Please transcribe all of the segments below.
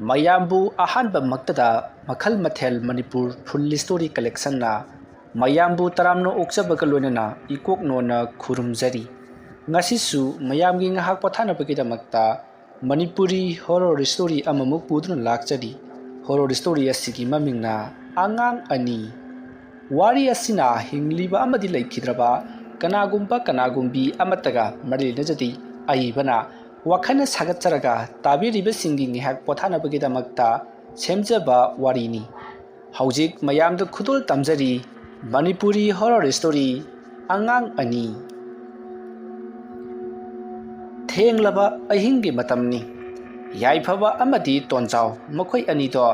ꯃꯌꯥꯝꯕꯨ ꯑꯍꯥꯟꯕ ꯃꯛꯇꯗ ꯃꯈꯜ ꯃꯊꯦꯜ ꯃꯅꯤꯄꯨꯔ ꯐꯨꯜ ꯁ꯭ꯇꯣꯔꯤ ꯀꯂꯦꯛꯁꯟꯅ ꯃꯌꯥꯝꯕꯨ ꯇꯔꯥꯝꯅ ꯑꯣꯛꯆꯕꯒ ꯂꯣꯏꯅꯅ ꯏꯀꯣꯛꯅꯣꯅ ꯈꯨꯔꯨꯝꯖꯔꯤ ꯉꯁꯤꯁꯨ ꯃꯌꯥꯝꯒꯤ ꯉꯥꯏꯍꯥꯛ ꯄꯣꯊꯥꯅꯕꯒꯤꯗꯃꯛꯇ ꯃꯅꯤꯄꯨꯔꯤ ꯍꯣꯔꯔ ꯁ꯭ꯇꯣꯔꯤ ꯑꯃꯃꯨꯛ ꯄꯨꯗꯨꯅ ꯂꯥꯛꯆꯔꯤ ꯍꯣꯔꯔ ꯁ꯭ꯇꯣꯔꯤ ꯑꯁꯤꯒꯤ ꯃꯃꯤꯡꯅ ꯑꯉꯥꯡ ꯑꯅꯤ ꯋꯥꯔꯤ ꯑꯁꯤꯅ ꯍꯤꯡꯂꯤꯕ ꯑꯃꯗꯤ ꯂꯩꯈꯤꯗ꯭ꯔꯕ ꯀꯅꯥꯒꯨꯝꯕꯤ ꯑꯃꯠꯇꯒ ꯃꯔꯤ ꯂꯩꯅꯖꯗꯦ ꯑꯏꯕꯅ ꯋꯥꯈꯜꯅ ꯁꯥꯒꯠꯆꯔꯒ ꯇꯥꯕꯤꯔꯤꯕꯁꯤꯡꯒꯤ ꯉꯥꯏꯍꯥꯛ ꯄꯣꯊꯥꯅꯕꯒꯤꯗꯃꯛꯇ ꯁꯦꯝꯖꯕ ꯋꯥꯔꯤꯅꯤ ꯍꯧꯖꯤꯛ ꯃꯌꯥꯝꯗ ꯈꯨꯗꯣꯜ ꯇꯝꯖꯔꯤ ꯃꯅꯤꯄꯨꯔꯤ ꯍꯣꯔꯔ ꯁ꯭ꯇꯣꯔꯤ ꯑꯉꯥꯡ ꯑꯅꯤ ꯊꯦꯡꯂꯕ ꯑꯍꯤꯡꯒꯤ ꯃꯇꯝꯅꯤ ꯌꯥꯏꯐꯕ ꯑꯃꯗꯤ ꯇꯣꯟꯖꯥꯎ ꯃꯈꯣꯏ ꯑꯅꯤꯗꯣ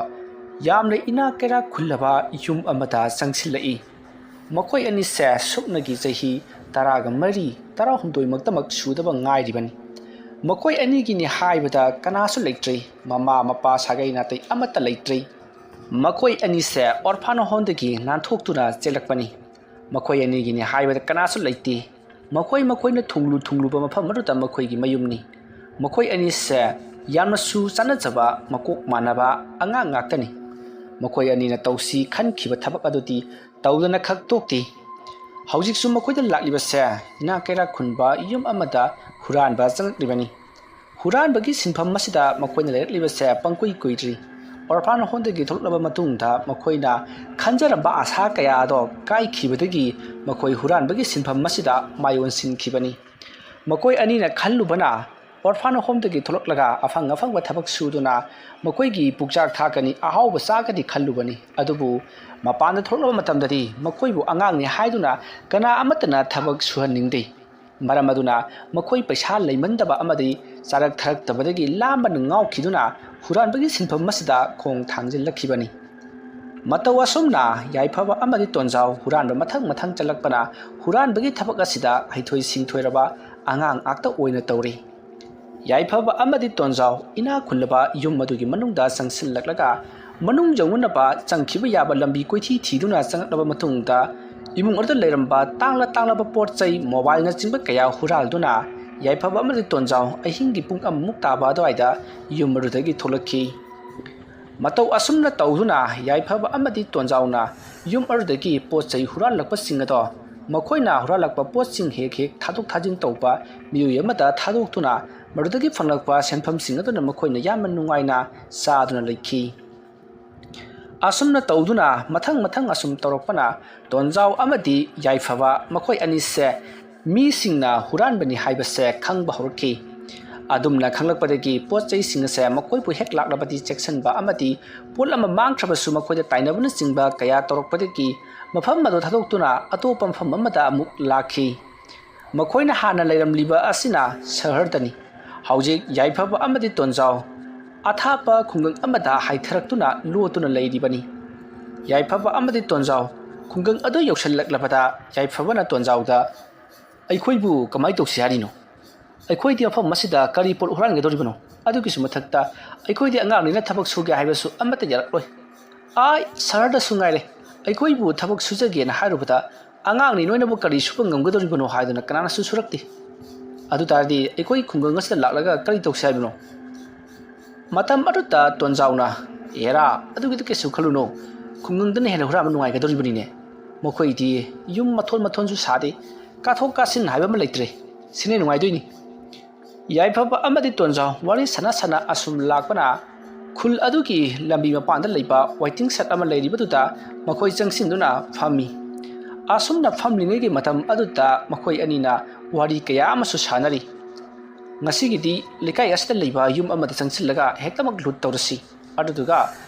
ꯌꯥꯝꯅ ꯏꯅꯥꯛ ꯀꯩꯔꯥꯛ ꯈꯨꯜꯂꯕ ꯌꯨꯝ ꯑꯃꯗ ꯆꯪꯁꯤꯜꯂꯛꯏ ꯃꯈꯣꯏ ꯑꯅꯤꯁꯦ ꯁꯨꯞꯅꯒꯤ ꯆꯍꯤ 13-18 ꯃꯛꯇꯃꯛ ꯁꯨꯗꯕ ꯉꯥꯏꯔꯤꯕꯅꯤ ꯃꯈꯣꯏ ꯑꯅꯤꯒꯤꯅꯤ ꯍꯥꯏꯕꯗ ꯀꯅꯥꯁꯨ ꯂꯩꯇ꯭ꯔꯤ ꯃꯃꯥ ꯃꯄꯥ ꯁꯥꯒꯩ ꯅꯥꯇꯩ ꯑꯃꯠꯇ ꯂꯩꯇ꯭ꯔꯤ ꯃꯈꯣꯏ ꯑꯅꯤꯁꯦ ꯑꯣꯔꯐꯥꯟ ꯍꯣꯝꯗꯒꯤ ꯅꯥꯟꯊꯣꯛꯇꯨꯅ ꯆꯦꯜꯂꯛꯄꯅꯤ ꯃꯈꯣꯏ ꯑꯅꯤꯒꯤꯅꯤ ꯍꯥꯏꯕꯗ ꯀꯅꯥꯁꯨ ꯂꯩꯇꯦ ꯃꯈꯣꯏꯅ ꯊꯨꯡꯂꯨꯕ ꯃꯐꯝ ꯑꯗꯨꯗ ꯃꯈꯣꯏꯒꯤ ꯃꯌꯨꯝꯅꯤ ꯃꯈꯣꯏ ꯑꯅꯤꯁꯦ ꯌꯥꯝꯅꯁꯨ ꯆꯥꯟꯅꯖꯕ ꯃꯀꯣꯛ ꯃꯥꯟꯅꯕ ꯑꯉꯥꯡ ꯉꯥꯛꯇꯅꯤ ꯃꯈꯣꯏ ꯑꯅꯤꯅ ꯇꯧꯁꯤ ꯈꯟꯈꯤꯕ ꯊꯕꯛ ꯑꯗꯨꯗꯤ ꯇꯧꯗꯅ ꯈꯛ ꯇꯣꯛꯇꯦ ꯍꯧꯖꯤꯛꯁꯨ ꯃꯈꯣꯏꯗ ꯂꯥꯛꯂꯤꯕꯁꯦ ꯏꯅꯥꯛ ꯀꯩꯔꯥꯛ ꯈꯨꯟꯕ ꯌꯨꯝ ꯑꯃꯗ ꯍꯨꯔꯥꯟꯕ ꯆꯪꯂꯛꯂꯤꯕꯅꯤ ꯍꯨꯔꯥꯟꯕꯒꯤ ꯁꯤꯟꯐꯝ ꯑꯁꯤꯗ ꯃꯈꯣꯏꯅ ꯂꯩꯔꯛꯂꯤꯕꯁꯦ ꯄꯪꯀꯨꯏ ꯀꯨꯏꯗ꯭ꯔꯤ ꯑꯣꯔꯐꯥꯟ ꯍꯣꯝꯗꯒꯤ ꯊꯣꯛꯂꯛꯂꯕ ꯃꯇꯨꯡꯗ ꯃꯈꯣꯏꯅ ꯈꯟꯖꯔꯝꯕ ꯑꯁꯥ ꯀꯌꯥ ꯑꯗꯣ ꯀꯥꯏꯈꯤꯕꯗꯒꯤ ꯃꯈꯣꯏ ꯍꯨꯔꯥꯟꯕꯒꯤ ꯁꯤꯟꯐꯝ ꯑꯁꯤꯗ ꯃꯥꯌꯣꯟꯁꯤꯟꯈꯤꯕꯅꯤ ꯃꯈꯣꯏ ꯑꯅꯤꯅ ꯈꯜꯂꯨꯕꯅ ꯑꯣꯔꯐꯥꯟ ꯍꯣꯝꯗꯒꯤ ꯊꯣꯛꯂꯛꯂꯒ ꯑꯐꯪ ꯊꯕꯛ ꯁꯨꯗꯨꯅ ꯃꯈꯣꯏꯒꯤ ꯄꯨꯛꯆꯥꯛ ꯊꯥꯛꯀꯅꯤ ꯑꯍꯥꯎꯕ ꯆꯥꯒꯅꯤ ꯈꯜꯂꯨꯕꯅꯤ ꯑꯗꯨꯕꯨ ꯃꯄꯥꯟꯗ ꯊꯣꯛꯂꯕ ꯃꯇꯝꯗꯗꯤ ꯃꯈꯣꯏꯕꯨ ꯑꯉꯥꯡꯅꯤ ꯍꯥꯏꯗꯨꯅ ꯀꯅꯥ ꯑꯃꯠꯇꯅ ꯊꯕꯛ ꯁꯨꯍꯟꯅꯤꯡꯗꯦ ꯃꯔꯝ ꯑꯗꯨꯅ ꯃꯈꯣꯏ ꯄꯩꯁꯥ ꯂꯩꯃꯟꯗꯕ ꯑꯃꯗꯤ ꯆꯥꯔꯛ ꯊꯔꯛꯇꯕꯗꯒꯤ ꯂꯥꯝꯕꯅ ꯉꯥꯎꯈꯤꯗꯨꯅ ꯍꯨꯔꯥꯟꯕꯒꯤ ꯁꯤꯟꯐꯝ ꯑꯁꯤꯗ ꯈꯣꯡ ꯊꯥꯡꯖꯤꯜꯂꯛꯈꯤꯕꯅꯤ ꯃꯇꯧ ꯑꯁꯨꯝꯅ ꯌꯥꯏꯐꯕ ꯑꯃꯗꯤ ꯇꯣꯟꯖꯥꯎ ꯍꯨꯔꯥꯟꯕ ꯃꯊꯪ ꯆꯠꯂꯛꯄꯅ ꯍꯨꯔꯥꯟꯕꯒꯤ ꯊꯕꯛ ꯑꯁꯤꯗ ꯍꯩꯊꯣꯏ ꯁꯤꯡꯊꯣꯏꯔꯕ ꯑꯉꯥꯡ ꯉꯥꯛꯇ ꯑꯣꯏꯅ ꯇꯧꯔꯤ ꯌꯥꯏꯐꯕ ꯑꯃꯗꯤ ꯇꯣꯟꯖꯥꯎ ꯏꯅꯥꯛ ꯈꯨꯜꯂꯕ ꯌꯨꯝ ꯑꯗꯨꯒꯤ ꯃꯅꯨꯡꯗ ꯆꯪꯁꯤꯜꯂꯛꯂꯒ ꯃꯅꯨꯡ ꯌꯧꯅꯅꯕ ꯆꯪꯈꯤꯕ ꯌꯥꯕ ꯂꯝꯕꯤ ꯀꯣꯏꯊꯤ ꯊꯤꯗꯨꯅ ꯆꯪꯂꯛꯂꯕ ꯃꯇꯨꯡꯗ ꯏꯃꯨꯡ ꯑꯗꯨꯗ ꯂꯩꯔꯝꯕ ꯇꯥꯡꯂꯕ ꯄꯣꯠ ꯆꯩ ꯃꯣꯕꯥꯏꯜꯅꯆꯤꯡꯕ ꯀꯌꯥ ꯍꯨꯔꯥꯜꯗꯨꯅ ꯌꯥꯏꯐꯕ ꯑꯃꯗꯤ ꯇꯣꯟꯖꯥꯎ ꯑꯍꯤꯡꯒꯤ ꯄꯨꯡ 1 ꯇꯥꯕ ꯑꯗꯨꯋꯥꯏꯗ ꯌꯨꯝ ꯑꯗꯨꯗꯒꯤ ꯊꯣꯛꯂꯛꯈꯤ ꯃꯇꯧ ꯑꯁꯨꯝꯅ ꯇꯧꯗꯨꯅ ꯌꯥꯏꯐꯕ ꯑꯃꯗꯤ ꯇꯣꯟꯖꯥꯎꯅ ꯌꯨꯝ ꯑꯗꯨꯗꯒꯤ ꯄꯣꯠ ꯆꯩ ꯍꯨꯔꯥꯜꯂꯛꯄꯁꯤꯡ ꯑꯗꯣ ꯃꯈꯣꯏꯅ ꯍꯨꯔꯥꯜꯂꯛꯄ ꯄꯣꯠꯁꯤꯡ ꯍꯦꯛ ꯊꯥꯗꯣꯛ ꯊꯥꯖꯤꯟ ꯇꯧꯕ ꯃꯤꯑꯣꯏ ꯑꯃꯗ ꯊꯥꯗꯣꯛꯇꯨꯅ ꯃꯗꯨꯗꯒꯤ ꯐꯪꯂꯛꯄ ꯁꯦꯟꯐꯝꯁꯤꯡ ꯑꯗꯨꯅ ꯃꯈꯣꯏꯅ ꯌꯥꯝꯅ ꯅꯨꯡꯉꯥꯏꯅ ꯆꯥꯗꯨꯅ ꯂꯩꯈꯤ ꯑꯁꯨꯝꯅ ꯇꯧꯗꯨꯅ ꯃꯊꯪ ꯑꯁꯨꯝ ꯇꯧꯔꯛꯄꯅ ꯇꯣꯟꯖꯥꯎ ꯑꯃꯗꯤ ꯌꯥꯏꯐꯕ ꯃꯈꯣꯏ ꯑꯅꯤꯁꯦ ꯃꯤꯁꯤꯡꯅ ꯍꯨꯔꯥꯟꯕꯅꯤ ꯍꯥꯏꯕꯁꯦ ꯈꯪꯕ ꯍꯧꯔꯛꯈꯤ ꯑꯗꯨꯝꯅ ꯈꯪꯂꯛꯄꯗꯒꯤ ꯄꯣꯠ ꯆꯩꯁꯤꯡ ꯑꯁꯦ ꯃꯈꯣꯏꯕꯨ ꯍꯦꯛ ꯂꯥꯛꯂꯕꯗꯤ ꯆꯦꯛꯁꯤꯟꯕ ꯑꯃꯗꯤ ꯄꯣꯠ ꯑꯃ ꯃꯥꯡꯈ꯭ꯔꯕꯁꯨ ꯃꯈꯣꯏꯗ ꯇꯥꯏꯅꯕꯅꯆꯤꯡꯕ ꯀꯌꯥ ꯇꯧꯔꯛꯄꯗꯒꯤ ꯃꯐꯝ ꯑꯗꯨ ꯊꯥꯗꯣꯛꯇꯨꯅ ꯑꯇꯣꯞꯄ ꯃꯐꯝ ꯑꯃꯗ ꯑꯃꯨꯛ ꯂꯥꯛꯈꯤ ꯃꯈꯣꯏꯅ ꯍꯥꯟꯅ ꯂꯩꯔꯝꯂꯤꯕ ꯑꯁꯤꯅ ꯁꯍꯔꯗꯅꯤ ꯍꯧꯖꯤꯛ ꯌꯥꯏꯐꯕ ꯑꯃꯗꯤ ꯇꯣꯟꯖꯥꯎ ꯑꯊꯥꯞꯄ ꯈꯨꯡꯒꯪ ꯑꯃꯗ ꯍꯥꯏꯊꯔꯛꯇꯨꯅ ꯂꯣꯠꯇꯨꯅ ꯂꯩꯔꯤꯕꯅꯤ ꯌꯥꯏꯐꯕ ꯑꯃꯗꯤ ꯇꯣꯟꯖꯥꯎ ꯈꯨꯡꯒꯪ ꯑꯗꯨ ꯌꯧꯁꯤꯜꯂꯛꯂꯕꯗ ꯌꯥꯏꯐꯕꯅ ꯇꯣꯟꯖꯥꯎꯗ ꯑꯩꯈꯣꯏꯕꯨ ꯀꯃꯥꯏꯅ ꯇꯧꯁꯤ ꯍꯥꯏꯔꯤꯅꯣ ꯑꯩꯈꯣꯏꯗꯤ ꯃꯐꯝ ꯑꯁꯤꯗ ꯀꯔꯤ ꯄꯣꯠ ꯍꯨꯔꯥꯟꯒꯗꯧꯔꯤꯕꯅꯣ ꯑꯗꯨꯒꯤꯁꯨ ꯃꯊꯛꯇ ꯑꯩꯈꯣꯏꯗꯤ ꯑꯉꯥꯡꯅꯤꯅ ꯊꯕꯛ ꯁꯨꯒꯦ ꯍꯥꯏꯕꯁꯨ ꯑꯃꯠꯇ ꯌꯥꯔꯛꯂꯣꯏ ꯁꯍꯔꯗꯁꯨ ꯉꯥꯏꯔꯦ ꯑꯩꯈꯣꯏꯕꯨ ꯊꯕꯛ ꯁꯨꯖꯒꯦꯅ ꯍꯥꯏꯔꯨꯕꯗ ꯑꯉꯥꯡꯅꯤ ꯅꯣꯏꯅꯕꯨ ꯀꯔꯤ ꯁꯨꯕ ꯉꯝꯒꯗꯧꯔꯤꯕꯅꯣ ꯍꯥꯏꯗꯨꯅ ꯀꯅꯥꯅꯁꯨ ꯁꯨꯔꯛꯇꯦ ꯑꯗꯨ ꯇꯥꯔꯗꯤ ꯑꯩꯈꯣꯏ ꯈꯨꯡꯒꯪ ꯑꯁꯤꯗ ꯂꯥꯛꯂꯒ ꯀꯔꯤ ꯇꯧꯁꯤ ꯍꯥꯏꯕꯅꯣ ꯃꯇꯝ ꯑꯗꯨꯗ ꯇꯣꯟꯖꯥꯎꯅ ꯑꯦꯔꯥ ꯑꯗꯨꯒꯤꯗꯤ ꯀꯩꯁꯨ ꯈꯜꯂꯨꯅꯣ ꯈꯨꯡꯒꯪꯗꯅ ꯍꯦꯟꯅ ꯍꯨꯔꯥꯟꯕ ꯅꯨꯡꯉꯥꯏꯒꯗꯧꯔꯤꯕꯅꯤꯅꯦ ꯃꯈꯣꯏꯗꯤ ꯌꯨꯝ ꯃꯊꯣꯟꯁꯨ ꯁꯥꯗꯦ ꯀꯥꯊꯣꯛ ꯀꯥꯁꯤꯟ ꯍꯥꯏꯕ ꯑꯃ ꯂꯩꯇ꯭ꯔꯦ ꯁꯤꯅꯦ ꯅꯨꯡꯉꯥꯏꯗꯣꯏꯅꯤ ꯌꯥꯏꯐꯕ ꯑꯃꯗꯤ ꯇꯣꯟꯖꯥꯎ ꯋꯥꯔꯤ ꯁꯥꯟꯅ ꯑꯁꯨꯝ ꯂꯥꯛꯄꯅ ꯈꯨꯜ ꯑꯗꯨꯒꯤ ꯂꯝꯕꯤ ꯃꯄꯥꯟꯗ ꯂꯩꯕ ꯋꯥꯏꯇꯤꯡ ꯁꯦꯠ ꯑꯃ ꯂꯩꯔꯤꯕꯗꯨꯗ ꯃꯈꯣꯏ ꯆꯪꯁꯤꯟꯗꯨꯅ ꯐꯝꯃꯤ ꯑꯁꯨꯝꯅ ꯐꯝꯂꯤꯉꯩꯒꯤ ꯃꯇꯝ ꯑꯗꯨꯗ ꯃꯈꯣꯏ ꯑꯅꯤꯅ ꯋꯥꯔꯤ ꯀꯌꯥ ꯑꯃꯁꯨ ꯁꯥꯟꯅꯔꯤ ꯉꯁꯤꯒꯤꯗꯤ ꯂꯩꯀꯥꯏ ꯑꯁꯤꯗ ꯂꯩꯕ ꯌꯨꯝ ꯑꯃꯗ ꯆꯪꯁꯤꯜꯂꯒ ꯍꯦꯛꯇꯃꯛ ꯂꯨꯠ ꯇꯧꯔꯁꯤ ꯑꯗꯨꯗꯨꯒ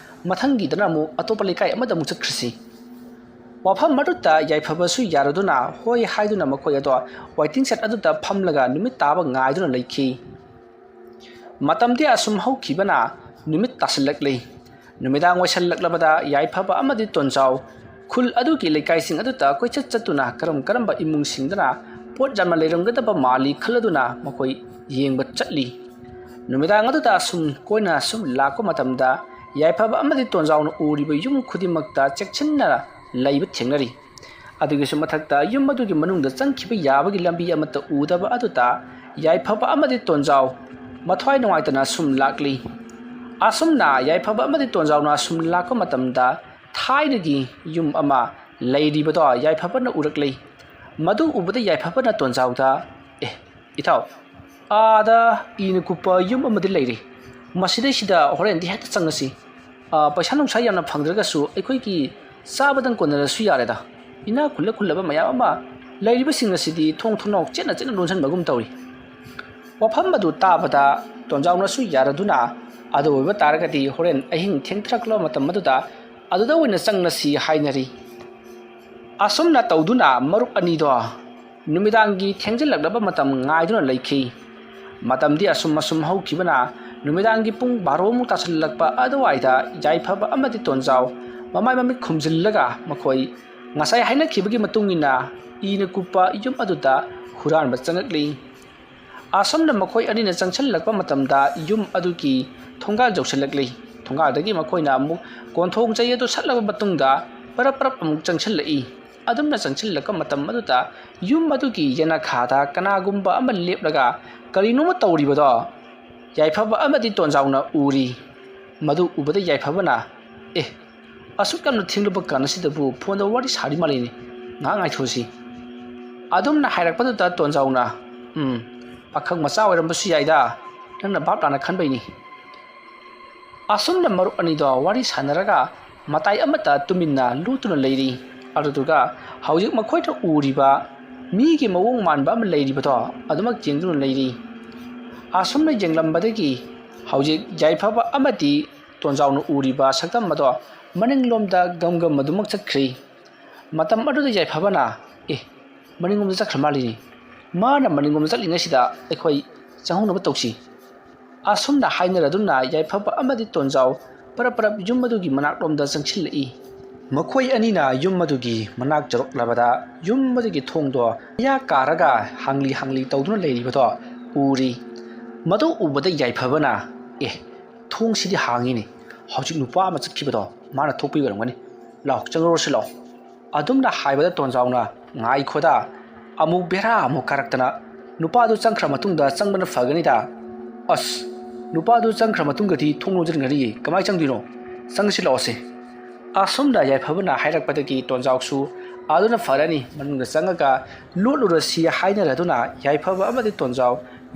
ꯃꯊꯪꯒꯤꯗꯅ ꯑꯃꯨꯛ ꯑꯇꯣꯞꯄ ꯂꯩꯀꯥꯏ ꯑꯃꯗ ꯑꯃꯨꯛ ꯆꯠꯈ꯭ꯔꯁꯤ ꯋꯥꯐꯝ ꯑꯗꯨꯗ ꯌꯥꯏꯐꯕꯁꯨ ꯌꯥꯔꯗꯨꯅ ꯍꯣꯏ ꯍꯥꯏꯗꯨꯅ ꯃꯈꯣꯏ ꯑꯗꯣ ꯋꯥꯏꯇꯤꯡ ꯁꯦꯠ ꯑꯗꯨꯗ ꯐꯝꯂꯒ ꯅꯨꯃꯤꯠ ꯇꯥꯕ ꯉꯥꯏꯗꯨꯅ ꯂꯩꯈꯤ ꯃꯇꯝꯗꯤ ꯑꯁꯨꯝ ꯍꯧꯈꯤꯕꯅ ꯅꯨꯃꯤꯠ ꯇꯥꯁꯤꯜꯂꯛꯂꯤ ꯅꯨꯃꯤꯗꯥꯡ ꯑꯣꯏꯁꯤꯜꯂꯛꯂꯕꯗ ꯌꯥꯏꯐꯕ ꯑꯃꯗꯤ ꯇꯣꯟꯖꯥꯎ ꯈꯨꯜ ꯑꯗꯨꯒꯤ ꯂꯩꯀꯥꯏꯁꯤꯡ ꯑꯗꯨꯗ ꯀꯣꯏꯆꯠ ꯆꯠꯇꯨꯅ ꯀꯔꯝꯕ ꯏꯃꯨꯡꯁꯤꯡꯗꯅ ꯄꯣꯠ ꯌꯥꯝꯅ ꯂꯩꯔꯝꯒꯗꯕ ꯃꯥꯜꯂꯤ ꯈꯜꯂꯗꯨꯅ ꯃꯈꯣꯏ ꯌꯦꯡꯕ ꯆꯠꯂꯤ ꯅꯨꯃꯤꯗꯥꯡ ꯑꯗꯨꯗ ꯀꯣꯏꯅ ꯂꯥꯛꯄ ꯃꯇꯝꯗ ꯌꯥꯏꯐꯕ ꯑꯃꯗꯤ ꯇꯣꯟꯖꯥꯎꯅ ꯎꯔꯤꯕ ꯌꯨꯝ ꯈꯨꯗꯤꯡꯃꯛꯇ ꯆꯦꯛꯁꯤꯟꯅ ꯂꯩꯕ ꯊꯦꯡꯅꯔꯤ ꯑꯗꯨꯒꯤꯁꯨ ꯃꯊꯛꯇ ꯌꯨꯝ ꯑꯗꯨꯒꯤ ꯃꯅꯨꯡꯗ ꯆꯪꯈꯤꯕ ꯌꯥꯕꯒꯤ ꯂꯝꯕꯤ ꯑꯃꯠꯇ ꯎꯗꯕ ꯑꯗꯨꯗ ꯌꯥꯏꯐꯕ ꯑꯃꯗꯤ ꯇꯣꯟꯖꯥꯎ ꯃꯊ꯭ꯋꯥꯏ ꯅꯨꯡꯉꯥꯏꯇꯅ ꯂꯥꯛꯂꯤ ꯑꯁꯨꯝꯅ ꯌꯥꯏꯐꯕ ꯑꯃꯗꯤ ꯇꯣꯟꯖꯥꯎꯅ ꯁꯨꯝ ꯂꯥꯛꯄ ꯃꯇꯝꯗ ꯊꯥꯏꯅꯒꯤ ꯌꯨꯝ ꯑꯃ ꯂꯩꯔꯤꯕꯗꯣ ꯌꯥꯏꯐꯕꯅ ꯎꯔꯛꯂꯤ ꯃꯗꯨ ꯎꯕꯗ ꯌꯥꯏꯐꯕꯅ ꯇꯣꯟꯖꯥꯎꯗ ꯏꯇꯥꯎ ꯑꯥꯗ ꯏꯅ ꯀꯨꯞꯄ ꯌꯨꯝ ꯑꯃꯗꯤ ꯂꯩꯔꯤ ꯃꯁꯤꯗꯩꯁꯤꯗ ꯍꯣꯔꯦꯟꯗꯤ ꯍꯦꯛꯇ ꯆꯪꯉꯁꯤ ꯄꯩꯁꯥ ꯅꯨꯡꯁꯥ ꯌꯥꯝꯅ ꯐꯪꯗ꯭ꯔꯒꯁꯨ ꯑꯩꯈꯣꯏꯒꯤ ꯆꯥꯕꯗꯪ ꯀꯣꯟꯅꯔꯁꯨ ꯌꯥꯔꯦꯗ ꯏꯅꯥ ꯈꯨꯜꯂꯕ ꯃꯌꯥꯝ ꯑꯃ ꯂꯩꯔꯤꯕꯁꯤꯡ ꯑꯁꯤꯗꯤ ꯊꯣꯡ ꯊꯣꯡꯅꯥꯎ ꯆꯦꯠꯅ ꯂꯣꯟꯁꯤꯟꯕꯒꯨꯝ ꯇꯧꯔꯤ ꯋꯥꯐꯝ ꯑꯗꯨ ꯇꯥꯕꯗ ꯇꯣꯟꯖꯥꯎꯅꯁꯨ ꯌꯥꯔꯗꯨꯅ ꯑꯗꯨ ꯑꯣꯏꯕ ꯇꯥꯔꯒꯗꯤ ꯍꯣꯔꯦꯟ ꯑꯍꯤꯡ ꯊꯦꯡꯊꯔꯛꯂꯕ ꯃꯇꯝ ꯑꯗꯨꯗ ꯑꯗꯨꯗ ꯑꯣꯏꯅ ꯆꯪꯅꯁꯤ ꯍꯥꯏꯅꯔꯤ ꯑꯁꯨꯝꯅ ꯇꯧꯗꯨꯅ ꯃꯔꯨꯞ ꯑꯅꯤꯗꯣ ꯅꯨꯃꯤꯗꯥꯡꯒꯤ ꯊꯦꯡꯖꯤꯜꯂꯛꯂꯕ ꯃꯇꯝ ꯉꯥꯏꯗꯨꯅ ꯂꯩꯈꯤ ꯃꯇꯝꯗꯤ ꯑꯁꯨꯝ ꯍꯧꯈꯤꯕꯅ ꯅꯨꯃꯤꯗꯥꯡꯒꯤ ꯄꯨꯡ 12 ꯇꯥꯁꯤꯜꯂꯛꯄ ꯑꯗꯨꯋꯥꯏꯗ ꯌꯥꯏꯐꯕ ꯑꯃꯗꯤ ꯇꯣꯟꯖꯥꯎ ꯃꯃꯥꯏ ꯃꯃꯤꯠ ꯈꯨꯝꯖꯤꯜꯂꯒ ꯃꯈꯣꯏ ꯉꯁꯥꯏ ꯍꯥꯏꯅꯈꯤꯕꯒꯤ ꯃꯇꯨꯡ ꯏꯟꯅ ꯏꯅ ꯀꯨꯞꯄ ꯌꯨꯝ ꯑꯗꯨꯗ ꯍꯨꯔꯥꯟꯕ ꯆꯪꯉꯛꯂꯤ ꯑꯁꯨꯝꯅ ꯃꯈꯣꯏ ꯑꯅꯤꯅ ꯆꯪꯁꯤꯜꯂꯛꯄ ꯃꯇꯝꯗ ꯌꯨꯝ ꯑꯗꯨꯒꯤ ꯊꯣꯡꯒꯥꯜ ꯌꯧꯁꯤꯜꯂꯛꯂꯤ ꯊꯣꯡꯒꯥꯜꯗꯒꯤ ꯃꯈꯣꯏꯅ ꯑꯃꯨꯛ ꯀꯣꯟꯊꯣꯡ ꯆꯩ ꯑꯗꯨ ꯁꯠꯂꯕ ꯃꯇꯨꯡꯗ ꯄꯔꯞ ꯑꯃꯨꯛ ꯆꯪꯁꯤꯜꯂꯛꯏ ꯑꯗꯨꯝꯅ ꯆꯪꯁꯤꯜꯂꯛꯄ ꯃꯇꯝ ꯑꯗꯨꯗ ꯌꯨꯝ ꯑꯗꯨꯒꯤ ꯌꯦꯅꯈꯥꯗ ꯀꯅꯥꯒꯨꯝꯕ ꯑꯃ ꯂꯦꯞꯂꯒ ꯀꯔꯤꯅꯣꯃ ꯇꯧꯔꯤꯕꯗꯣ ꯌꯥꯏꯐꯕ ꯑꯃꯗꯤ ꯇꯣꯟꯖꯥꯎꯅ ꯎꯔꯤ ꯃꯗꯨ ꯎꯕꯗ ꯌꯥꯏꯐꯕꯅ ꯑꯁꯨꯛ ꯌꯥꯝꯅ ꯊꯦꯡꯂꯕ ꯀꯥꯟꯁꯤꯗꯕꯨ ꯐꯣꯟꯗ ꯋꯥꯔꯤ ꯁꯥꯔꯤ ꯃꯥꯜꯂꯤꯅꯤ ꯉꯥꯏꯍꯥꯛ ꯉꯥꯏꯊꯣꯛꯁꯤ ꯑꯗꯨꯝꯅ ꯍꯥꯏꯔꯛꯄꯗꯨꯗ ꯇꯣꯟꯖꯥꯎꯅ ꯄꯥꯈꯪ ꯃꯆꯥ ꯑꯣꯏꯔꯝꯕꯁꯨ ꯌꯥꯏꯗ ꯅꯪꯅ ꯚꯥꯞ ꯇꯥꯅ ꯈꯟꯕꯩꯅꯤ ꯑꯁꯨꯝꯅ ꯃꯔꯨꯞ ꯑꯅꯤꯗꯣ ꯋꯥꯔꯤ ꯁꯥꯟꯅꯔꯒ ꯃꯇꯥꯏ ꯑꯃꯠꯇ ꯇꯨꯃꯤꯟꯅ ꯂꯨꯇꯨꯅ ꯂꯩꯔꯤ ꯑꯗꯨꯗꯨꯒ ꯍꯧꯖꯤꯛ ꯃꯈꯣꯏꯅ ꯎꯔꯤꯕ ꯃꯤꯒꯤ ꯃꯑꯣꯡ ꯃꯥꯟꯕ ꯑꯃ ꯂꯩꯔꯤꯕꯗꯣ ꯑꯗꯨꯃꯛ ꯌꯦꯡꯗꯨꯅ ꯂꯩꯔꯤ ꯑꯁꯨꯝꯅ ꯌꯦꯡꯂꯝꯕꯗꯒꯤ ꯍꯧꯖꯤꯛ ꯌꯥꯏꯐꯕ ꯑꯃꯗꯤ ꯇꯣꯟꯖꯥꯎꯅ ꯎꯔꯤꯕ ꯁꯛꯇꯝ ꯑꯗꯣ ꯃꯅꯤꯡꯂꯣꯝꯗ ꯒꯝ ꯑꯗꯨꯃꯛ ꯆꯠꯈ꯭ꯔꯤ ꯃꯇꯝ ꯑꯗꯨꯗ ꯌꯥꯏꯐꯕꯅ ꯃꯅꯤꯡꯂꯣꯝꯗ ꯆꯠꯈ꯭ꯔ ꯃꯥꯜꯂꯤꯅꯤ ꯃꯥꯅ ꯃꯅꯤꯡꯂꯣꯝꯗ ꯆꯠꯂꯤꯉꯩꯁꯤꯗ ꯑꯩꯈꯣꯏ ꯆꯪꯍꯧꯅꯕ ꯇꯧꯁꯤ ꯑꯁꯨꯝꯅ ꯍꯥꯏꯅꯔꯗꯨꯅ ꯌꯥꯏꯐꯕ ꯑꯃꯗꯤ ꯇꯣꯟꯖꯥꯎ ꯄꯔꯞ ꯌꯨꯝ ꯑꯗꯨꯒꯤ ꯃꯅꯥꯛꯂꯣꯝꯗ ꯆꯪꯁꯤꯜꯂꯛꯏ ꯃꯈꯣꯏ ꯑꯅꯤꯅ ꯌꯨꯝ ꯑꯗꯨꯒꯤ ꯃꯅꯥꯛ ꯆꯪꯂꯛꯂꯕꯗ ꯌꯨꯝ ꯑꯗꯨꯒꯤ ꯊꯣꯡꯗꯣ ꯃꯌꯥ ꯀꯥꯔꯒ ꯍꯥꯡꯂꯤ ꯇꯧꯗꯨꯅ ꯂꯩꯔꯤꯕꯗꯣ ꯎꯔꯤ ꯃꯗꯨ ꯎꯕꯗ ꯌꯥꯏꯐꯕꯅ ꯊꯣꯡꯁꯤꯗꯤ ꯍꯥꯡꯉꯤꯅꯤ ꯍꯧꯖꯤꯛ ꯅꯨꯄꯥ ꯑꯃ ꯆꯠꯈꯤꯕꯗꯣ ꯃꯥꯅ ꯊꯣꯛꯄꯤ ꯑꯣꯏꯔꯝꯒꯅꯤ ꯂꯥꯛꯑꯣ ꯆꯪꯉꯨꯔꯁꯤ ꯂꯥꯛꯑꯣ ꯑꯗꯨꯝꯅ ꯍꯥꯏꯕꯗ ꯇꯣꯟꯖꯥꯎꯅ ꯉꯥꯏꯈꯣꯗ ꯑꯃꯨꯛ ꯕꯦꯔꯥ ꯑꯃꯨꯛ ꯀꯥꯔꯛꯇꯅ ꯅꯨꯄꯥꯗꯨ ꯆꯪꯈ꯭ꯔ ꯃꯇꯨꯡꯗ ꯆꯪꯕꯅ ꯐꯒꯅꯤꯗ ꯅꯨꯄꯥꯗꯨ ꯆꯪꯈ꯭ರ ꯃꯇꯨꯡꯗꯗꯤ ꯊꯣꯡ ꯂꯣꯟꯖꯤꯟꯒꯅꯤꯌꯦ ꯀꯃꯥꯏ ꯆꯪꯗꯣꯏꯅꯣ ꯆꯪꯉꯁꯤ ꯂꯥꯛꯑꯣꯁꯦ ꯑꯁꯨꯝꯅ ꯌꯥꯏꯐꯕꯅ ꯍꯥꯏꯔꯛꯄꯗꯒꯤ ꯇꯣꯟꯖꯥꯎꯁꯨ ꯑꯗꯨꯅ ꯐꯔꯅꯤ ꯃꯅꯨꯡꯗ ꯆꯪꯉꯒ ꯂꯣꯠꯂꯨꯔꯁꯤ ꯍꯥꯏꯅꯔꯗꯨꯅ ꯌꯥꯏꯐꯕ ꯑꯃꯗꯤ ꯇꯣꯟꯖꯥꯎ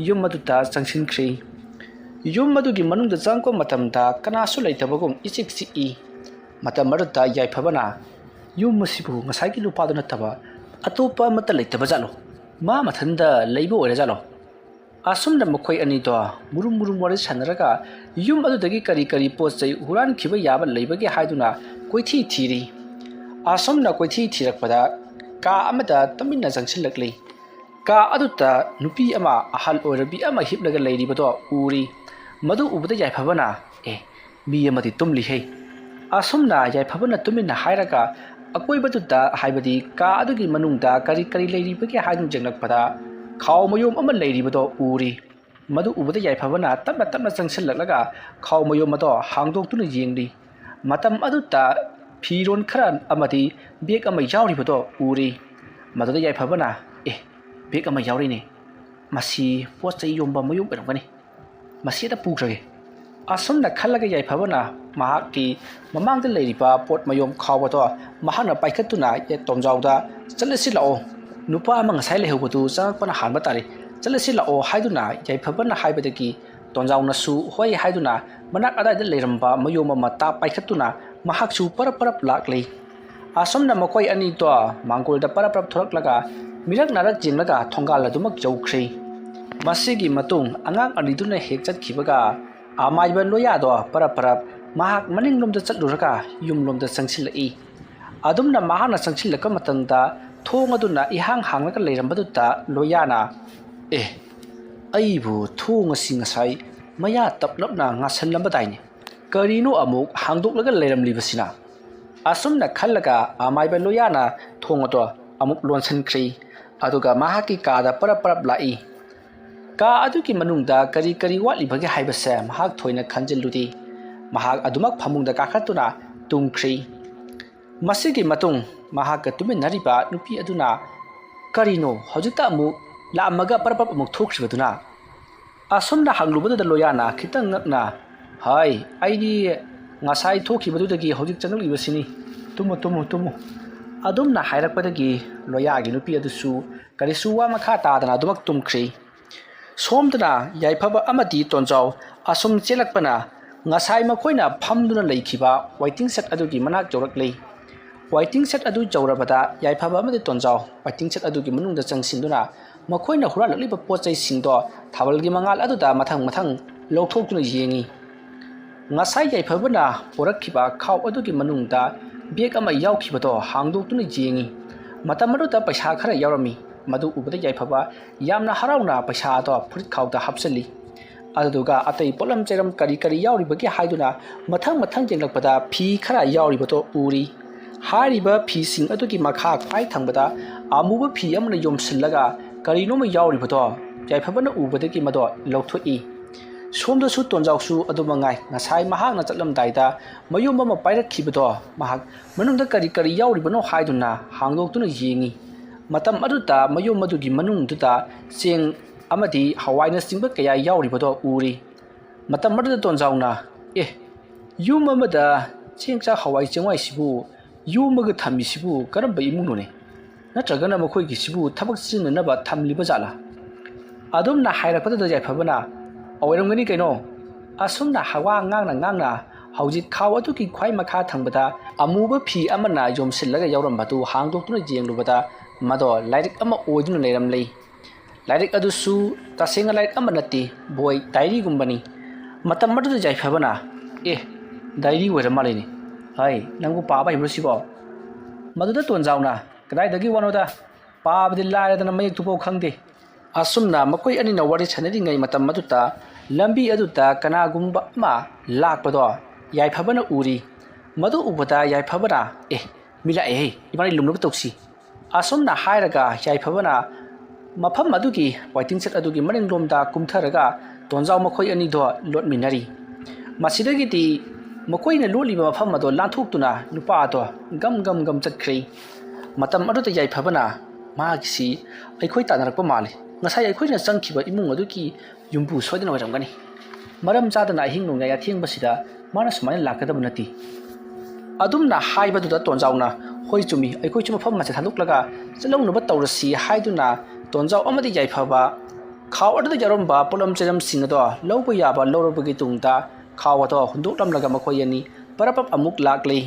ꯌꯨꯝ ꯑꯗꯨꯗ ꯆꯪꯁꯤꯟꯈ꯭ꯔꯤ ꯌꯨꯝ ꯑꯗꯨꯒꯤ ꯃꯅꯨꯡꯗ ꯆꯪꯉꯛꯄ ꯃꯇꯝꯗ ꯀꯅꯥꯁꯨ ꯂꯩꯇꯕꯒꯨꯝ ꯏꯆꯤꯛ ꯆꯤꯛꯏ ꯃꯇꯝ ꯑꯗꯨꯗ ꯌꯥꯏꯐꯕꯅ ꯌꯨꯝ ꯑꯁꯤꯕꯨ ꯉꯁꯥꯏꯒꯤ ꯅꯨꯄꯥꯗꯨ ꯅꯠꯇꯕ ꯑꯇꯣꯞꯄ ꯑꯃꯠꯇ ꯂꯩꯇꯕ ꯖꯥꯠꯂꯣ ꯃꯥ ꯃꯊꯟꯗ ꯂꯩꯕ ꯑꯣꯏꯔꯖꯥꯠꯂꯣ ꯑꯁꯨꯝꯅ ꯃꯈꯣꯏ ꯑꯅꯤꯗꯣ ꯃꯨꯔꯨꯝ ꯋꯥꯔꯤ ꯁꯥꯟꯅꯔꯒ ꯌꯨꯝ ꯑꯗꯨꯗꯒꯤ ꯀꯔꯤ ꯄꯣꯠ ꯆꯩ ꯍꯨꯔꯥꯟꯈꯤꯕ ꯌꯥꯕ ꯂꯩꯕꯒꯦ ꯍꯥꯏꯗꯨꯅ ꯀꯣꯏꯊꯤ ꯊꯤꯔꯤ ꯑꯁꯨꯝꯅ ꯀꯣꯏꯊꯤ ꯊꯤꯔꯛꯄꯗ ꯀꯥ ꯑꯃꯗ ꯇꯨꯃꯤꯟꯅ ꯆꯪꯁꯤꯜꯂꯛꯂꯤ ꯀꯥ ꯑꯗꯨꯗ ꯅꯨꯄꯤ ꯑꯃ ꯑꯍꯜ ꯑꯣꯏꯔꯕꯤ ꯑꯃ ꯍꯤꯞꯂꯒ ꯂꯩꯔꯤꯕꯗꯣ ꯎꯔꯤ ꯃꯗꯨ ꯎꯕꯗ ꯌꯥꯏꯐꯕꯅ ꯃꯤ ꯑꯃꯗꯤ ꯇꯨꯝꯂꯤꯍꯦ ꯑꯁꯨꯝꯅ ꯌꯥꯏꯐꯕꯅ ꯇꯨꯃꯤꯟꯅ ꯍꯥꯏꯔꯒ ꯑꯀꯣꯏꯕꯗꯨꯗ ꯍꯥꯏꯕꯗꯤ ꯀꯥ ꯑꯗꯨꯒꯤ ꯃꯅꯨꯡꯗ ꯀꯔꯤ ꯂꯩꯔꯤꯕꯒꯦ ꯍꯥꯏꯗꯨꯅ ꯌꯦꯡꯂꯛꯄꯗ ꯈꯥꯎ ꯃꯌꯣꯝ ꯑꯃ ꯂꯩꯔꯤꯕꯗꯣ ꯎꯔꯤ ꯃꯗꯨ ꯎꯕꯗ ꯌꯥꯏꯐꯕꯅ ꯇꯞꯅ ꯆꯪꯁꯤꯜꯂꯛꯂꯒ ꯈꯥꯎ ꯃꯌꯣꯝ ꯑꯗꯣ ꯍꯥꯡꯗꯣꯛꯇꯨꯅ ꯌꯦꯡꯂꯤ ꯃꯇꯝ ꯑꯗꯨꯗ ꯐꯤꯔꯣꯟ ꯈꯔ ꯑꯃꯗꯤ ꯕꯦꯛ ꯑꯃ ꯌꯥꯎꯔꯤꯕꯗꯣ ꯎꯔꯤ ꯃꯗꯨꯗ ꯌꯥꯏꯐꯕꯅ ꯕꯦꯛ ꯑꯃ ꯌꯥꯎꯔꯤꯅꯦ ꯃꯁꯤ ꯄꯣꯠ ꯆꯩ ꯌꯣꯟꯕ ꯃꯌꯣꯝ ꯑꯣꯏꯔꯝꯒꯅꯤ ꯃꯁꯤꯗ ꯄꯨꯈ꯭ꯔꯒꯦ ꯑꯁꯨꯝꯅ ꯈꯜꯂꯒ ꯌꯥꯏꯐꯕꯅ ꯃꯍꯥꯛꯀꯤ ꯃꯃꯥꯡꯗ ꯂꯩꯔꯤꯕ ꯄꯣꯠ ꯃꯌꯣꯝ ꯈꯥꯎꯕꯗꯣ ꯃꯍꯥꯛꯅ ꯄꯥꯏꯈꯠꯇꯨꯅ ꯇꯣꯟꯖꯥꯎꯗ ꯆꯠꯂꯁꯤ ꯂꯥꯛꯑꯣ ꯅꯨꯄꯥ ꯑꯃ ꯉꯁꯥꯏ ꯂꯩꯍꯧꯕꯗꯨ ꯆꯪꯉꯛꯄꯅ ꯍꯥꯟꯕ ꯇꯥꯔꯦ ꯆꯠꯂꯁꯤ ꯂꯥꯛꯑꯣ ꯍꯥꯏꯗꯨꯅ ꯌꯥꯏꯐꯕꯅ ꯍꯥꯏꯕꯗꯒꯤ ꯇꯣꯟꯖꯥꯎꯅꯁꯨ ꯍꯣꯏ ꯍꯥꯏꯗꯨꯅ ꯃꯅꯥꯛ ꯑꯗꯥꯏꯗ ꯂꯩꯔꯝꯕ ꯃꯌꯣꯝ ꯑꯃ ꯄꯥꯏꯈꯠꯇꯨꯅ ꯃꯍꯥꯛꯁꯨ ꯄꯔꯞ ꯂꯥꯛꯂꯤ ꯑꯁꯨꯝꯅ ꯃꯈꯣꯏ ꯑꯅꯤꯗꯣ ꯃꯥꯡꯒꯣꯜꯗ ꯄꯔꯞ ꯊꯣꯔꯛꯂꯒ ꯃꯤꯔꯛ ꯅꯥꯔꯛ ꯌꯦꯡꯂꯒ ꯊꯣꯡꯒꯥꯜ ꯑꯗꯨꯃꯛ ꯌꯧꯈ꯭ꯔꯤ ꯃꯁꯤꯒꯤ ꯃꯇꯨꯡ ꯑꯉꯥꯡ ꯑꯅꯤꯗꯨꯅ ꯍꯦꯛ ꯆꯠꯈꯤꯕꯒ ꯑꯃꯥꯏꯕ ꯂꯣꯌꯥꯗꯣ ꯄꯔꯞ ꯃꯍꯥꯛ ꯃꯅꯤꯡꯂꯣꯝꯗ ꯆꯠꯂꯨꯔꯒ ꯌꯨꯝꯂꯣꯝꯗ ꯆꯪꯁꯤꯜꯂꯛꯏ ꯑꯗꯨꯝꯅ ꯃꯍꯥꯛꯅ ꯆꯪꯁꯤꯜꯂꯛꯄ ꯃꯇꯝꯗ ꯊꯣꯡ ꯑꯗꯨꯅ ꯏꯍꯥꯡ ꯍꯥꯡꯂꯒ ꯂꯩꯔꯝꯕꯗꯨꯗ ꯂꯣꯌꯥꯅ ꯑꯩꯕꯨ ꯊꯣꯡ ꯑꯁꯤ ꯉꯁꯥꯏ ꯃꯌꯥ ꯇꯞꯂꯞꯅ ꯉꯥꯁꯜꯂꯝꯕꯗꯥꯏꯅꯦ ꯀꯔꯤꯅꯣ ꯑꯃꯨꯛ ꯍꯥꯡꯗꯣꯛꯂꯒ ꯂꯩꯔꯝꯂꯤꯕꯁꯤꯅ ꯑꯁꯨꯝꯅ ꯈꯜꯂꯒ ꯑꯃꯥꯏꯕ ꯂꯣꯌꯥꯅ ꯊꯣꯡ ꯑꯗꯣ ꯑꯃꯨꯛ ꯂꯣꯟꯁꯤꯟꯈ꯭ꯔꯤ ꯑꯗꯨꯒ ꯃꯍꯥꯛꯀꯤ ꯀꯥꯗ ꯄꯔꯞ ꯂꯥꯛꯏ ꯀꯥ ꯑꯗꯨꯒꯤ ꯃꯅꯨꯡꯗ ꯀꯔꯤ ꯋꯥꯠꯂꯤꯕꯒꯦ ꯍꯥꯏꯕꯁꯦ ꯃꯍꯥꯛ ꯊꯣꯏꯅ ꯈꯟꯖꯤꯜꯂꯨꯗꯦ ꯃꯍꯥꯛ ꯑꯗꯨꯃꯛ ꯐꯃꯨꯡꯗ ꯀꯥꯈꯠꯇꯨꯅ ꯇꯨꯝꯈ꯭ꯔꯤ ꯃꯁꯤꯒꯤ ꯃꯇꯨꯡ ꯃꯍꯥꯛꯀ ꯇꯨꯃꯤꯟꯅꯔꯤꯕ ꯅꯨꯄꯤ ꯑꯗꯨꯅ ꯀꯔꯤꯅꯣ ꯍꯧꯖꯤꯛꯇ ꯑꯃꯨꯛ ꯂꯥꯛꯑꯝꯃꯒ ꯄꯔꯞ ꯑꯃꯨꯛ ꯊꯣꯛꯈ꯭ꯔꯤꯕꯗꯨꯅ ꯑꯁꯨꯝꯅ ꯍꯪꯂꯨꯕꯗꯨꯗ ꯂꯣꯌꯥꯅ ꯈꯤꯇꯪ ꯉꯛꯅ ꯍꯥꯏ ꯑꯩꯗꯤ ꯉꯁꯥꯏ ꯊꯣꯛꯈꯤꯕꯗꯨꯗꯒꯤ ꯍꯧꯖꯤꯛ ꯆꯪꯂꯛꯂꯤꯕꯁꯤꯅꯤ ꯇꯨꯝꯃꯨ ꯇꯨꯝꯃꯨ ꯇꯨꯝꯃꯨ ꯑꯗꯨꯝꯅ ꯍꯥꯏꯔꯛꯄꯗꯒꯤ ꯂꯣꯌꯥꯒꯤ ꯅꯨꯄꯤ ꯑꯗꯨꯁꯨ ꯀꯔꯤꯁꯨ ꯋꯥ ꯃꯈꯥ ꯇꯥꯗꯅ ꯑꯗꯨꯃꯛ ꯇꯨꯝꯈ꯭ꯔꯤ ꯁꯣꯝꯗꯅ ꯌꯥꯏꯐꯕ ꯑꯃꯗꯤ ꯇꯣꯟꯖꯥꯎ ꯑꯁꯨꯝ ꯆꯦꯜꯂꯛꯄꯅ ꯉꯁꯥꯏ ꯃꯈꯣꯏꯅ ꯐꯝꯗꯨꯅ ꯂꯩꯈꯤꯕ ꯋꯥꯏꯇꯤꯡ ꯁꯦꯠ ꯑꯗꯨꯒꯤ ꯃꯅꯥꯛ ꯌꯧꯔꯛꯂꯤ ꯋꯥꯏꯇꯤꯡ ꯁꯦꯠ ꯑꯗꯨ ꯌꯧꯔꯕꯗ ꯌꯥꯏꯐꯕ ꯑꯃꯗꯤ ꯇꯣꯟꯖꯥꯎ ꯋꯥꯏꯇꯤꯡ ꯁꯦꯠ ꯑꯗꯨꯒꯤ ꯃꯅꯨꯡꯗ ꯆꯪꯁꯤꯟꯗꯨꯅ ꯃꯈꯣꯏꯅ ꯍꯨꯔꯥꯜꯂꯛꯂꯤꯕ ꯄꯣꯠꯆꯩꯁꯤꯡꯗꯣ ꯊꯥꯕꯜꯒꯤ ꯃꯉꯥꯜ ꯑꯗꯨꯗ ꯃꯊꯪ ꯃꯊꯪ ꯂꯧꯊꯣꯛꯇꯨꯅ ꯌꯦꯡꯉꯤ ꯉꯁꯥꯏ ꯌꯥꯏꯐꯕꯅ ꯄꯨꯔꯛꯈꯤꯕ ꯈꯥꯎ ꯑꯗꯨꯒꯤ ꯃꯅꯨꯡꯗ ꯕꯦꯒ ꯑꯃ ꯌꯥꯎꯈꯤꯕꯗꯣ ꯍꯥꯡꯗꯣꯛꯇꯨꯅ ꯌꯦꯡꯉꯤ ꯃꯇꯝ ꯑꯗꯨꯗ ꯄꯩꯁꯥ ꯈꯔ ꯌꯥꯎꯔꯝꯃꯤ ꯃꯗꯨ ꯎꯕꯗ ꯌꯥꯏꯐꯕ ꯌꯥꯝꯅ ꯍꯔꯥꯎꯅ ꯄꯩꯁꯥ ꯑꯗꯣ ꯐꯨꯔꯤꯠ ꯈꯥꯎꯗ ꯍꯥꯞꯆꯜꯂꯤ ꯑꯗꯨꯗꯨꯒ ꯑꯇꯩ ꯄꯣꯠꯂꯝ ꯆꯩꯔꯝ ꯀꯔꯤ ꯀꯔꯤ ꯌꯥꯎꯔꯤꯕꯒꯦ ꯍꯥꯏꯗꯨꯅ ꯃꯊꯪ ꯃꯊꯪ ꯌꯦꯡꯂꯛꯄꯗ ꯐꯤ ꯈꯔ ꯌꯥꯎꯔꯤꯕꯗꯣ ꯎꯔꯤ ꯍꯥꯏꯔꯤꯕ ꯐꯤꯁꯤꯡ ꯑꯗꯨꯒꯤ ꯃꯈꯥ ꯈ꯭ꯋꯥꯏ ꯊꯪꯕꯗ ꯑꯃꯨꯕ ꯐꯤ ꯑꯃꯅ ꯌꯣꯝꯁꯤꯜꯂꯒ ꯀꯔꯤꯅꯣꯃ ꯌꯥꯎꯔꯤꯕꯗꯣ ꯌꯥꯏꯐꯕꯅ ꯎꯕꯗꯒꯤ ꯃꯗꯣ ꯂꯧꯊꯣꯛꯏ ꯁꯣꯝꯗꯁꯨ ꯇꯣꯟꯖꯥꯎꯁꯨ ꯑꯗꯨꯃꯉꯥꯏ ꯉꯁꯥꯏ ꯃꯍꯥꯛꯅ ꯆꯠꯂꯝꯗꯥꯏꯗ ꯃꯌꯨꯝ ꯑꯃ ꯄꯥꯏꯔꯛꯈꯤꯕꯗꯣ ꯃꯍꯥꯛ ꯃꯅꯨꯡꯗ ꯀꯔꯤ ꯀꯔꯤ ꯌꯥꯎꯔꯤꯕꯅꯣ ꯍꯥꯏꯗꯨꯅ ꯍꯥꯡꯗꯣꯛꯇꯨꯅ ꯌꯦꯡꯉꯤ ꯃꯇꯝ ꯑꯗꯨꯗ ꯃꯌꯨꯝ ꯑꯗꯨꯒꯤ ꯃꯅꯨꯡꯗꯨꯗ ꯆꯦꯡ ꯑꯃꯗꯤ ꯍꯋꯥꯏꯅꯆꯤꯡꯕ ꯀꯌꯥ ꯌꯥꯎꯔꯤꯕꯗꯣ ꯎꯔꯤ ꯃꯇꯝ ꯑꯗꯨꯗ ꯇꯣꯟꯖꯥꯎꯅ ꯌꯨꯝ ꯑꯃꯗ ꯆꯦꯡ ꯆꯥꯛ ꯍꯋꯥꯏ ꯆꯦꯡꯋꯥꯏꯁꯤꯕꯨ ꯌꯣꯝꯃꯒ ꯊꯝꯃꯤꯁꯤꯕꯨ ꯀꯔꯝꯕ ꯏꯃꯨꯡꯅꯣꯅꯦ ꯅꯠꯇ꯭ꯔꯒꯅ ꯃꯈꯣꯏꯒꯤꯁꯤꯕꯨ ꯊꯕꯛ ꯁꯤꯖꯤꯟꯅꯅꯕ ꯊꯝꯂꯤꯕ ꯖꯥꯠꯂꯥ ꯑꯗꯨꯝꯅ ꯍꯥꯏꯔꯛꯄꯗꯨꯗ ꯌꯥꯏꯐꯕꯅ ꯑꯣꯏꯔꯝꯒꯅꯤ ꯀꯩꯅꯣ ꯑꯁꯨꯝꯅ ꯋꯥ ꯉꯥꯡꯅ ꯍꯧꯖꯤꯛ ꯈꯥꯎ ꯑꯗꯨꯒꯤ ꯈ꯭ꯋꯥꯏ ꯃꯈꯥ ꯊꯪꯕꯗ ꯑꯃꯨꯕ ꯐꯤ ꯑꯃꯅ ꯌꯣꯝꯁꯤꯜꯂꯒ ꯌꯥꯎꯔꯝꯕꯗꯨ ꯍꯥꯡꯗꯣꯛꯇꯨꯅ ꯌꯦꯡꯂꯨꯕꯗ ꯃꯗꯣ ꯂꯥꯏꯔꯤꯛ ꯑꯃ ꯑꯣꯏꯗꯨꯅ ꯂꯩꯔꯝꯂꯤ ꯂꯥꯏꯔꯤꯛ ꯑꯗꯨꯁꯨ ꯇꯁꯦꯡꯅ ꯂꯥꯏꯔꯤꯛ ꯑꯃ ꯅꯠꯇꯦ ꯕꯣꯏ ꯗꯥꯏꯔꯤꯒꯨꯝꯕꯅꯤ ꯃꯇꯝ ꯑꯗꯨꯗ ꯌꯥꯏꯐꯕꯅ ꯗꯥꯏꯔꯤ ꯑꯣꯏꯔ ꯃꯥꯜꯂꯤꯅꯦ ꯍꯥꯏ ꯅꯪꯕꯨ ꯄꯥꯕ ꯍꯩꯕ꯭ꯔꯣ ꯁꯤꯕꯣ ꯃꯗꯨꯗ ꯇꯣꯟꯖꯥꯎꯅ ꯀꯗꯥꯏꯗꯒꯤ ꯋꯥꯅꯣꯗ ꯄꯥꯕꯗꯤ ꯂꯥꯏꯔꯗꯅ ꯃꯌꯦꯛꯇꯨꯐꯥꯎ ꯈꯪꯗꯦ ꯑꯁꯨꯝꯅ ꯃꯈꯣꯏ ꯑꯅꯤꯅ ꯋꯥꯔꯤ ꯁꯥꯟꯅꯔꯤꯉꯩ ꯃꯇꯝ ꯑꯗꯨꯗ ꯂꯝꯕꯤ ꯑꯗꯨꯗ ꯀꯅꯥꯒꯨꯝꯕ ꯑꯃ ꯂꯥꯛꯄꯗꯣ ꯌꯥꯏꯐꯕꯅ ꯎꯔꯤ ꯃꯗꯨ ꯎꯕꯗ ꯌꯥꯏꯐꯕꯅ ꯃꯤ ꯂꯥꯛꯑꯦꯍꯦ ꯏꯕꯥꯅꯤ ꯂꯨꯝꯅꯕ ꯇꯧꯁꯤ ꯑꯁꯨꯝꯅ ꯍꯥꯏꯔꯒ ꯌꯥꯏꯐꯕꯅ ꯃꯐꯝ ꯑꯗꯨꯒꯤ ꯋꯥꯏꯇꯤꯡ ꯁꯦꯠ ꯑꯗꯨꯒꯤ ꯃꯅꯤꯡꯂꯣꯝꯗ ꯀꯨꯝꯊꯔꯒ ꯇꯣꯟꯖꯥꯎ ꯃꯈꯣꯏ ꯑꯅꯤꯗꯣ ꯂꯣꯠꯃꯤꯟꯅꯔꯤ ꯃꯁꯤꯗꯒꯤꯗꯤ ꯃꯈꯣꯏꯅ ꯂꯣꯠꯂꯤꯕ ꯃꯐꯝ ꯑꯗꯣ ꯂꯥꯟꯊꯣꯛꯇꯨꯅ ꯅꯨꯄꯥ ꯑꯗꯣ ꯒꯝ ꯆꯠꯈ꯭ꯔꯦ ꯃꯇꯝ ꯑꯗꯨꯗ ꯌꯥꯏꯐꯕꯅ ꯃꯥꯒꯤꯁꯤ ꯑꯩꯈꯣꯏ ꯇꯥꯟꯅꯔꯛꯄ ꯃꯥꯜꯂꯤ ꯉꯁꯥꯏ ꯑꯩꯈꯣꯏꯅ ꯆꯪꯈꯤꯕ ꯏꯃꯨꯡ ꯑꯗꯨꯒꯤ ꯌꯨꯝꯕꯨ ꯁꯣꯏꯗꯅ ꯑꯣꯏꯔꯝꯒꯅꯤ ꯃꯔꯝ ꯆꯥꯗꯅ ꯑꯍꯤꯡ ꯅꯣꯡꯌꯥꯏ ꯑꯊꯦꯡꯕꯁꯤꯗ ꯃꯥꯅ ꯁꯨꯃꯥꯏꯅ ꯂꯥꯛꯀꯗꯕ ꯅꯠꯇꯦ ꯑꯗꯨꯝꯅ ꯍꯥꯏꯕꯗꯨꯗ ꯇꯣꯟꯖꯥꯎꯅ ꯍꯣꯏ ꯆꯨꯝꯃꯤ ꯑꯩꯈꯣꯏꯁꯨ ꯃꯐꯝ ꯑꯁꯤ ꯊꯥꯗꯣꯛꯂꯒ ꯆꯠꯍꯧꯅꯕ ꯇꯧꯔꯁꯤ ꯍꯥꯏꯗꯨꯅ ꯇꯣꯟꯖꯥꯎ ꯑꯃꯗꯤ ꯌꯥꯏꯐꯕ ꯈꯥꯎ ꯑꯗꯨꯗ ꯌꯥꯎꯔꯝꯕ ꯄꯣꯠꯂꯝ ꯆꯩꯔꯝꯁꯤꯡ ꯑꯗꯣ ꯂꯧꯕ ꯌꯥꯕ ꯂꯧꯔꯕꯒꯤ ꯇꯨꯡꯗ ꯈꯥꯎ ꯑꯗꯣ ꯍꯨꯟꯗꯣꯛꯂꯝꯂꯒ ꯃꯈꯣꯏ ꯑꯅꯤ ꯄꯔꯞ ꯑꯃꯨꯛ ꯂꯥꯛꯂꯤ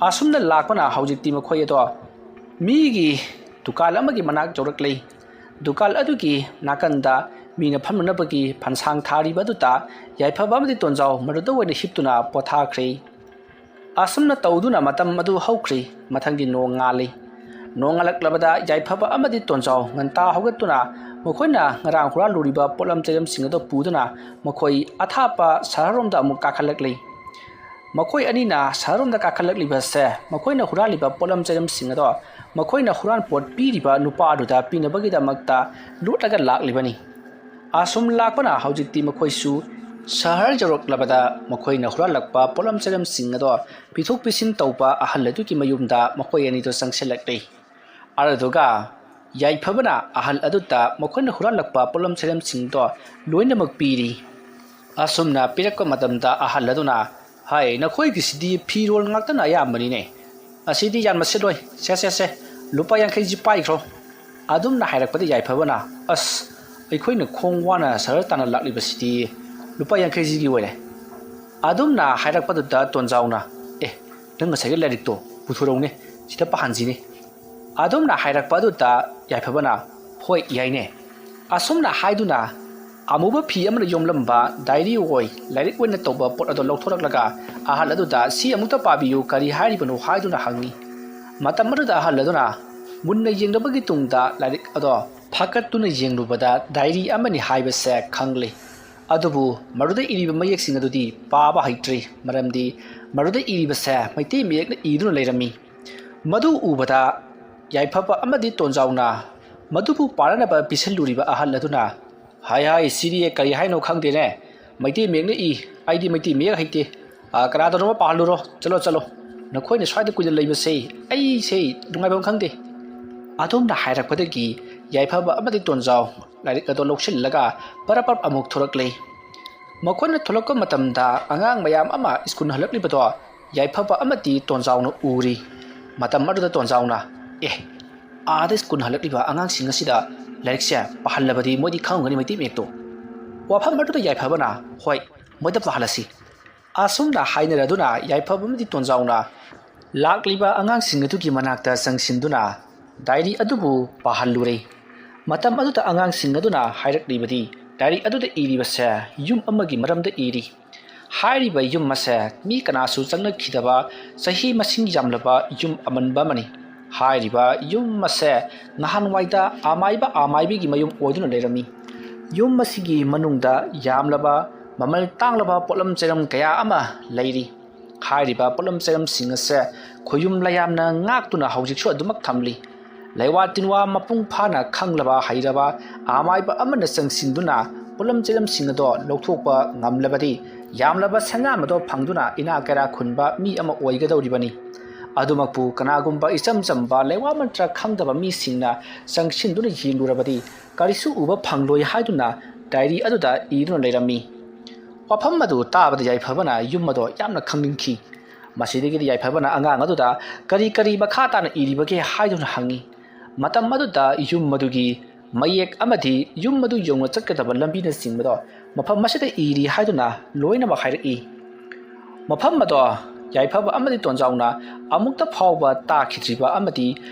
ꯑꯁꯨꯝꯅ ꯂꯥꯛꯄꯅ ꯍꯧꯖꯤꯛꯇꯤ ꯃꯈꯣꯏ ꯑꯗꯣ ꯃꯤꯒꯤ ꯗꯨꯀꯥꯟ ꯑꯃꯒꯤ ꯃꯅꯥꯛ ꯌꯧꯔꯛꯂꯤ ꯗꯨꯀꯥꯟ ꯑꯗꯨꯒꯤ ꯅꯥꯀꯟꯗ ꯃꯤꯅ ꯐꯝꯅꯅꯕꯒꯤ ꯐꯟꯁꯥꯡ ꯊꯥꯔꯤꯕ ꯑꯗꯨꯗ ꯌꯥꯏꯐꯕ ꯑꯃꯗꯤ ꯇꯣꯟꯖꯥꯎ ꯃꯗꯨꯗ ꯑꯣꯏꯅ ꯍꯤꯞꯇꯨꯅ ꯄꯣꯊꯥꯈ꯭ꯔꯦ ꯑꯁꯨꯝꯅ ꯇꯧꯗꯨꯅ ꯃꯇꯝ ꯑꯗꯨ ꯍꯧꯈ꯭ꯔꯤ ꯃꯊꯪꯒꯤ ꯅꯣꯡ ꯉꯥꯜꯂꯤ ꯅꯣꯡ ꯉꯥꯜꯂꯛꯂꯕꯗ ꯌꯥꯏꯐꯕ ꯑꯃꯗꯤ ꯇꯣꯟꯖꯥꯎ ꯉꯟꯇꯥ ꯍꯧꯒꯠꯇꯨꯅ ꯃꯈꯣꯏꯅ ꯉꯔꯥꯡ ꯍꯨꯔꯥꯜꯂꯨꯔꯤꯕ ꯄꯣꯠꯂꯝ ꯆꯩꯔꯝꯁꯤꯡ ꯑꯗꯨ ꯄꯨꯗꯨꯅ ꯃꯈꯣꯏ ꯑꯊꯥꯞꯄ ꯁꯍꯔꯔꯣꯝꯗ ꯑꯃꯨꯛ ꯀꯥꯈꯠꯂꯛꯂꯤ ꯃꯈꯣꯏ ꯑꯅꯤꯅ ꯁꯍꯔꯔꯣꯝꯗ ꯀꯥꯈꯠꯂꯛꯂꯤꯕꯁꯦ ꯃꯈꯣꯏꯅ ꯍꯨꯔꯥꯜꯂꯤꯕ ꯄꯣꯠꯂꯝ ꯆꯩꯔꯝꯁꯤꯡ ꯑꯗꯣ ꯃꯈꯣꯏꯅ ꯍꯨꯔꯥꯟꯄꯣꯠ ꯄꯤꯔꯤꯕ ꯅꯨꯄꯥ ꯑꯗꯨꯗ ꯄꯤꯅꯕꯒꯤꯗꯃꯛꯇ ꯂꯣꯠꯂꯒ ꯂꯥꯛꯂꯤꯕꯅꯤ ꯑꯁꯨꯝ ꯂꯥꯛꯄꯅ ꯍꯧꯖꯤꯛꯇꯤ ꯃꯈꯣꯏꯁꯨ ꯁꯍꯔ ꯌꯧꯔꯛꯂꯕꯗ ꯃꯈꯣꯏꯅ ꯍꯨꯔꯥꯜꯂꯛꯄ ꯄꯣꯠꯂꯝ ꯆꯩꯔꯝꯁꯤꯡ ꯑꯗꯣ ꯄꯤꯊꯣꯛ ꯄꯤꯁꯤꯟ ꯇꯧꯕ ꯑꯍꯜ ꯑꯗꯨꯒꯤ ꯃꯌꯨꯝꯗ ꯃꯈꯣꯏ ꯑꯅꯤꯗꯣ ꯆꯪꯁꯤꯜꯂꯛꯂꯤ ꯑꯗꯨꯒ ꯌꯥꯏꯐꯕꯅ ꯑꯍꯜ ꯑꯗꯨꯗ ꯃꯈꯣꯏꯅ ꯍꯨꯔꯥꯜꯂꯛꯄ ꯄꯣꯠꯂꯝ ꯆꯩꯔꯝꯁꯤꯡꯗꯣ ꯂꯣꯏꯅꯃꯛ ꯄꯤꯔꯤ ꯑꯁꯨꯝꯅ ꯄꯤꯔꯛꯄ ꯃꯇꯝꯗ ꯑꯍꯜ ꯑꯗꯨꯅ ꯍꯥꯏ ꯅꯈꯣꯏꯒꯤꯁꯤꯗꯤ ꯐꯤꯔꯣꯜ ꯉꯥꯛꯇꯅ ꯑꯌꯥꯝꯕꯅꯤꯅꯦ ꯑꯁꯤꯗꯤ ꯌꯥꯝꯅ ꯁꯤꯠꯂꯣꯏ ꯁꯦ ꯂꯨꯄꯥ 50ꯁꯤ ꯄꯥꯏꯈ꯭ꯔꯣ ꯑꯗꯨꯝꯅ ꯍꯥꯏꯔꯛꯄꯗ ꯌꯥꯏꯐꯕꯅ ꯑꯩꯈꯣꯏꯅ ꯈꯣꯡ ꯋꯥꯅ ꯁꯍꯔ ꯇꯥꯟꯅ ꯂꯥꯛꯂꯤꯕꯁꯤꯗꯤ ꯂꯨꯄꯥ 50ꯁꯤꯒꯤ ꯑꯣꯏꯔꯦ ꯑꯗꯨꯝꯅ ꯍꯥꯏꯔꯛꯄꯗꯨꯗ ꯇꯣꯟꯖꯥꯎꯅ ꯅꯪ ꯉꯁꯥꯏꯒꯤ ꯂꯥꯏꯔꯤꯛꯇꯣ ꯄꯨꯊꯣꯔꯛꯎꯅꯦ ꯁꯤꯗ ꯄꯥꯍꯟꯁꯤꯅꯦ ꯑꯗꯨꯝꯅ ꯍꯥꯏꯔꯛꯄ ꯑꯗꯨꯗ ꯌꯥꯏꯐꯕꯅ ꯍꯣꯏ ꯌꯥꯏꯅꯦ ꯑꯁꯨꯝꯅ ꯍꯥꯏꯗꯨꯅ ꯑꯃꯨꯕ ꯐꯤ ꯑꯃꯅ ꯌꯣꯝꯂꯝꯕ ꯗꯥꯏꯔꯤ ꯑꯣꯏ ꯂꯥꯏꯔꯤꯛ ꯑꯣꯏꯅ ꯇꯧꯕ ꯄꯣꯠ ꯑꯗꯣ ꯂꯧꯊꯣꯔꯛꯂꯒ ꯑꯍꯜ ꯑꯗꯨꯗ ꯁꯤ ꯑꯃꯨꯛꯇ ꯄꯥꯕꯤꯌꯨ ꯀꯔꯤ ꯍꯥꯏꯔꯤꯕꯅꯣ ꯍꯥꯏꯗꯨꯅ ꯍꯪꯉꯤ ꯃꯇꯝ ꯑꯗꯨꯗ ꯑꯍꯜ ꯑꯗꯨꯅ ꯃꯨꯟꯅ ꯌꯦꯡꯂꯕꯒꯤ ꯇꯨꯡꯗ ꯂꯥꯏꯔꯤꯛ ꯑꯗꯣ ꯐꯥꯛꯀꯠꯇꯨꯅ ꯌꯦꯡꯂꯨꯕꯗ ꯗꯥꯏꯔꯤ ꯑꯃꯅꯤ ꯍꯥꯏꯕꯁꯦ ꯈꯪꯂꯤ ꯑꯗꯨꯕꯨ ꯃꯗꯨꯗ ꯏꯔꯤꯕ ꯃꯌꯦꯛꯁꯤꯡ ꯑꯗꯨꯗꯤ ꯄꯥꯕ ꯍꯩꯇ꯭ꯔꯤ ꯃꯔꯝꯗꯤ ꯃꯗꯨꯗ ꯏꯔꯤꯕꯁꯦ ꯃꯩꯇꯩ ꯃꯌꯦꯛꯅ ꯏꯗꯨꯅ ꯂꯩꯔꯝꯃꯤ ꯃꯗꯨ ꯎꯕꯗ ꯌꯥꯏꯐꯕ ꯑꯃꯗꯤ ꯇꯣꯟꯖꯥꯎꯅ ꯃꯗꯨꯕꯨ ꯄꯥꯅꯅꯕ ꯄꯤꯁꯜꯂꯨꯔꯤꯕ ꯑꯍꯜ ꯑꯗꯨꯅ ꯍꯥꯏ ꯁꯤꯗꯤ ꯀꯔꯤ ꯍꯥꯏꯅꯣ ꯈꯪꯗꯦꯅꯦ ꯃꯩꯇꯩ ꯃꯌꯦꯛꯅ ꯏ ꯑꯩꯗꯤ ꯃꯩꯇꯩ ꯃꯌꯦꯛ ꯍꯩꯇꯦ ꯀꯅꯥꯗꯅꯣꯃ ꯄꯥꯍꯜꯂꯨꯔꯣ ꯆꯠꯂꯣ ꯅꯈꯣꯏꯅ ꯁ꯭ꯋꯥꯏꯗ ꯀꯨꯏꯅ ꯂꯩꯕꯁꯦ ꯑꯩꯁꯦ ꯅꯨꯡꯉꯥꯏꯐꯝ ꯈꯪꯗꯦ ꯑꯗꯨꯝꯅ ꯍꯥꯏꯔꯛꯄꯗꯒꯤ ꯌꯥꯏꯐꯕ ꯑꯃꯗꯤ ꯇꯣꯟꯖꯥꯎ ꯂꯥꯏꯔꯤꯛ ꯑꯗꯣ ꯂꯧꯁꯤꯜꯂꯒ ꯄꯔꯞ ꯑꯃꯨꯛ ꯊꯣꯔꯛꯂꯤ ꯃꯈꯣꯏꯅ ꯊꯣꯛꯂꯛꯄ ꯃꯇꯝꯗ ꯑꯉꯥꯡ ꯃꯌꯥꯝ ꯑꯃ ꯁ꯭ꯀꯨꯜ ꯍꯜꯂꯛꯂꯤꯕꯗꯣ ꯌꯥꯏꯐꯕ ꯑꯃꯗꯤ ꯇꯣꯟꯖꯥꯎꯅ ꯎꯔꯤ ꯃꯇꯝ ꯑꯗꯨꯗ ꯇꯣꯟꯖꯥꯎꯅ ꯑꯥꯗ ꯁ꯭ꯀꯨꯜ ꯍꯜꯂꯛꯂꯤꯕ ꯑꯉꯥꯡꯁꯤꯡ ꯑꯁꯤꯗ ꯂꯥꯏꯔꯤꯛꯁꯦ ꯄꯥꯍꯜꯂꯕꯗꯤ ꯃꯣꯏꯗꯤ ꯈꯪꯒꯅꯤ ꯃꯩꯇꯩ ꯃꯌꯦꯛꯇꯣ ꯋꯥꯐꯝ ꯑꯗꯨꯗ ꯌꯥꯏꯐꯕꯅ ꯍꯣꯏ ꯃꯣꯏꯗ ꯄꯥꯍꯜꯂꯁꯤ ꯑꯁꯨꯝꯅ ꯍꯥꯏꯅꯔꯗꯨꯅ ꯌꯥꯏꯐꯕ ꯑꯃꯗꯤ ꯇꯣꯟꯖꯥꯎꯅ ꯂꯥꯛꯂꯤꯕ ꯑꯉꯥꯡꯁꯤꯡ ꯑꯗꯨꯒꯤ ꯃꯅꯥꯛꯇ ꯆꯪꯁꯤꯟꯗꯨꯅ ꯗꯥꯏꯔꯤ ꯑꯗꯨꯕꯨ ꯄꯥꯍꯜꯂꯨꯔꯦ ꯃꯇꯝ ꯑꯗꯨꯗ ꯑꯉꯥꯡꯁꯤꯡ ꯑꯗꯨꯅ ꯍꯥꯏꯔꯛꯂꯤꯕꯗꯤ ꯗꯥꯏꯔꯤ ꯑꯗꯨꯗ ꯏꯔꯤꯕꯁꯦ ꯌꯨꯝ ꯑꯃꯒꯤ ꯃꯔꯝꯗ ꯏꯔꯤ ꯍꯥꯏꯔꯤꯕ ꯌꯨꯝ ꯑꯁꯦ ꯃꯤ ꯀꯅꯥꯁꯨ ꯆꯪꯅꯈꯤꯗꯕ ꯆꯍꯤ ꯃꯁꯤꯡ ꯌꯥꯝꯂꯕ ꯌꯨꯝ ꯑꯃꯟꯕ ꯑꯃꯅꯤ ꯍꯥꯏꯔꯤꯕ ꯌꯨꯝ ꯑꯁꯦ ꯅꯍꯥꯟꯋꯥꯏꯗ ꯑꯃꯥꯏꯕꯤꯒꯤ ꯃꯌꯨꯝ ꯑꯣꯏꯗꯨꯅ ꯂꯩꯔꯝꯃꯤ ꯌꯨꯝ ꯑꯁꯤꯒꯤ ꯃꯅꯨꯡꯗ ꯌꯥꯝꯂꯕ ꯃꯃꯜ ꯇꯥꯡꯂꯕ ꯄꯣꯠꯂꯝ ꯆꯩꯔꯝ ꯀꯌꯥ ꯑꯃ ꯂꯩꯔꯤ ꯍꯥꯏꯔꯤꯕ ꯄꯣꯠꯂꯝ ꯆꯩꯔꯝꯁꯤꯡ ꯑꯁꯦ ꯈꯨꯌꯨꯝ ꯂꯌꯥꯝꯅ ꯉꯥꯛꯇꯨꯅ ꯍꯧꯖꯤꯛꯁꯨ ꯑꯗꯨꯃꯛ ꯊꯝꯂꯤ ꯂꯩꯋꯥ ꯇꯤꯟꯋꯥ ꯃꯄꯨꯡ ꯐꯥꯅ ꯈꯪꯂꯕ ꯍꯩꯔꯕ ꯑꯃꯥꯏꯕ ꯑꯃꯅ ꯆꯪꯁꯤꯟꯗꯨꯅ ꯄꯣꯠꯂꯝ ꯆꯩꯔꯝꯁꯤꯡ ꯑꯗꯣ ꯂꯧꯊꯣꯛꯄ ꯉꯝꯂꯕꯗꯤ ꯌꯥꯝꯂꯕ ꯁꯦꯟꯌꯥꯝ ꯑꯗꯣ ꯐꯪꯗꯨꯅ ꯏꯅꯥ ꯀꯩꯔꯥ ꯈꯨꯟꯕ ꯃꯤ ꯑꯃ ꯑꯣꯏꯒꯗꯧꯔꯤꯕꯅꯤ ꯑꯗꯨꯃꯛꯄꯨ ꯀꯅꯥꯒꯨꯝꯕ ꯏꯆꯝ ꯆꯝꯕ ꯂꯩꯋꯥ ꯃꯟꯇ꯭ꯔ ꯈꯪꯗꯕ ꯃꯤꯁꯤꯡꯅ ꯆꯪꯁꯤꯟꯗꯨꯅ ꯌꯦꯡꯂꯨꯔꯕꯗꯤ ꯀꯔꯤꯁꯨ ꯎꯕ ꯐꯪꯂꯣꯏ ꯍꯥꯏꯗꯨꯅ ꯗꯥꯏꯔꯤ ꯑꯗꯨꯗ ꯏꯗꯨꯅ ꯂꯩꯔꯝꯃꯤ ꯋꯥꯐꯝ ꯑꯗꯨ ꯇꯥꯕꯗ ꯌꯥꯏꯐꯕꯅ ꯌꯨꯝ ꯑꯗꯣ ꯌꯥꯝꯅ ꯈꯪꯅꯤꯡꯈꯤ ꯃꯁꯤꯗꯒꯤꯗꯤ ꯌꯥꯏꯐꯕꯅ ꯑꯉꯥꯡ ꯑꯗꯨꯗ ꯀꯔꯤ ꯃꯈꯥ ꯇꯥꯅ ꯏꯔꯤꯕꯒꯦ ꯍꯥꯏꯗꯨꯅ ꯍꯪꯉꯤ ꯃꯇꯝ ꯑꯗꯨꯗ ꯌꯨꯝ ꯑꯗꯨꯒꯤ ꯃꯌꯦꯛ ꯑꯃꯗꯤ ꯌꯨꯝ ꯑꯗꯨ ꯌꯧꯅ ꯆꯠꯀꯗꯕ ꯂꯝꯕꯤꯅꯆꯤꯡꯕꯗꯣ ꯃꯐꯝ ꯑꯁꯤꯗ ꯏꯔꯤ ꯍꯥꯏꯗꯨꯅ ꯂꯣꯏꯅꯃꯛ ꯍꯥꯏꯔꯛꯏ ꯃꯐꯝ ꯑꯗꯣ ꯌꯥꯏꯐꯕ ꯑꯃꯗꯤ ꯇꯣꯟꯖꯥꯎꯅ ꯑꯃꯨꯛꯇ ꯐꯥꯎꯕ ꯇꯥꯈꯤꯗ꯭ꯔꯤꯕ ꯑꯃꯗꯤ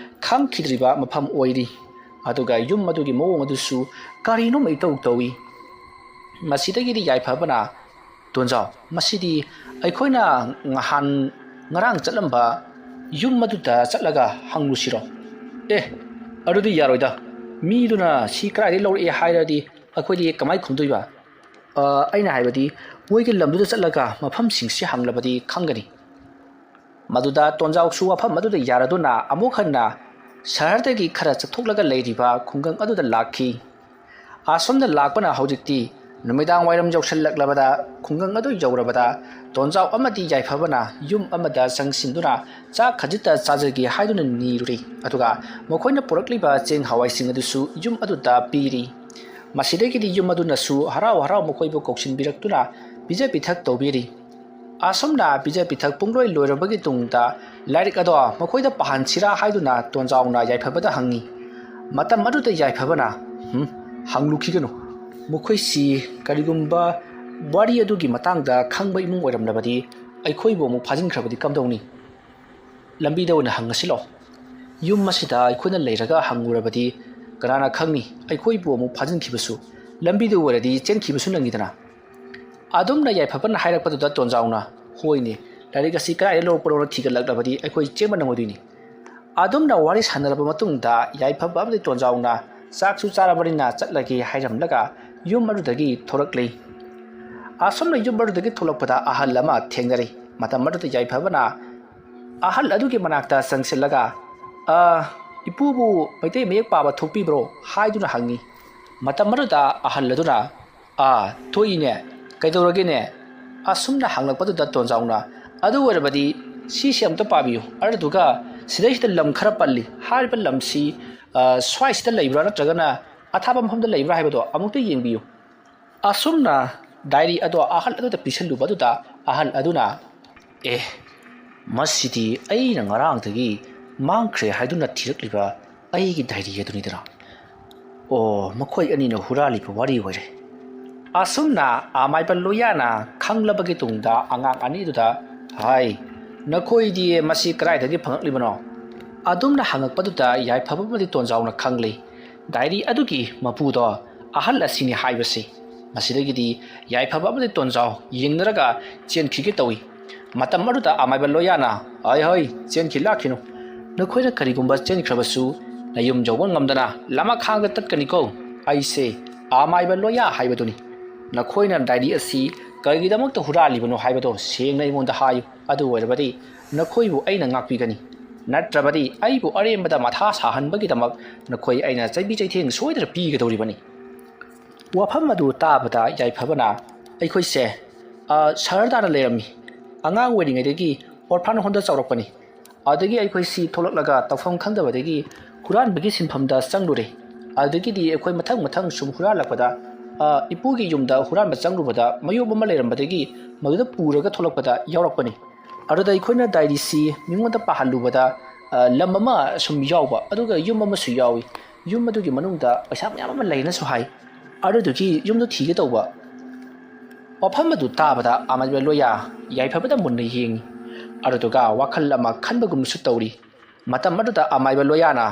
ꯈꯪꯈꯤꯗ꯭ꯔꯤꯕ ꯃꯐꯝ ꯑꯣꯏꯔꯤ ꯑꯗꯨꯒ ꯌꯨꯝ ꯑꯗꯨꯒꯤ ꯃꯑꯣꯡ ꯑꯗꯨꯁꯨ ꯀꯔꯤꯅꯣꯃ ꯏꯇꯧ ꯇꯧꯏ ꯃꯁꯤꯗꯒꯤꯗꯤ ꯌꯥꯏꯐꯕꯅ ꯇꯣꯟꯖꯥꯎ ꯃꯁꯤꯗꯤ ꯑꯩꯈꯣꯏꯅ ꯉꯔꯥꯡ ꯆꯠꯂꯝꯕ ꯌꯨꯝ ꯑꯗꯨꯗ ꯆꯠꯂꯒ ꯍꯪꯂꯨꯁꯤꯔꯣ ꯑꯗꯨꯗꯤ ꯌꯥꯔꯣꯏꯗ ꯃꯤꯗꯨꯅ ꯁꯤ ꯀꯗꯥꯏꯗꯒꯤ ꯂꯧꯔꯛꯑꯦ ꯍꯥꯏꯔꯗꯤ ꯑꯩꯈꯣꯏꯗꯤ ꯀꯃꯥꯏꯅ ꯈꯨꯝꯗꯣꯏꯕ ꯑꯩꯅ ꯍꯥꯏꯕꯗꯤ ꯃꯣꯏꯒꯤ ꯂꯝꯗꯨꯗ ꯆꯠꯂꯒ ꯃꯐꯝꯁꯤꯡꯁꯤ ꯍꯪꯂꯕꯗꯤ ꯈꯪꯒꯅꯤ ꯃꯗꯨꯗ ꯇꯣꯟꯖꯥꯎꯁꯨ ꯋꯥꯐꯝ ꯑꯗꯨꯗ ꯌꯥꯔꯗꯨꯅ ꯑꯃꯨꯛ ꯍꯟꯅ ꯁꯍꯔꯗꯒꯤ ꯈꯔ ꯆꯠꯊꯣꯛꯂꯒ ꯂꯩꯔꯤꯕ ꯈꯨꯡꯒꯪ ꯑꯗꯨꯗ ꯂꯥꯛꯈꯤ ꯑꯁꯣꯝꯗ ꯂꯥꯛꯄꯅ ꯍꯧꯖꯤꯛꯇꯤ ꯅꯨꯃꯤꯗꯥꯡ ꯋꯥꯏꯔꯝ ꯌꯧꯁꯜꯂꯛꯂꯕꯗ ꯈꯨꯡꯒꯪ ꯑꯗꯨ ꯌꯧꯔꯕꯗ ꯇꯣꯟꯖꯥꯎ ꯑꯃꯗꯤ ꯌꯥꯏꯐꯕꯅ ꯌꯨm ꯑꯃꯗ ꯆꯪꯁꯤꯟꯗꯨꯅ ꯆꯥꯛ ꯈꯖꯤꯛꯇ ꯆꯥꯖꯒꯦ ꯍꯥꯏꯗꯨꯅ ꯅꯤꯔꯨꯔꯤ ꯑꯗꯨꯒ ꯃꯈꯣꯏꯅ ꯄꯨꯔꯛꯂꯤꯕ ꯆꯦꯡ ꯍꯋꯥꯏꯁꯤꯡ ꯑꯗꯨꯁꯨ ꯌꯨm ꯑꯗꯨꯗ ꯄꯤꯔꯤ ꯃꯁꯤꯗꯒꯤꯗꯤ ꯌꯨm ꯑꯗꯨꯅꯁꯨ ꯍꯔꯥꯎ ꯍꯔꯥꯎ ꯃꯈꯣꯏꯕꯨ ꯀꯧꯁꯤꯟꯕꯤꯔꯛꯇꯨꯅ ꯄꯤꯖ ꯄꯤꯊꯛ ꯇꯧꯕꯤꯔꯤ ꯑꯁꯨꯝꯅ ꯄꯤꯖ ꯄꯤꯊꯛ ꯄꯨꯡꯂꯣꯏ ꯂꯣꯏꯔꯕꯒꯤ ꯇꯨꯡꯗ ꯂꯥꯏꯔꯤꯛ ꯑꯗꯣ ꯃꯈꯣꯏꯗ ꯄꯥꯍꯟꯁꯤꯔꯥ ꯍꯥꯏꯗꯨꯅ ꯇꯣꯟꯖꯥꯎꯅ ꯌꯥꯏꯐꯕꯗ ꯍꯪꯉꯤ ꯃꯇꯝ ꯑꯗꯨꯗ ꯌꯥꯏꯐꯕꯅ ꯍꯪꯂꯨꯈꯤꯒꯅꯨ ꯃꯈꯣꯏꯁꯤ ꯀꯔꯤꯒꯨꯝꯕ ꯋꯥꯔꯤ ꯑꯗꯨꯒꯤ ꯃꯇꯥꯡꯗ ꯈꯪꯕ ꯏꯃꯨꯡ ꯑꯣꯏꯔꯝꯂꯕꯗꯤ ꯑꯩꯈꯣꯏꯕꯨ ꯑꯃꯨꯛ ꯐꯥꯖꯤꯟꯈ꯭ꯔꯕꯗꯤ ꯀꯝꯗꯧꯅꯤ ꯂꯝꯕꯤꯗ ꯑꯣꯏꯅ ꯍꯪꯉꯁꯤꯂꯣ ꯌꯨꯝ ꯑꯁꯤꯗ ꯑꯩꯈꯣꯏꯅ ꯂꯩꯔꯒ ꯍꯪꯉꯨꯔꯕꯗꯤ ꯀꯅꯥꯅ ꯈꯪꯅꯤ ꯑꯩꯈꯣꯏꯕꯨ ꯑꯃꯨꯛ ꯐꯥꯖꯤꯟꯈꯤꯕꯁꯨ ꯂꯝꯕꯤꯗ ꯑꯣꯏꯔꯗꯤ ꯆꯦꯟꯈꯤꯕꯁꯨ ꯅꯪꯉꯤꯗꯅ ꯑꯗꯨꯝꯅ ꯌꯥꯏꯐꯕꯅ ꯍꯥꯏꯔꯛꯄꯗꯨꯗ ꯇꯣꯟꯖꯥꯎꯅ ꯍꯣꯏꯅꯦ ꯂꯥꯏꯔꯤꯛ ꯑꯁꯤ ꯀꯗꯥꯏꯗ ꯂꯧꯔꯛꯄꯅꯣ ꯊꯤꯒꯠꯂꯛꯂꯕꯗꯤ ꯑꯩꯈꯣꯏ ꯆꯦꯟꯕ ꯅꯪꯉꯣꯏꯗꯣꯏꯅꯤ ꯑꯗꯨꯝꯅ ꯋꯥꯔꯤ ꯁꯥꯟꯅꯔꯕ ꯃꯇꯨꯡꯗ ꯌꯥꯏꯐꯕ ꯑꯃꯗꯤ ꯇꯣꯟꯖꯥꯎꯅ ꯆꯥꯛꯁꯨ ꯆꯥꯔꯕꯅꯤꯅ ꯆꯠꯂꯒꯦ ꯍꯥꯏꯔꯝꯂꯒ ꯌꯨꯝ ꯑꯗꯨꯗꯒꯤ ꯊꯣꯔꯛꯂꯤ ꯑꯁꯨꯝꯅ ꯌꯨꯝ ꯑꯗꯨꯗꯒꯤ ꯊꯣꯛꯂꯛꯄꯗ ꯑꯍꯜ ꯑꯃ ꯊꯦꯡꯅꯔꯤ ꯃꯇꯝ ꯑꯗꯨꯗ ꯌꯥꯏꯐꯕꯅ ꯑꯍꯜ ꯑꯗꯨꯒꯤ ꯃꯅꯥꯛꯇ ꯆꯪꯁꯤꯜꯂꯒ ꯏꯄꯨꯕꯨ ꯃꯩꯇꯩ ꯃꯌꯦꯛ ꯄꯥꯕ ꯊꯣꯛꯄꯤꯕ꯭ꯔꯣ ꯍꯥꯏꯗꯨꯅ ꯍꯪꯉꯤ ꯃꯇꯝ ꯑꯗꯨꯗ ꯑꯍꯜ ꯑꯗꯨꯅ ꯊꯣꯛꯏꯅꯦ ꯀꯩꯗꯧꯔꯒꯦꯅꯦ ꯑꯁꯨꯝꯅ ꯍꯪꯂꯛꯄꯗꯨꯗ ꯇꯣꯟꯖꯥꯎꯅ ꯑꯗꯨ ꯑꯣꯏꯔꯕꯗꯤ ꯁꯤꯁꯦ ꯑꯝꯇ ꯄꯥꯕꯤꯌꯨ ꯑꯗꯨꯗꯨꯒ ꯁꯤꯗꯩꯁꯤꯗ ꯂꯝ ꯈꯔ ꯄꯜꯂꯤ ꯍꯥꯏꯔꯤꯕ ꯂꯝꯁꯤ ꯁ꯭ꯋꯥꯏꯁꯤꯗ ꯂꯩꯕ꯭ꯔꯥ ꯅꯠꯇ꯭ꯔꯒꯅ ꯑꯊꯥꯞꯄ ꯃꯐꯝꯗ ꯂꯩꯕ꯭ꯔꯥ ꯍꯥꯏꯕꯗꯣ ꯑꯃꯨꯛꯇ ꯌꯦꯡꯕꯤꯌꯨ ꯑꯁꯨꯝꯅ ꯗꯥꯏꯔꯤ ꯑꯗꯣ ꯑꯍꯜ ꯑꯗꯨꯗ ꯄꯤꯁꯜꯂꯨꯕꯗꯨꯗ ꯑꯍꯜ ꯑꯗꯨꯅ ꯃꯁꯤꯗꯤ ꯑꯩꯅ ꯉꯔꯥꯡꯗꯒꯤ ꯃꯥꯡꯈ꯭ꯔꯦ ꯍꯥꯏꯗꯨꯅ ꯊꯤꯔꯛꯂꯤꯕ ꯑꯩꯒꯤ ꯗꯥꯏꯔꯤ ꯑꯗꯨꯅꯤꯗꯅ ꯃꯈꯣꯏ ꯑꯅꯤꯅ ꯍꯨꯔꯥꯜꯂꯤꯕ ꯋꯥꯔꯤ ꯑꯣꯏꯔꯦ ꯑꯁꯨꯝꯅ ꯑꯃꯥꯏꯕ ꯂꯣꯌꯥꯅ ꯈꯪꯂꯕꯒꯤ ꯇꯨꯡꯗ ꯑꯉꯥꯡ ꯑꯅꯤꯗꯨꯗ ꯅꯈꯣꯏꯗꯤ ꯃꯁꯤ ꯀꯗꯥꯏꯗꯒꯤ ꯐꯪꯉꯛꯂꯤꯕꯅꯣ ꯑꯗꯨꯝꯅ ꯍꯪꯉꯛꯄꯗꯨꯗ ꯌꯥꯏꯐꯕ ꯑꯃꯗꯤ ꯇꯣꯟꯖꯥꯎꯅ ꯈꯪꯂꯤ ꯗꯥꯏꯔꯤ ꯑꯗꯨꯒꯤ ꯃꯄꯨꯗꯣ ꯑꯍꯜ ꯑꯁꯤꯅꯤ ꯍꯥꯏꯕꯁꯤ ꯃꯁꯤꯗꯒꯤꯗꯤ ꯌꯥꯏꯐꯕ ꯑꯃꯗꯤ ꯇꯣꯟꯖꯥꯎ ꯌꯦꯡꯅꯔꯒ ꯆꯦꯟꯈꯤꯒꯦ ꯇꯧꯏ ꯃꯇꯝ ꯑꯗꯨꯗ ꯑꯃꯥꯏꯕ ꯂꯣꯌꯥꯅ ꯍꯣꯏ ꯆꯦꯟꯈꯤ ꯂꯥꯛꯈꯤꯅꯨ ꯅꯈꯣꯏꯅ ꯀꯔꯤꯒꯨꯝꯕ ꯆꯦꯟꯈ꯭ꯔꯕꯁꯨ ꯅꯌꯨꯝ ꯌꯧꯕ ꯉꯝꯗꯅ ꯂꯃꯈꯥꯡꯗ ꯇꯠꯀꯅꯤꯀꯣ ꯑꯩꯁꯦ ꯑꯃꯥꯏꯕ ꯂꯣꯌꯥ ꯍꯥꯏꯕꯗꯨꯅꯤ ꯅꯈꯣꯏꯅ ꯗꯥꯏꯔꯤ ꯑꯁꯤ ꯀꯔꯤꯒꯤꯗꯃꯛꯇ ꯍꯨꯔꯥꯜꯂꯤꯕꯅꯣ ꯍꯥꯏꯕꯗꯣ ꯁꯦꯡꯅ ꯑꯩꯉꯣꯟꯗ ꯍꯥꯏꯌꯨ ꯑꯗꯨ ꯑꯣꯏꯔꯕꯗꯤ ꯅꯈꯣꯏꯕꯨ ꯑꯩꯅ ꯉꯥꯛꯄꯤꯒꯅꯤ ꯅꯠꯇ꯭ꯔꯕꯗꯤ ꯑꯩꯕꯨ ꯑꯔꯦꯝꯕꯗ ꯃꯊꯥ ꯁꯥꯍꯟꯕꯒꯤꯗꯃꯛ ꯅꯈꯣꯏ ꯑꯩꯅ ꯆꯩꯕꯤ ꯆꯩꯊꯦꯡ ꯁꯣꯏꯗꯅ ꯄꯤꯒꯗꯧꯔꯤꯕꯅꯤ ꯋꯥꯐꯝ ꯑꯗꯨ ꯇꯥꯕꯗ ꯌꯥꯏꯐꯕꯅ ꯑꯩꯈꯣꯏꯁꯦ ꯁꯍꯔ ꯇꯥꯅ ꯂꯩꯔꯝꯃꯤ ꯑꯉꯥꯡ ꯑꯣꯏꯔꯤꯉꯩꯗꯒꯤ ꯑꯣꯔꯐꯥꯟ ꯍꯣꯝꯗ ꯆꯥꯎꯔꯛꯄꯅꯤ ꯑꯗꯒꯤ ꯑꯩꯈꯣꯏꯁꯤ ꯊꯣꯛꯂꯛꯂꯒ ꯇꯧꯐꯝ ꯈꯪꯗꯕꯗꯒꯤ ꯍꯨꯔꯥꯟꯕꯒꯤ ꯁꯤꯟꯐꯝꯗ ꯆꯪꯂꯨꯔꯦ ꯑꯗꯨꯗꯒꯤꯗꯤ ꯑꯩꯈꯣꯏ ꯃꯊꯪ ꯁꯨꯝ ꯍꯨꯔꯥꯜꯂꯛꯄꯗ ꯏꯄꯨꯒꯤ ꯌꯨꯝꯗ ꯍꯨꯔꯥꯟꯕ ꯆꯪꯂꯨꯕꯗ ꯃꯌꯣꯝ ꯑꯃ ꯂꯩꯔꯝꯕꯗꯒꯤ ꯃꯗꯨꯗ ꯄꯨꯔꯒ ꯊꯣꯛꯂꯛꯄꯗ ꯌꯥꯎꯔꯛꯄꯅꯤ ꯑꯗꯨꯗ ꯑꯩꯈꯣꯏꯅ ꯗꯥꯏꯔꯤꯁꯤ ꯃꯤꯉꯣꯟꯗ ꯄꯥꯍꯜꯂꯨꯕꯗ ꯂꯝ ꯑꯃ ꯁꯨꯝ ꯌꯥꯎꯕ ꯑꯗꯨꯒ ꯌꯨꯝ ꯑꯃꯁꯨ ꯌꯥꯎꯏ ꯌꯨꯝ ꯑꯗꯨꯒꯤ ꯃꯅꯨꯡꯗ ꯄꯩꯁꯥ ꯃꯌꯥꯝ ꯑꯃ ꯂꯩꯅꯁꯨ ꯍꯥꯏ ꯑꯗꯨꯗꯨꯒꯤ ꯌꯨꯝꯗꯨ ꯊꯤꯒꯦ ꯇꯧꯕ ꯋꯥꯐꯝ ꯑꯗꯨ ꯇꯥꯕꯗ ꯑꯃꯥꯏꯕ ꯂꯣꯌꯥ ꯌꯥꯏꯐꯕꯗ ꯃꯨꯟꯅ ꯌꯦꯡꯉꯤ ꯑꯗꯨꯗꯨꯒ ꯋꯥꯈꯜ ꯑꯃ ꯈꯟꯕꯒꯨꯝꯁꯨ ꯇꯧꯔꯤ ꯃꯇꯝ ꯑꯗꯨꯗ ꯑꯃꯥꯏꯕ ꯂꯣꯌꯥꯅ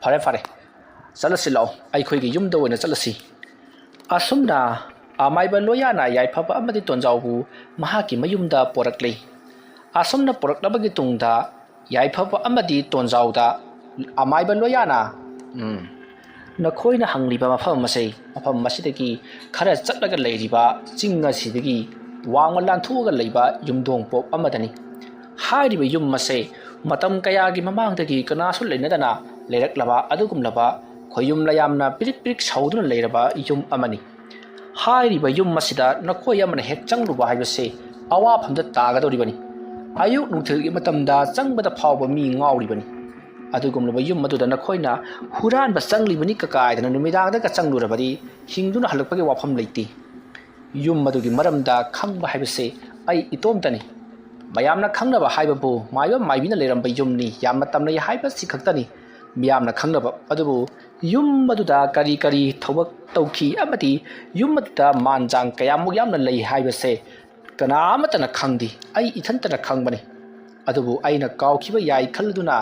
ꯐꯔꯦ ꯐꯔꯦ ꯆꯠꯂꯁꯤ ꯂꯥꯛꯑꯣ ꯑꯩꯈꯣꯏꯒꯤ ꯌꯨꯝꯗ ꯑꯣꯏꯅ ꯆꯠꯂꯁꯤ ꯑꯁꯨꯝꯅ ꯑꯃꯥꯏꯕ ꯂꯣꯌꯥꯅ ꯌꯥꯏꯐꯕ ꯑꯃꯗꯤ ꯇꯣꯟꯖꯥꯎꯕꯨ ꯃꯍꯥꯛꯀꯤ ꯃꯌꯨꯝꯗ ꯄꯣꯔꯛꯂꯤ ꯑꯁꯨꯝꯅ ꯄꯣꯔꯛꯂꯕꯒꯤ ꯇꯨꯡꯗ ꯌꯥꯏꯐꯕ ꯑꯃꯗꯤ ꯇꯣꯟꯖꯥꯎꯗ ꯑꯃꯥꯏꯕ ꯂꯣꯌꯥꯅ ꯅꯈꯣꯏꯅ ꯍꯪꯂꯤꯕ ꯃꯐꯝ ꯑꯁꯤꯗꯒꯤ ꯈꯔ ꯆꯠꯂꯒ ꯂꯩꯔꯤꯕ ꯆꯤꯡ ꯑꯁꯤꯗꯒꯤ ꯋꯥꯡꯃ ꯂꯥꯟꯊꯣꯛꯑꯒ ꯂꯩꯕ ꯌꯨꯝꯊꯣꯡꯄꯣꯛ ꯑꯃꯗꯅꯤ ꯍꯥꯏꯔꯤꯕ ꯌꯨꯝ ꯑꯁꯤ ꯃꯇꯝ ꯀꯌꯥꯒꯤ ꯃꯃꯥꯡꯗꯒꯤ ꯀꯅꯥꯁꯨ ꯂꯩꯅꯗꯅ ꯂꯩꯔꯛꯂꯕ ꯑꯗꯨꯒꯨꯝꯂꯕ ꯈꯣꯏꯌꯨꯝ ꯂꯌꯥꯝꯅ ꯄꯤꯔꯤꯛ ꯄꯤꯔꯤꯛ ꯁꯧꯗꯨꯅ ꯂꯩꯔꯕ ꯌꯨꯝ ꯑꯃꯅꯤ ꯍꯥꯏꯔꯤꯕ ꯌꯨꯝ ꯑꯁꯤꯗ ꯅꯈꯣꯏ ꯑꯃꯅ ꯍꯦꯛ ꯆꯪꯂꯨꯕ ꯍꯥꯏꯕꯁꯤ ꯑꯋꯥꯐꯝꯗ ꯇꯥꯒꯗꯧꯔꯤꯕꯅꯤ ꯑꯌꯨꯛ ꯅꯨꯡꯊꯤꯜꯒꯤ ꯃꯇꯝꯗ ꯆꯪꯕꯗ ꯐꯥꯎꯕ ꯃꯤ ꯉꯥꯎꯔꯤꯕꯅꯤ ꯑꯗꯨꯒꯨꯝꯂꯕ ꯌꯨꯝ ꯑꯗꯨꯗ ꯅꯈꯣꯏꯅ ꯍꯨꯔꯥꯟꯕ ꯆꯪꯂꯤꯕꯅꯤ ꯀꯀꯥꯏꯗꯅ ꯅꯨꯃꯤꯗꯥꯡꯗꯒ ꯆꯪꯂꯨꯔꯕꯗꯤ ꯍꯤꯡꯗꯨꯅ ꯍꯜꯂꯛꯄꯒꯤ ꯋꯥꯐꯝ ꯂꯩꯇꯦ ꯌꯨꯝ ꯑꯗꯨꯒꯤ ꯃꯔꯝꯗ ꯈꯪꯕ ꯍꯥꯏꯕꯁꯤ ꯑꯩ ꯏꯇꯣꯝꯇꯅꯤ ꯃꯌꯥꯝꯅ ꯈꯪꯅꯕ ꯍꯥꯏꯕꯕꯨ ꯃꯥꯏꯕ ꯃꯥꯏꯕꯤꯅ ꯂꯩꯔꯝꯕ ꯌꯨꯝꯅꯤ ꯌꯥꯝꯅ ꯇꯝꯅꯩ ꯍꯥꯏꯕꯁꯤ ꯈꯛꯇꯅꯤ ꯃꯤꯌꯥꯝꯅ ꯈꯪꯅꯕ ꯑꯗꯨꯕꯨ ꯌꯨꯝ ꯑꯗꯨꯗ ꯀꯔꯤ ꯀꯔꯤ ꯊꯕꯛ ꯇꯧꯈꯤ ꯑꯃꯗꯤ ꯌꯨꯝ ꯑꯗꯨꯗ ꯃꯥꯟꯖꯥꯡ ꯀꯌꯥꯃꯨꯛ ꯌꯥꯝꯅ ꯂꯩ ꯍꯥꯏꯕꯁꯦ ꯀꯅꯥꯃꯠꯇꯅ ꯈꯪꯗꯦ ꯑꯩ ꯏꯊꯟꯇꯅ ꯈꯪꯕꯅꯤ ꯑꯗꯨꯕꯨ ꯑꯩꯅ ꯀꯥꯎꯈꯤꯕ ꯌꯥꯏ ꯈꯜꯂꯗꯨꯅ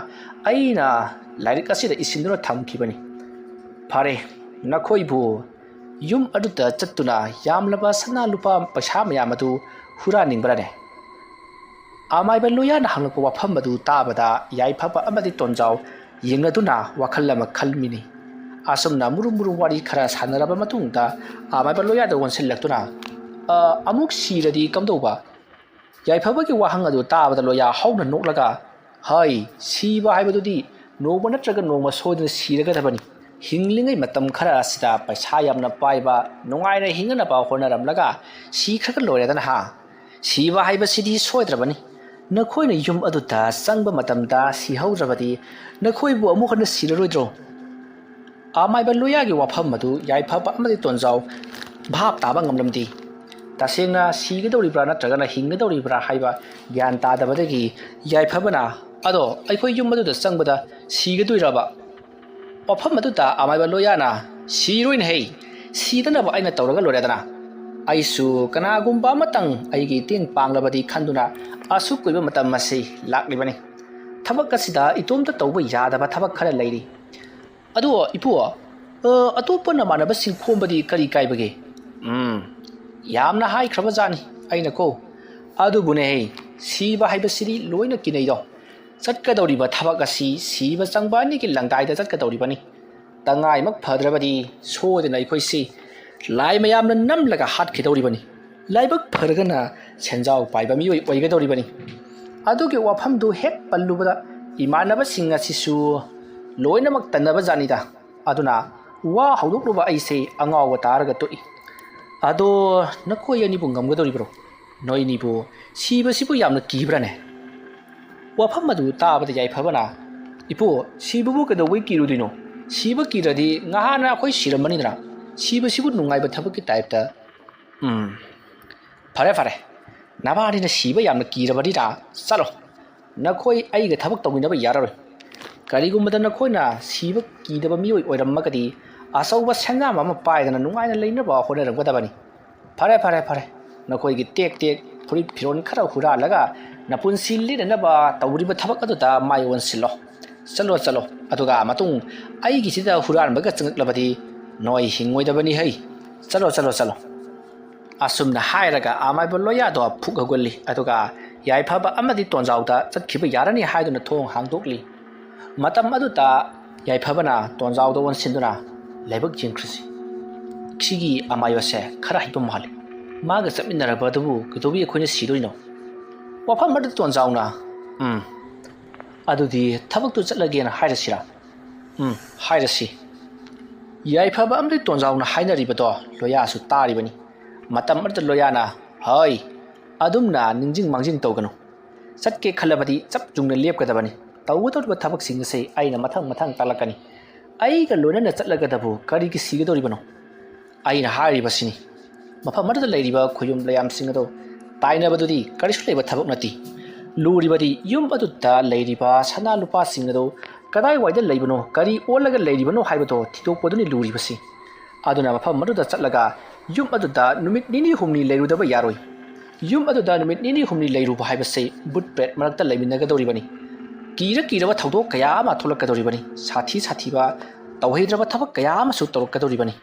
ꯑꯩꯅ ꯂꯥꯏꯔꯤꯛ ꯑꯁꯤꯗ ꯏꯁꯤꯟꯗꯨꯅ ꯊꯝꯈꯤꯕꯅꯤ ꯐꯔꯦ ꯅꯈꯣꯏꯕꯨ ꯌꯨꯝ ꯑꯗꯨꯗ ꯆꯠꯇꯨꯅ ꯌꯥꯝꯂꯕ ꯁꯅꯥ ꯂꯨꯄꯥ ꯄꯩꯁꯥ ꯃꯌꯥꯝ ꯑꯗꯨ ꯍꯨꯔꯥꯟꯅꯤꯡꯕ꯭ꯔꯅꯦ ꯑꯃꯥꯏꯕ ꯂꯣꯌꯥꯅ ꯍꯪꯂꯛꯄ ꯋꯥꯐꯝ ꯑꯗꯨ ꯇꯥꯕꯗ ꯌꯥꯏꯐꯕ ꯑꯃꯗꯤ ꯇꯣꯟꯖꯥꯎ ꯌꯦꯡꯅꯗꯨꯅ ꯋꯥꯈꯜ ꯑꯃ ꯈꯜꯃꯤꯅꯤ ꯑꯁꯨꯝꯅ ꯃꯨꯔꯨꯝ ꯃꯨꯔꯨꯝ ꯋꯥꯔꯤ ꯈꯔ ꯁꯥꯟꯅꯔꯕ ꯃꯇꯨꯡꯗ ꯑꯃꯥꯏꯕ ꯂꯣꯌꯥꯗ ꯑꯣꯟꯁꯤꯜꯂꯛꯇꯨꯅ ꯑꯃꯨꯛ ꯁꯤꯔꯗꯤ ꯀꯝꯗꯧꯕ ꯌꯥꯏꯐꯕꯒꯤ ꯋꯥꯍꯪ ꯑꯗꯨ ꯇꯥꯕꯗ ꯂꯣꯌꯥ ꯍꯧꯅ ꯅꯣꯛꯂꯒ ꯍꯩ ꯁꯤꯕ ꯍꯥꯏꯕꯗꯨꯗꯤ ꯅꯣꯡꯃ ꯅꯠꯇ꯭ꯔꯒ ꯅꯣꯡꯃ ꯁꯣꯏꯗꯅ ꯁꯤꯔꯒꯗꯕꯅꯤ ꯍꯤꯡꯂꯤꯉꯩ ꯃꯇꯝ ꯈꯔ ꯑꯁꯤꯗ ꯄꯩꯁꯥ ꯌꯥꯝꯅ ꯄꯥꯏꯕ ꯅꯨꯡꯉꯥꯏꯅ ꯍꯤꯡꯅꯅꯕ ꯍꯣꯠꯅꯔꯝꯂꯒ ꯁꯤꯈ꯭ꯔꯒ ꯂꯣꯏꯔꯦꯗꯅ ꯁꯤꯕ ꯍꯥꯏꯕꯁꯤꯗꯤ ꯁꯣꯏꯗ꯭ꯔꯕꯅꯤ नखोइना युम अदुदा संग मतमदा सिहौद्रबदी नखोइबु अमुक हन सिररोइद्रो आमाइबा लोयागी वाफम मदु याइफाबा अमदि तोनजाव भाप ताबा ngamlamdi तसेंना सिगदौरिब्रा नत्रगना हिंगदौरिब्रा हाइबा ग्यान तादबदगी याइफाबना अदो अइखोइ युम मदुदा संगबदा सिगदुइराबा वाफम मदुदा आमाइबा लोयाना सिरोइन है सिदनबा आइना तौरगा लोरेदना आइसु कनागुम्बा मतंग आइगी तेंग पांगलबदी खंदुना असुक कोइबा मतम मसे लाक्लिबनी थबक असिदा इतोमता तौबा यादबा थबक खरा लैरी अदो इपु अतोप नमानबा सिंग खोमबदी करी काइबगे यामना हाइ ख्रबजानी आइना को अदुबुने हे सिबा हाइबसिरी लोइना किनैदो चटकदौरिबा थबक असि सिबा चंगबानी कि लंगाइदा चटकदौरिबनी तंगाइमक फद्रबदी सोदना इखोइसि लाइ मयामना नमलगा हाटखिदौरिबनी लाइबक फरगना सेंजाव पाइबा मियोइ ओइगदौरिबनी अदुगे वाफमदु हेक पल्लुबदा इमानबा सिंग असिसु लोइनमक तन्नबा जानिदा अदुना वा हौदोकलुबा अइसे अंगाव तारगा तोइ अदो नखोइ अनिबु ngamगदौरिब्रो नोइनिबु सिबसिबु यामना किब्राने वाफम अदु ताबदा याइफबना इपु सिबुबु कदौबै किरुदिनो सिबा किरदि ngahana अखोइ सिरमनिदरा सिबसिबु नुंगाइबा थबकि टाइपता फरे फरे नबानिना सिबा यामना किरबदिदा चलो नखोइ आइगा थबक तौमिनबा याररोइ करिगुमदा नखोइना सिबा किदबा मियोइ ओइरमगदि असौबा सेंगाम अमा पाइदना नुंगाइना लैनबा होनरगदबनी फरे फरे फरे नखोइगी टेक टेक फुरित फिरोन खरा हुरालगा नपुनसि लिननबा तौरिबा थबक अदुदा माइ ओनसिलो चलो चलो अदुगा मतुंग आइगिसिदा हुरानबगा चंगलबदी नोइ हिंगोइदबनी है चलो चलो चलो असुमना हायरगा आमाइबा लोयादो फुगगुल्ली अदुगा याइफाबा अमदि तोनजावदा चटखिबा यारनी हायदुना थोंग हांगदोकली मतम अदुता याइफाबना तोनजावदो वनसिंदुना लाइबक जिंख्रिसि सिगी आमाइबासे खरा हिबा माले मागा चटमिनरबदुबु कदोबि अखोइना सिदोइनो वाफम मदु तोनजावना अदुदि थबकतु चटलगेना हायरसिरा हायरसि याइफाबा अमदि तोनजावना हायनरिबदो लोयासु तारिबनी मतम अदु लोयाना हाय अदुमना निंजिंग मांजिंग तौगनो चटके खलबदी चप जुंगना लेपगदबनी तौगदौरिबा थबकसिंग से आइना मथंग मथंग तालकनी आइगा लोनना चटलगदबु करिगि सिगदौरिबनो ꯑꯩꯅ ꯍꯥꯏꯔꯤꯕꯁꯤꯅꯤ ꯃꯐꯝ ꯑꯗꯨꯗ ꯂꯩꯔꯤꯕ ꯈꯨꯌꯨꯝ ꯂꯩꯌꯥꯝꯁꯤꯡ ꯑꯗꯨ ꯇꯥꯏꯅꯕꯗꯨꯗꯤ ꯀꯔꯤꯁꯨ ꯂꯩꯕ ꯊꯕꯛ ꯅꯠꯇꯦ ꯂꯨꯔꯤꯕꯗꯤ ꯌꯨꯝ ꯑꯗꯨꯗ ꯂꯩꯔꯤꯕ ꯁꯅꯥ ꯂꯨꯄꯥꯁꯤꯡ ꯑꯗꯨ ꯀꯗꯥꯏꯋꯥꯏꯗ ꯂꯩꯕꯅꯣ ꯀꯔꯤ ꯑꯣꯜꯂꯒ ꯂꯩꯔꯤꯕꯅꯣ ꯍꯥꯏꯕꯗꯣ ꯊꯤꯗꯣꯛꯄꯗꯨꯅꯤ ꯂꯨꯔꯤꯕꯁꯤ aduna mafam aduda chatlaga yum aduda numit nini humni leirudaba yaroi yum aduda numit nini humni leiruba haibase but pet marakta leiminagadoribani kira kiraba thawdok kaya ama tholakadoribani sathi sathiba tawheidraba thabak kaya ama su torokadoribani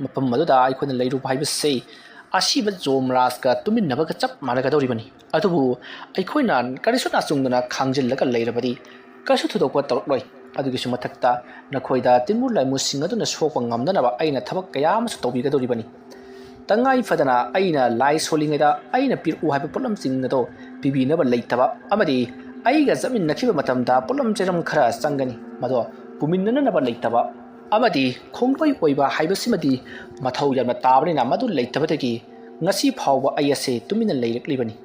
mafam aduda aikhoina leiruba haibase asiba jomraska tuminnabaga chap managadoribani adubu aikhoina karisu nasungdana khangjillaga leirabadi kasu thudokwa torokloi adugisu mathakta nakhoida tinmur laimu singaduna sokwa ngamdanaba aina thabak kaya amasu tawbigadoribani tangai fadana aina lai solingeda aina piru haiba polam singnado pibinaba leitaba amadi aiga zamin nakhiba matamda polam cheram khara changani mado puminnana naba leitaba amadi khongbai oiba haibasimadi mathau yamna tabrina madu leitabadagi ngasi phawba ayase tumina leireklibani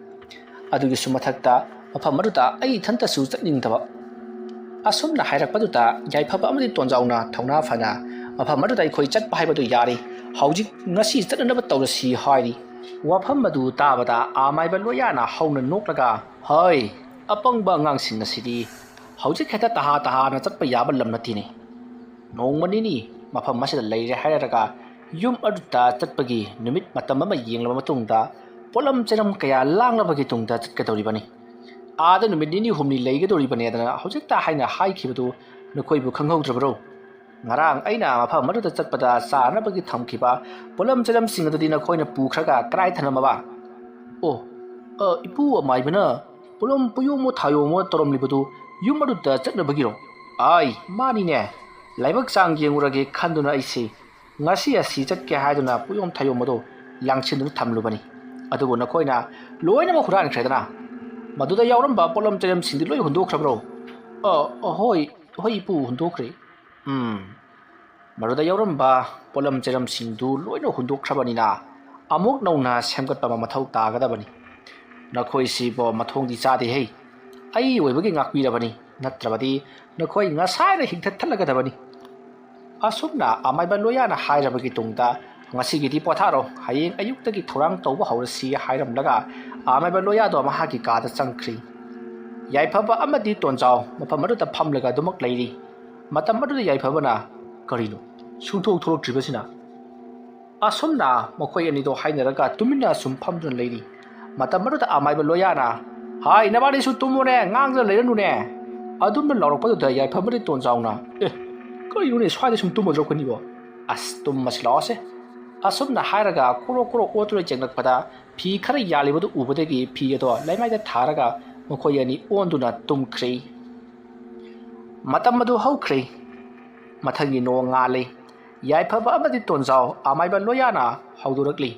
adugisu mathakta mafam aduda ai thanta su chatningdaba asumna hairakpaduta yaifaba amadi tonjauna thauna phana mafam aduda khoi chatpa haibadu yari haujik ngasi chatnaba tawrasi hairi wafam madu tabada amaiba loyana hauna noklaga hoi apangba ngangsing asidi haujik heta taha na chatpa yaba lamnatini nongmanini mafam masida leire hairaga yum aduta chatpagi numit matam ama yenglaba matungda polam cheram kaya langlabagi tungda chatkadoribani ada numit nini humni leigadoribani adana hojikta haina haikibadu nakhoibu khanghodrabro ngarang aina mafam aduda chatpada sanabagi thamkiba polam cheram singadudi nakhoina pukhraga krai thanamaba o ipu amaibana polam puyomo thayomo toromlibadu yum aduda chatnabagiro ai mani ne laibak sang yengurage khanduna aisi ngasi asi chatke haiduna puyom thayomodo langchindu thamlubani adubu nakhoina loina ma khuran khredana maduda yauramba polam cheram singdi loi hundokhrabro hoi ipu hundokre maduda yauramba polam cheram singdu loina hundokhrabani na amuk nauna semgatpa mathau tagadabani nakhoi sibo mathongdi chade hei ai oibagi ngakpirabani natrabadi nakhoi ngasaina hingthat thalagadabani asumna amaiba loyana hairabagi tungda ngasigidi potharo hayeng ayuktagi thorang tawba hawrasi hairamlaga amaiba loyado mahagi kada changkhri yaifaba amadi tonjao mafam aduda phamlaga dumak leiri matam aduda yaifabana karino sungthok thorok tribasina asumna makhoi anido hainaraga tumina sum phamdun leiri matam aduda amaiba loyana hai nabani su tumune ngangja leiranu ne adumna lawrokpaduda yaifabadi tonjauna karino ne swaide sum tumodro kanibo as tum maslose asumna hairaga kuro otro jenglakpada phi khara yalibadu ubadagi phi ado laimaida tharaga makhoi ani onduna tumkhri matam madu haukhri mathangi no ngale yaifaba amadi tonjao amaiba loyana haudurakli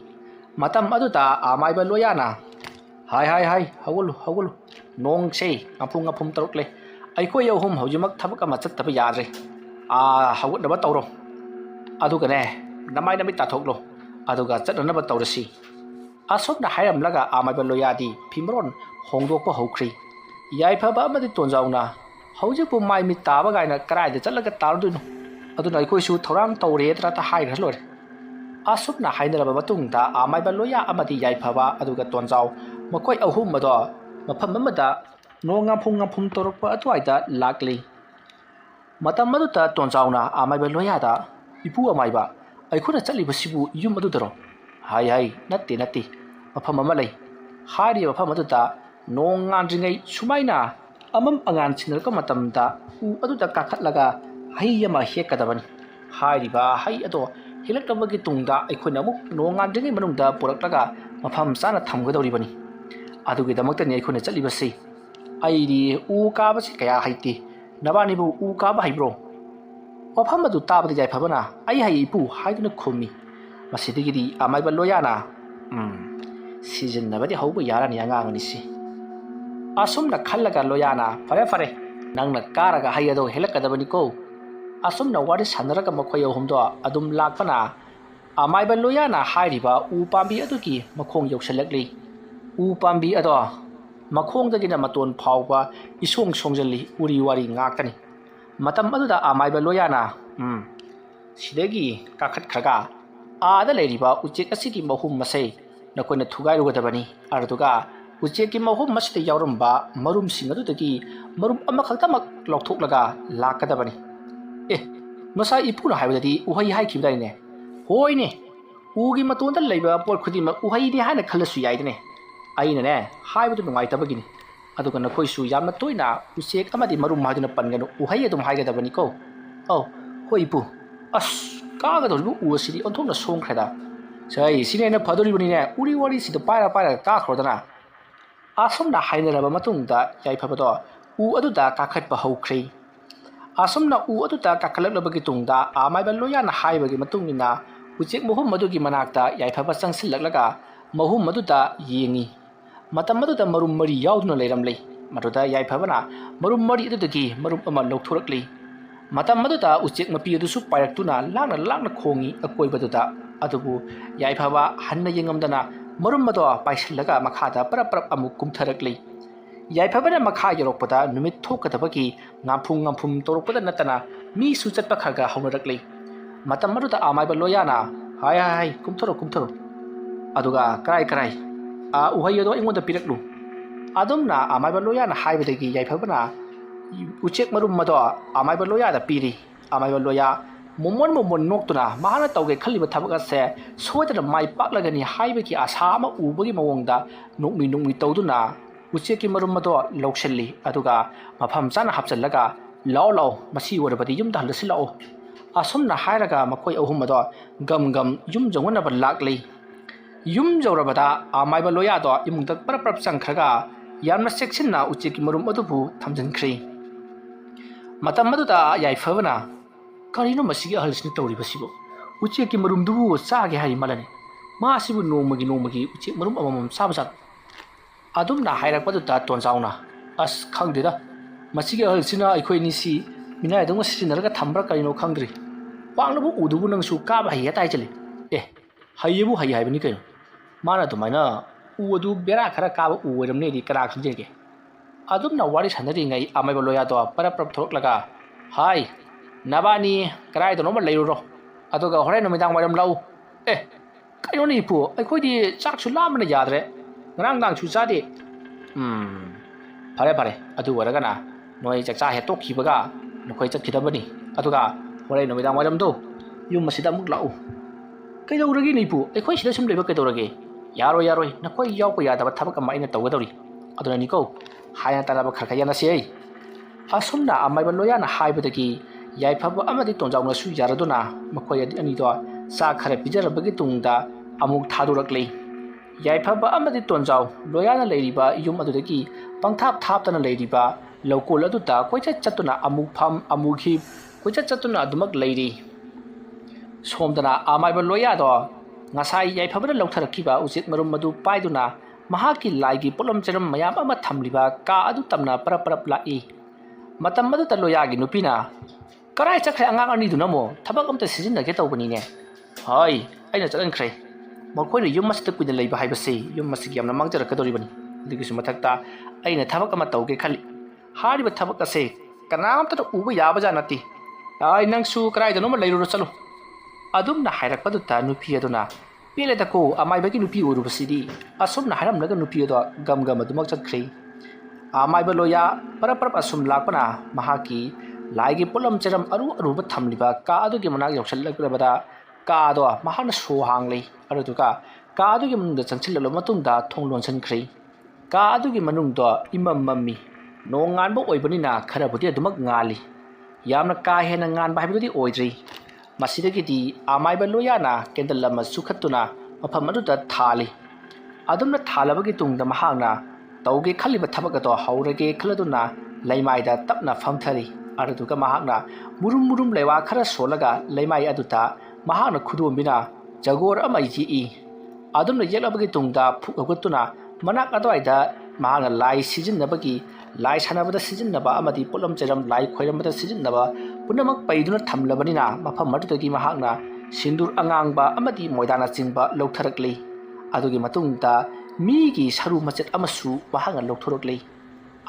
matam aduta amaiba loyana hai hawulu nong sei ngapum tarukle aikoi ahum haujimak thabak ama chattaba yadre hawudnaba tawro adugane namai nami tathoklo aduga chatnaba tawrasi asopna hairamlaga amaiba loyadi phimron hongdokpa haukhri yaifaba amadi tonjauna haujipu mai mi taba gaina karaida chatlaga tarduino aduna aikoisu thorang tawre trata haira lore asopna hainaraba matungda amaiba loya amadi yaifaba aduga tonjau makoi ahum mado mafam amada ngam phum torokpa atwaida lakli matam maduta tonjauna amaiba loyada ipu amaiba aikuna chalibasibu yum adudaro hai natti mafam ama lei hari mafam aduta nong ngandringai sumaina amam angan sinarka matamda u aduta kakhatlaga hai yama hekadabani hariba hai ado hilaktabagi tungda aikuna amuk nong ngandringai manungda puraklaga mafam sana thamgadoribani adugi damakta ni aikuna chalibasi aidi u kabasi kaya haiti nabani bu u kaba haibro wafam adu tabadi yaifabana ai hai ipu haiduna khumi masidigi amaiba loyana season nabadi hauba yarani angangani si asumna khallaga loyana fare nangna karaga hayado helakadabani ko asumna wari sanaraga makhoi ahumdo adum lakpana amaiba loyana hairiba u pambi adugi makhong yausalakli u pambi ado makhongdagina maton phawba isong songjali uri wari ngakani matam aduda amaiba loyana sidagi kakhat khaga आदा लेरिबा उचेक असिगी महूम मसे नकोइना थुगाइरुगदबनी अरदुगा उचेकी महूम मसिदा यावरंबा मरुम सिंगदुदगी मरुम अमखक्तमक लौथोक्लगा लाकदबनी ए मसा इपुना हाइबददी उहै हाइखिबदाइने होइने उगी मतोंदा लैबा pot खुदिमक उहैदि हाइना खल्लसु याइदने अइनने हाइबदु नुंगाइतबगिनी अदुगा नखोइसु यामना तोइना उचेक अमदि मरुम हाइदुना पनगनु उहै अदुम हाइगदबनी को औ होइ इपु अस कागदोलबु उसिदि ओंथोंना सोंख्रेदा सै सिनेना फदोरिबनिने उरी वरी सिदा पारा पारा काख्रोदना आसमना हाइनरबा मतुंगदा याइफबदो उ अदुदा काखटबा हौख्रे आसमना उ अदुदा काखलबगी तुंगदा आमाइबा लोयाना हाइबगी मतुंगिना उचेक महूम मदुगी मनाक्ता याइफबा चंगसिललगा महूम मदुदा येंगी मतम मदुदा मरुम मरी याउदुना लेरमले मदुदा याइफबना मरुम मरी अदुदगी मरुम अमा लौथोरकले मतम मदुदा उचेक मपी अदुसु पायरक्तुना लांगना लांगना खोंगी अकोइबदुदा अदुबु याइफबा हन्ना येंगमदना मरुम मदो पाइसलगा मखादा परप परप अमुक कुमथरकले याइफबना मखा यरोपदा नुमित थोकदबगी ngam phum तोरपदा नतना मी सुचतपा खरगा हौनरकले मतम मदुदा आमाइबा लोयाना हाय हाय कुमथरो अदुगा कराई कराई आ उहै अदो इंगोंदा पिरकलु अदुमना आमाइबा लोयाना हाइबदगी याइफबना उचेक मरुम मदो आमाइबा लोयादा पिरी आमाइबा लोया मोमोन नोक्तुना माना तौगे खलिबा थबक असे सोयदना माइ पाकलगनी हाइबकी आशा अमा उबगी मवोंगदा नोकमी तौदुना उचेकी मरुम मदो लौसल्ली अदुगा मफम चाना हापचलगा लाओ लाओ मसी ओरबदी युम दहलसी लाओ असुमना हायरगा मखोय अहुम मदो गम युम जौनब लाकले युम जौरबदा आमाइबा लोयादो इमुंगदा परप चंखरगा यामना सेक्शनना उचेकी मरुम अदुबु थमजनख्रे मतम मदुदा याइफबना करिनो मसिगे अहलसिन तौरिबसिबो उचेकी मरुमदुबु चागे हारि मलने मासिबु नोमगी उचेक मरुम अमम साबजा अदुमना हाइरकपदुदा तोनजाउना अस खंगदेदा मसिगे अहलसिना अखोइनिसी मिनायदंग सिसिनरगा थम्ब्रा करिनो खंगद्रि पांगलबु उदुबु नंगसु काबा हाइया ताइचले ए हाइयबु हाइ हाइबनि कयो माना दुमाइना उदु बेरा खरा काबा उवरमनेदि करा खंजेगे अदुमना वारि सानरिङै आमाइबा लोयादो परप थोरकलगा हाय नबानी कराइदनोमा लैरुरो अदुगा होरे नुमिदांग वाइरम लाउ ए कयोनि इपु अखोइदि चाकसु लामना याद्रे ngरang dangsu chade fare adu waragana noi chakcha he tokhibaga nokoi chakhidabani aduga horai nomidang waram do yum masida muk lau kaidoragi nipu ekhoi sida sum leba kaidorage yaroi nakoi yaw ko yadaba thabak ma ina tawgadori aduna niko haya taraba kharkhayana sei asumna amaiba loyana haibadagi yaifaba amadi tonjauna su yaraduna makoi adi ani do sa khara pijarabagi tungda amuk thadurakle याइफबा अमदि तोनजाव लोयाना लेरिबा युम अदुदगी पंगथाप थापतना लेरिबा लौकोल अदुता कोइचा चतुना अमुक फम अमुखि कोइचा चतुना अदुमक लेरि सोमदना आमाइबा लोयादो ngasai याइफबना लौथरखिबा उचित मरुम मदु पाइदुना महाकी लाइगी पोलम चरम मयाम अमा थमलिबा का अदु तमना परप लाइ मतम मदु त लोयागी नुपिना कराइ चखै अंगांग अनि दुनमो थबक अमता सिजिनगे तौबनिने हाय आइना चलनख्रे मखोइना युम मसिदा कुइना लैबा हाइबसे युम मसिगी यामना मांगजरकदोरिबनी दिगिसु मथक्ता आइना थबक अमा तौगे खलि हारिबा थबक असे कनामता उबा याबजा नति आइ नंगसु कराइदनोमा लैरुरो चलो अदुमना हाइरकपदुता नुपि अदुना पेलेदको अमाइबगी नुपि उरुबसिदी असुमना हाइरमलगा नुपि अदो गम अदुमक चखख्रे आमाइबा लोया परप असुम लापना महाकी लाइगी पोलम चरम अरुब थमलिबा का अदुगी मनाग यौसललगबदा का अदो महाना सो हांगले अरुदुका का अदुगी मनुंगदा चंगसिललो मतुंगदा थोंग लोनसनख्रे का अदुगी मनुंगदो इमम मम्मी नोंगानबो ओइबनिना खरबुदि अदुमक ngali यामना का हेना nganबा हाइबदि ओइद्रि मसिदगिदि आमाइबा लोयाना केंदल लमा सुखत्तुना मफम अदुदा थाली अदुमना थालबगी तुंगदा महांगना तौगे खलिबा थबगदो हौरगे खलदुना लैमाइदा तपना फमथरी अरुदुका महांगना मुरुम लेवा खरा सोलगा लैमाइ अदुता महांगना खुदोमिना जगोर अमाइजी अदुमना येलबगी तुंगदा फुगगुतुना मनाक अदवाइदा महांगना लाई सिजिनबगी लाई सानबदा सिजिनबा अमदि पोलम चरम लाई खोइरमबदा सिजिनबा पुनमक पैदुना थमलबनिना मफम मदुदगी महांगना सिंदूर अंगांगबा अमदि मोइदाना चिंबा लौथरकले अदुगी मतुंगदा मीगी सरु मचेत अमसु महांगना लौथरकले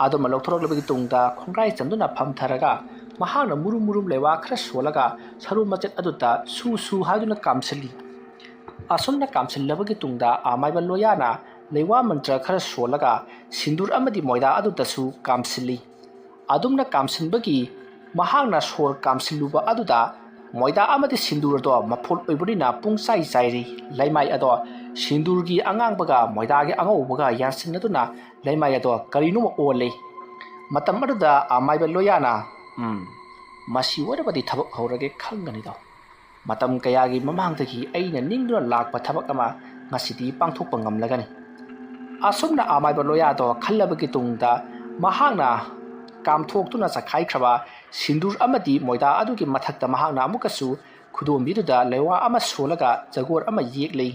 आदम लौथरकलबगी तुंगदा खोंगाइ चंदुना फमथरगा महांगना मुरुम लेवा खरा सोलगा सरु मचेत अदुता सु हाजुना कामसली ꯑꯁꯨꯝꯅ ꯀꯥꯝꯁꯤꯜꯂꯕꯒꯤ ꯇꯨꯡꯗ ꯑꯃꯥꯏꯕ ꯂꯣꯌꯥꯅ ꯂꯩꯋꯥ ꯃꯟꯇ꯭ꯔ ꯈꯔ ꯁꯣꯜꯂꯒ ꯁꯤꯟꯗꯨꯔ ꯑꯃꯗꯤ ꯃꯣꯏꯗꯥ ꯑꯗꯨꯗꯁꯨ ꯀꯥꯝꯁꯤꯜꯂꯤ ꯑꯗꯨꯝꯅ ꯀꯥꯝꯁꯤꯟꯕꯒꯤ ꯃꯍꯥꯛꯅ ꯁꯣꯔ ꯀꯥꯝꯁꯤꯜꯂꯨꯕ ꯑꯗꯨꯗ ꯃꯣꯏꯗꯥ ꯑꯃꯗꯤ ꯁꯤꯟꯗꯨꯔ ꯑꯗꯣ ꯃꯐꯣꯜ ꯑꯣꯏꯕꯅꯤꯅ ꯄꯨꯡꯆꯥꯏ ꯆꯥꯏꯔꯤ ꯂꯩꯃꯥꯏ ꯑꯗꯣ ꯁꯤꯟꯗꯨꯔꯒꯤ ꯑꯉꯥꯡꯕꯒ ꯃꯣꯏꯗꯥꯒꯤ ꯑꯉꯧꯕꯒ ꯌꯥꯟꯁꯤꯟꯅꯗꯨꯅ ꯂꯩꯃꯥꯏ ꯑꯗꯣ ꯀꯔꯤꯅꯣꯃ ꯑꯣꯜꯂꯤ ꯃꯇꯝ ꯑꯗꯨꯗ ꯑꯃꯥꯏꯕ ꯂꯣꯌꯥꯅ ꯃꯁꯤ ꯑꯣꯏꯔꯕꯗꯤ ꯊꯕꯛ ꯍꯧꯔꯒꯦ ꯈꯪꯒꯅꯤꯗꯣ ꯃꯇꯝ ꯀꯌꯥꯒꯤ ꯃꯃꯥꯡꯗꯒꯤ ꯑꯩꯅ ꯅꯤꯡꯗꯨꯅ ꯂꯥꯛꯄ ꯊꯕꯛ ꯑꯃ ꯉꯁꯤꯗꯤ ꯄꯥꯡꯊꯣꯛꯄ ꯉꯝꯂꯒꯅꯤ ꯑꯁꯨꯝꯅ ꯑꯃꯥꯏꯕ ꯂꯣꯌꯥꯗꯣ ꯈꯜꯂꯕꯒꯤ ꯇꯨꯡꯗ ꯃꯍꯥꯛꯅ ꯀꯥꯝꯊꯣꯛꯇꯨꯅ ꯆꯈꯥꯏꯈ꯭ꯔꯕ ꯁꯤꯟꯗꯨꯔ ꯑꯃꯗꯤ ꯃꯣꯏꯗꯥ ꯑꯗꯨꯒꯤ ꯃꯊꯛꯇ ꯃꯍꯥꯛꯅ ꯑꯃꯨꯛꯀꯁꯨ ꯈꯨꯗꯣꯝꯕꯤꯗꯨꯗ ꯂꯩꯋꯥ ꯑꯃ ꯁꯣꯜꯂꯒ ꯖꯒꯣꯔ ꯑꯃ ꯌꯦꯛꯂꯤ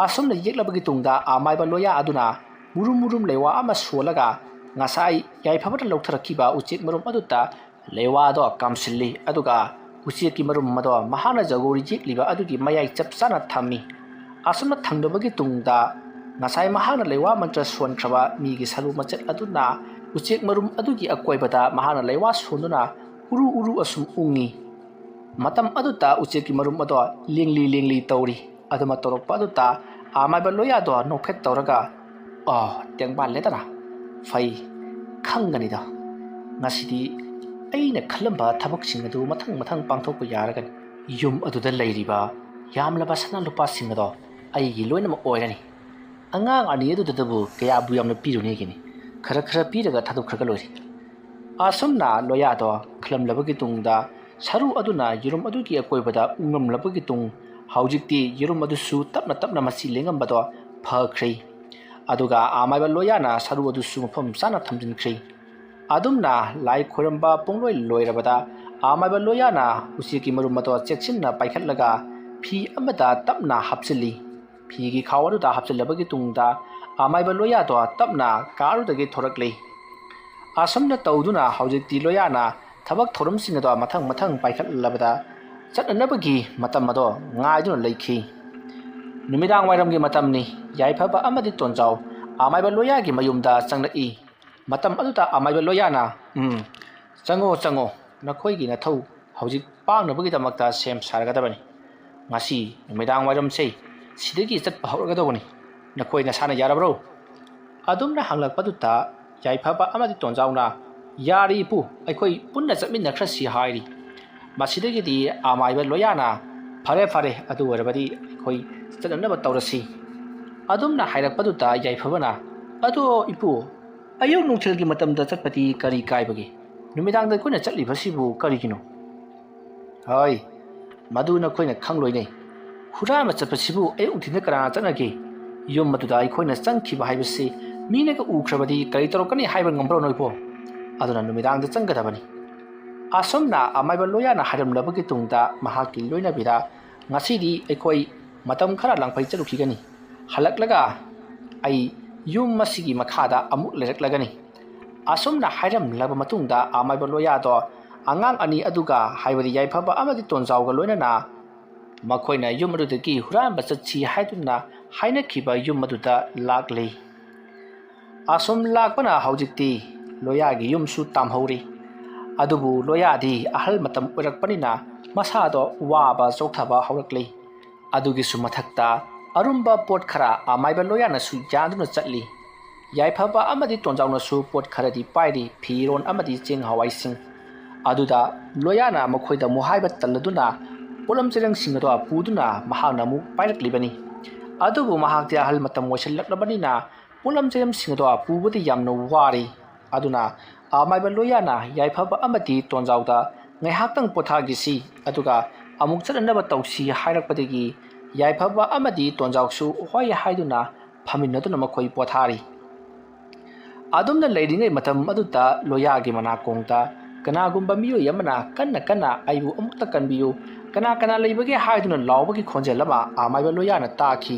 ꯑꯁꯨꯝꯅ ꯌꯦꯛꯂꯕꯒꯤ ꯇꯨꯡꯗ ꯑꯃꯥꯏꯕ ꯂꯣꯌꯥ ꯑꯗꯨꯅ ꯃꯨꯔꯨꯝ ꯃꯨꯔꯨꯝ ꯂꯩꯋꯥ ꯑꯃ ꯁꯣꯜꯂꯒ ꯉꯁꯥꯏ ꯌꯥꯏꯐꯕꯅ ꯂꯧꯊꯔꯛꯈꯤꯕ ꯎꯆꯦꯛ ꯃꯔꯨꯝ ꯑꯗꯨꯗ ꯂꯩꯋꯥꯗꯣ ꯀꯥꯝꯁꯤꯜꯂꯤ ꯑꯗꯨꯒ ꯎꯆꯦꯛꯀꯤ ꯃꯔꯨꯝ ꯑꯗꯣ ꯃꯍꯥꯛꯅ ꯖꯒꯣꯔ ꯌꯦꯛꯂꯤꯕ ꯑꯗꯨꯒꯤ ꯃꯌꯥꯏ ꯆꯞ ꯆꯥꯅ ꯊꯝꯃꯤ ꯑꯁꯨꯝꯅ ꯊꯝꯂꯕꯒꯤ ꯇꯨꯡꯗ ꯉꯁꯥꯏ ꯃꯍꯥꯛꯅ ꯂꯩꯋꯥ ꯃꯟꯇ꯭ꯔ ꯁꯣꯟꯈ꯭ꯔꯕ ꯃꯤꯒꯤ ꯁꯔꯨ ꯃꯆꯦꯠ ꯑꯗꯨꯅ ꯎꯆꯦꯛ ꯃꯔꯨꯝ ꯑꯗꯨꯒꯤ ꯑꯀꯣꯏꯕꯗ ꯃꯍꯥꯛꯅ ꯂꯩꯋꯥ ꯁꯣꯟꯗꯨꯅ ꯎꯔꯨ ꯎꯔꯨ ꯑꯁꯨꯝ ꯎꯡꯉꯤ ꯃꯇꯝ ꯑꯗꯨꯗ ꯎꯆꯦꯛꯀꯤ ꯃꯔꯨꯝ ꯑꯗꯣ ꯂꯦꯡꯂꯤ ꯂꯦꯡꯂꯤ ꯇꯧꯔꯤ ꯑꯗꯨꯃ ꯇꯧꯔꯛꯄ ꯑꯗꯨꯗ ꯑꯃꯥꯏꯕ ꯂꯣꯌꯥꯗꯣ ꯅꯣꯛꯐꯦꯠ ꯇꯧꯔꯒ ꯇꯦꯡꯕꯥꯜꯂꯦꯗꯅ ꯐꯩ ꯈꯪꯒꯅꯤꯗ ꯉꯁꯤꯗꯤ ꯑꯩꯅ ꯈꯜꯂꯝꯕ ꯊꯕꯛꯁꯤꯡ ꯑꯗꯨ ꯃꯊꯪ ꯃꯊꯪ ꯄꯥꯡꯊꯣꯛꯄ ꯌꯥꯔꯒꯅꯤ ꯌꯨꯝ ꯑꯗꯨꯗ ꯂꯩꯔꯤꯕ ꯌꯥꯝꯂꯕ ꯁꯅꯥ ꯂꯨꯄꯥꯁꯤꯡ ꯑꯗꯣ ꯑꯩꯒꯤ ꯂꯣꯏꯅꯃꯛ ꯑꯣꯏꯔꯅꯤ ꯑꯉꯥꯡ ꯑꯅꯤ ꯑꯗꯨꯗꯕꯨ ꯀꯌꯥꯕꯨ ꯌꯥꯝꯅ ꯄꯤꯔꯨꯅꯦꯒꯤꯅꯤ ꯈꯔ ꯈꯔ ꯄꯤꯔꯒ ꯊꯥꯗꯣꯛꯈ꯭ꯔꯒ ꯂꯣꯏꯔꯤ ꯑꯁꯨꯝꯅ ꯂꯣꯌꯥꯗꯣ ꯈꯜꯂꯝꯂꯕꯒꯤ ꯇꯨꯡꯗ ꯁꯔꯨ ꯑꯗꯨꯅ ꯌꯦꯔꯨꯝ ꯑꯗꯨꯒꯤ ꯑꯀꯣꯏꯕꯗ ꯎꯡꯂꯝꯂꯕꯒꯤ ꯇꯨꯡ ꯍꯧꯖꯤꯛꯇꯤ ꯌꯦꯔꯨꯝ ꯑꯗꯨꯁꯨ ꯇꯞꯅ ꯇꯞꯅ ꯃꯆꯤ ꯂꯦꯡꯉꯝꯕꯗꯣ ꯐꯈ꯭ꯔꯦ ꯑꯗꯨꯒ ꯑꯃꯥꯏꯕ ꯂꯣꯌꯥꯅ ꯁꯔꯨ ꯑꯗꯨꯁꯨ ꯃꯐꯝ ꯆꯥꯅ ꯊꯝꯖꯤꯟꯈ꯭ꯔꯦ ꯑꯗꯨꯝꯅ ꯂꯥꯏ ꯈꯣꯏꯔꯝꯕ ꯄꯨꯡꯂꯣꯏ ꯂꯣꯏꯔꯕꯗ ꯑꯃꯥꯏꯕ ꯂꯣꯌꯥꯅ ꯎꯆꯦꯛꯀꯤ ꯃꯔꯨꯝ ꯑꯗꯣ ꯆꯦꯛꯁꯤꯟꯅ ꯄꯥꯏꯈꯠꯂꯒ ꯐꯤ ꯑꯃꯗ ꯇꯞꯅ ꯍꯥꯞꯆꯤꯜꯂꯤ ꯐꯤꯒꯤ ꯈꯥꯎ ꯑꯗꯨꯗ ꯍꯥꯞꯆꯤꯜꯂꯕꯒꯤ ꯇꯨꯡꯗ ꯑꯃꯥꯏꯕ ꯂꯣꯌꯥꯗꯣ ꯇꯞꯅ ꯀꯥꯔꯨꯗꯒꯤ ꯊꯣꯔꯛꯂꯤ ꯑꯁꯨꯝꯅ ꯇꯧꯗꯨꯅ ꯍꯧꯖꯤꯛꯇꯤ ꯂꯣꯌꯥꯅ ꯊꯕꯛ ꯊꯧꯔꯝꯁꯤꯡ ꯑꯗꯣ ꯃꯊꯪ ꯃꯊꯪ ꯄꯥꯏꯈꯠꯂꯕꯗ ꯆꯠꯅꯅꯕꯒꯤ ꯃꯇꯝ ꯑꯗꯣ ꯉꯥꯏꯗꯨꯅ ꯂꯩꯈꯤ ꯅꯨꯃꯤꯗꯥꯡ ꯋꯥꯏꯔꯝꯒꯤ ꯃꯇꯝꯅꯤ ꯌꯥꯏꯐꯕ ꯑꯃꯗꯤ ꯇꯣꯟꯖꯥꯎ ꯑꯃꯥꯏꯕ ꯂꯣꯌꯥꯒꯤ ꯃꯌꯨꯝꯗ ꯆꯪꯂꯛꯏ ꯃꯇꯝ ꯑꯗꯨꯗ ꯑꯃꯥꯏꯕ ꯂꯣꯌꯥꯅ ꯆꯪꯉꯣ ꯆꯪꯉꯣ ꯅꯈꯣꯏꯒꯤ ꯅꯊꯧ ꯍꯧꯖꯤꯛ ꯄꯥꯡꯅꯕꯒꯤꯗꯃꯛꯇ ꯁꯦꯝ ꯁꯥꯔꯒꯗꯕꯅꯤ ꯉꯁꯤ ꯅꯨꯃꯤꯗꯥꯡ ꯋꯥꯏꯔꯝꯁꯦ ꯁꯤꯗꯒꯤ ꯆꯠꯄ ꯍꯧꯔꯒꯗꯧꯕꯅꯤ ꯅꯈꯣꯏ ꯅꯁꯥꯅ ꯌꯥꯔꯕ꯭ꯔꯣ ꯑꯗꯨꯝꯅ ꯍꯪꯂꯛꯄꯗꯨꯗ ꯌꯥꯏꯐꯕ ꯑꯃꯗꯤ ꯇꯣꯟꯖꯥꯎꯅ ꯌꯥꯔꯤ ꯏꯄꯨ ꯑꯩꯈꯣꯏ ꯄꯨꯟꯅ ꯆꯠꯃꯤꯟꯅꯈ꯭ꯔꯁꯤ ꯍꯥꯏꯔꯤ ꯃꯁꯤꯗꯒꯤꯗꯤ ꯑꯃꯥꯏꯕ ꯂꯣꯌꯥꯅ ꯐꯔꯦ ꯐꯔꯦ ꯑꯗꯨ ꯑꯣꯏꯔꯕꯗꯤ ꯑꯩꯈꯣꯏ ꯆꯠꯅꯅꯕ ꯇꯧꯔꯁꯤ ꯑꯗꯨꯝꯅ ꯍꯥꯏꯔꯛꯄꯗꯨꯗ ꯌꯥꯏꯐꯕꯅ ꯑꯗꯣ ꯏꯄꯨ ꯑꯌꯨꯛ ꯅꯨꯡꯊꯤꯜꯒꯤ ꯃꯇꯝꯗ ꯆꯠꯄꯗꯤ ꯀꯔꯤ ꯀꯥꯏꯕꯒꯦ ꯅꯨꯃꯤꯗꯥꯡꯗ ꯑꯩꯈꯣꯏꯅ ꯆꯠꯂꯤꯕꯁꯤꯕꯨ ꯀꯔꯤꯒꯤꯅꯣ ꯍꯣꯏ ꯃꯗꯨ ꯅꯈꯣꯏꯅ ꯈꯪꯂꯣꯏꯅꯦ ꯍꯨꯔꯥꯟꯕ ꯆꯠꯄꯁꯤꯕꯨ ꯑꯌꯨꯛ ꯅꯨꯡꯊꯤꯜꯗ ꯀꯅꯥꯅ ꯆꯠꯅꯒꯦ ꯌꯨꯝ ꯑꯗꯨꯗ ꯑꯩꯈꯣꯏꯅ ꯆꯪꯈꯤꯕ ꯍꯥꯏꯕꯁꯤ ꯃꯤꯅꯒ ꯎꯈ꯭ꯔꯕꯗꯤ ꯀꯔꯤ ꯇꯧꯔꯛꯀꯅꯤ ꯍꯥꯏꯕ ꯉꯝꯕ꯭ꯔꯣ ꯅꯣꯏꯕꯣ ꯑꯗꯨꯅ ꯅꯨꯃꯤꯗꯥꯡꯗ ꯆꯪꯒꯗꯕꯅꯤ ꯑꯁꯨꯝꯅ ꯑꯃꯥꯏꯕ ꯂꯣꯌꯥꯅ ꯍꯥꯏꯔꯝꯂꯕꯒꯤ ꯇꯨꯡꯗ ꯃꯍꯥꯛꯀꯤ ꯂꯣꯏꯅꯕꯤꯗ ꯉꯁꯤꯗꯤ ꯑꯩꯈꯣꯏ ꯃꯇꯝ ꯈꯔ ꯂꯥꯡꯐꯩ ꯆꯠꯂꯨꯈꯤꯒꯅꯤ ꯍꯜꯂꯛꯂꯒ ꯑꯩ ꯌꯨꯝ ꯑꯁꯤꯒꯤ ꯃꯈꯥꯗ ꯑꯃꯨꯛ ꯂꯩꯔꯛꯂꯒꯅꯤ ꯑꯁꯨꯝꯅ ꯍꯥꯏꯔꯝꯂꯕ ꯃꯇꯨꯡꯗ ꯑꯃꯥꯏꯕ ꯂꯣꯌꯥꯗꯣ ꯑꯉꯥꯡ ꯑꯅꯤ ꯑꯗꯨꯒ ꯍꯥꯏꯕꯗꯤ ꯌꯥꯏꯐꯕ ꯑꯃꯗꯤ ꯇꯣꯟꯖꯥꯎꯒ ꯂꯣꯏꯅꯅ ꯃꯈꯣꯏꯅ ꯌꯨꯝ ꯑꯗꯨꯗꯒꯤ ꯍꯨꯔꯥꯟꯕ ꯆꯠꯁꯤ ꯍꯥꯏꯗꯨꯅ ꯍꯥꯏꯅꯈꯤꯕ ꯌꯨꯝ ꯑꯗꯨꯗ ꯂꯥꯛꯂꯤ ꯑꯁꯨꯝ ꯂꯥꯛꯄꯅ ꯍꯧꯖꯤꯛꯇꯤ ꯂꯣꯌꯥꯒꯤ ꯌꯨꯝꯁꯨ ꯇꯥꯝꯍꯧꯔꯤ ꯑꯗꯨꯕꯨ ꯂꯣꯌꯥꯗꯤ ꯑꯍꯜ ꯃꯇꯝ ꯑꯣꯏꯔꯛꯄꯅꯤꯅ ꯃꯁꯥꯗꯣ ꯋꯥꯕ ꯆꯣꯛꯊꯕ ꯍꯧꯔꯛꯂꯤ ꯑꯗꯨꯒꯤꯁꯨ ꯃꯊꯛꯇ ꯑꯔꯨꯝꯕ ꯄꯣꯠ ꯈꯔ ꯑꯃꯥꯏꯕ ꯂꯣꯌꯥꯅꯁꯨ ꯌꯥꯟꯗꯨꯅ ꯆꯠꯂꯤ ꯌꯥꯏꯐꯕ ꯑꯃꯗꯤ ꯇꯣꯟꯖꯥꯎꯅꯁꯨ ꯄꯣꯠ ꯈꯔꯗꯤ ꯄꯥꯏꯔꯤ ꯐꯤꯔꯣꯟ ꯑꯃꯗꯤ ꯆꯦꯡ ꯍꯋꯥꯏꯁꯤꯡ ꯑꯗꯨꯗ ꯂꯣꯌꯥꯅ ꯃꯈꯣꯏꯗ ꯃꯨꯍꯥꯏꯕ ꯇꯜꯂꯗꯨꯅ ꯄꯣꯠꯂꯝ ꯆꯦꯔꯪꯁꯤꯡ ꯑꯗꯣ ꯄꯨꯗꯨꯅ ꯃꯍꯥꯛꯅ ꯑꯃꯨꯛ ꯄꯥꯏꯔꯛꯂꯤꯕꯅꯤ ꯑꯗꯨꯕꯨ ꯃꯍꯥꯛꯇꯤ ꯑꯍꯜ ꯃꯇꯝ ꯑꯣꯏꯁꯤꯜꯂꯛꯂꯕꯅꯤನ ꯄꯣꯠꯂꯝ ꯆꯦꯔꯪꯁꯤꯡ ꯑꯗꯣ ꯄꯨꯕꯗꯤ ꯌꯥꯝꯅ ꯋꯥꯔꯤ ꯑꯗꯨꯅ ꯑꯃꯥꯏꯕ ꯂꯣꯌꯥꯅ ꯌꯥꯏꯐꯕ ꯑꯃꯗꯤ ꯇꯣꯟꯖꯥꯎꯗ ꯉꯥꯏꯍꯥꯛꯇꯪ ꯄꯣꯊꯥꯈꯤꯁꯤ ꯑꯗꯨꯒ ꯑꯃꯨꯛ ꯆꯠꯅꯅꯕ ꯇꯧꯁꯤ ꯍꯥꯏꯔꯛꯄꯗꯒꯤ ꯌꯥꯏꯐꯕ ꯑꯃꯗꯤ ꯇꯣꯟꯖꯥꯎꯁꯨ ꯍꯣꯏ ꯍꯥꯏꯗꯨꯅ ꯐꯝꯃꯤꯟꯅꯗꯨꯅ ꯃꯈꯣꯏ ꯄꯣꯊꯥꯔꯤ ꯑꯗꯨꯝꯅ ꯂꯩꯔꯤꯉꯩ ꯃꯇꯝ ꯑꯗꯨꯗ ꯂꯣꯌꯥꯒꯤ ꯃꯅꯥꯀꯣꯡꯗ ꯀꯅꯥꯒꯨꯝꯕ ꯃꯤꯑꯣꯏ ꯑꯃꯅ ꯀꯟꯅ ꯀꯟꯅ ꯑꯩꯕꯨ ꯑꯃꯨꯛꯇ ꯀꯟꯕꯤꯌꯨ ꯀꯅꯥ ꯀꯅꯥ ꯂꯩꯕꯒꯦ ꯍꯥꯏꯗꯨꯅ ꯂꯥꯎꯕꯒꯤ ꯈꯣꯟꯖꯦꯜ ꯑꯃ ꯑꯃꯥꯏꯕ ꯂꯣꯌꯥꯅ ꯇꯥꯈꯤ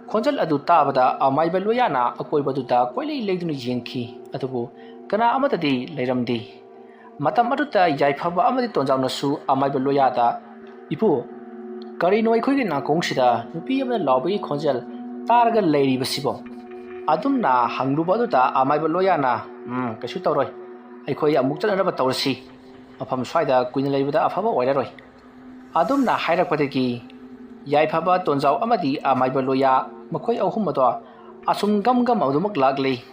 ꯈꯣꯟꯖꯦꯜ ꯑꯗꯨ ꯇꯥꯕꯗ ꯑꯃꯥꯏꯕ ꯂꯣꯌꯥꯅ ꯑꯀꯣꯏꯕꯗꯨꯗ ꯀꯣꯏꯂꯩ ꯂꯩꯗꯨꯅ ꯌꯦꯡꯈꯤ ꯑꯗꯨꯕꯨ ꯀꯅꯥ ꯑꯃꯠꯇꯗꯤ ꯂꯩꯔꯝꯗꯦ ꯃꯇꯝ ꯑꯗꯨꯗ ꯌꯥꯏꯐꯕ ꯑꯃꯗꯤ ꯇꯣꯟꯖꯥꯎꯅꯁꯨ ꯑꯃꯥꯏꯕ ꯂꯣꯌꯥꯗ ꯏꯄꯨ ꯀꯔꯤꯅꯣ ꯑꯩꯈꯣꯏꯒꯤ ꯅꯥꯀꯣꯡꯁꯤꯗ ꯅꯨꯄꯤ ꯑꯃꯅ ꯂꯥꯎꯕꯒꯤ ꯈꯣꯟꯖꯦꯜ ꯇꯥꯔꯒ ꯂꯩꯔꯤꯕꯁꯤꯕꯣ ꯑꯗꯨꯝꯅ ꯍꯪꯂꯨꯕ ꯑꯗꯨꯗ ꯑꯃꯥꯏꯕ ꯂꯣꯌꯥꯅ ꯀꯩꯁꯨ ꯇꯧꯔꯣꯏ ꯑꯩꯈꯣꯏ ꯑꯃꯨꯛ ꯆꯠꯅꯅꯕ ꯇꯧꯔꯁꯤ ꯃꯐꯝ ꯁ꯭ꯋꯥꯏꯗ ꯀꯨꯏꯅ ꯂꯩꯕꯗ ꯑꯐꯕ ꯑꯣꯏꯔꯔꯣꯏ ꯑꯗꯨꯝꯅ ꯍꯥꯏꯔꯛꯄꯗꯒꯤ ꯌꯥꯏꯐꯕ ꯇꯣꯟꯖꯥꯎ ꯑꯃꯗꯤ ꯑꯃꯥꯏꯕ ꯂꯣꯌꯥ ꯃꯈꯣꯏ ꯑꯍꯨꯝ ꯑꯗꯣ ꯑꯁꯨꯝ ꯒꯝ ꯑꯗꯨꯃꯛ ꯂꯥꯛꯂꯤ꯫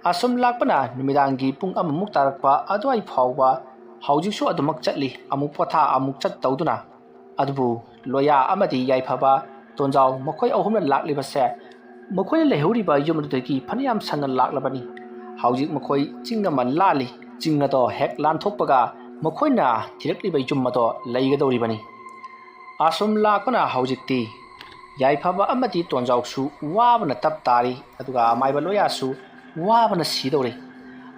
ꯑꯁꯨꯝ ꯂꯥꯛꯄꯅ ꯅꯨꯃꯤꯗꯥꯡꯒꯤ ꯄꯨꯡ ꯑꯃꯃꯨꯛ ꯇꯥꯔꯛꯄ ꯑꯗꯨꯋꯥꯏ ꯐꯥꯎꯕ ꯍꯧꯖꯤꯛꯁꯨ ꯑꯗꯨꯃꯛ ꯆꯠꯂꯤ, ꯑꯃꯨꯛ ꯄꯣꯊꯥ ꯑꯃꯨꯛ ꯆꯠ ꯇꯧꯗꯨꯅ꯫ ꯑꯗꯨꯕꯨ ꯂꯣꯌꯥ ꯑꯃꯗꯤ ꯌꯥꯏꯐꯕ ꯇꯣꯟꯖꯥꯎ ꯃꯈꯣꯏ ꯑꯍꯨꯝꯅ ꯂꯥꯛꯂꯤꯕꯁꯦ ꯃꯈꯣꯏꯅ ꯂꯩꯍꯧꯔꯤꯕ ꯌꯨꯝ ꯑꯗꯨꯗꯒꯤ ꯐꯅꯌꯥꯝ ꯁꯟꯅ ꯂꯥꯛꯂꯕꯅꯤ꯫ ꯍꯧꯖꯤꯛ ꯃꯈꯣꯏ ꯆꯤꯡ ꯑꯃ ꯂꯥꯜꯂꯤ꯫ ꯆꯤꯡ ꯑꯗꯣ ꯍꯦꯛ ꯂꯥꯟꯊꯣꯛꯄꯒ ꯃꯈꯣꯏꯅ ꯊꯤꯔꯛꯂꯤꯕ ꯌꯨꯝ ꯑꯗꯣ ꯂꯩꯒꯗꯧꯔꯤꯕꯅꯤ꯫ ꯑꯁꯨꯝ ꯂꯥꯛꯄꯅ ꯍꯧꯖꯤꯛꯇꯤ ꯌꯥꯏꯐꯕ ꯑꯃꯗꯤ ꯇꯣꯟꯖꯥꯎꯁꯨ ꯋꯥꯕꯅ ꯇꯞ ꯇꯥꯔꯤ, ꯑꯗꯨꯒ ꯑꯃꯥꯏꯕ ꯂꯣꯌꯥꯁꯨ ꯋꯥꯕꯅ ꯁꯤꯗꯧꯔꯤ꯫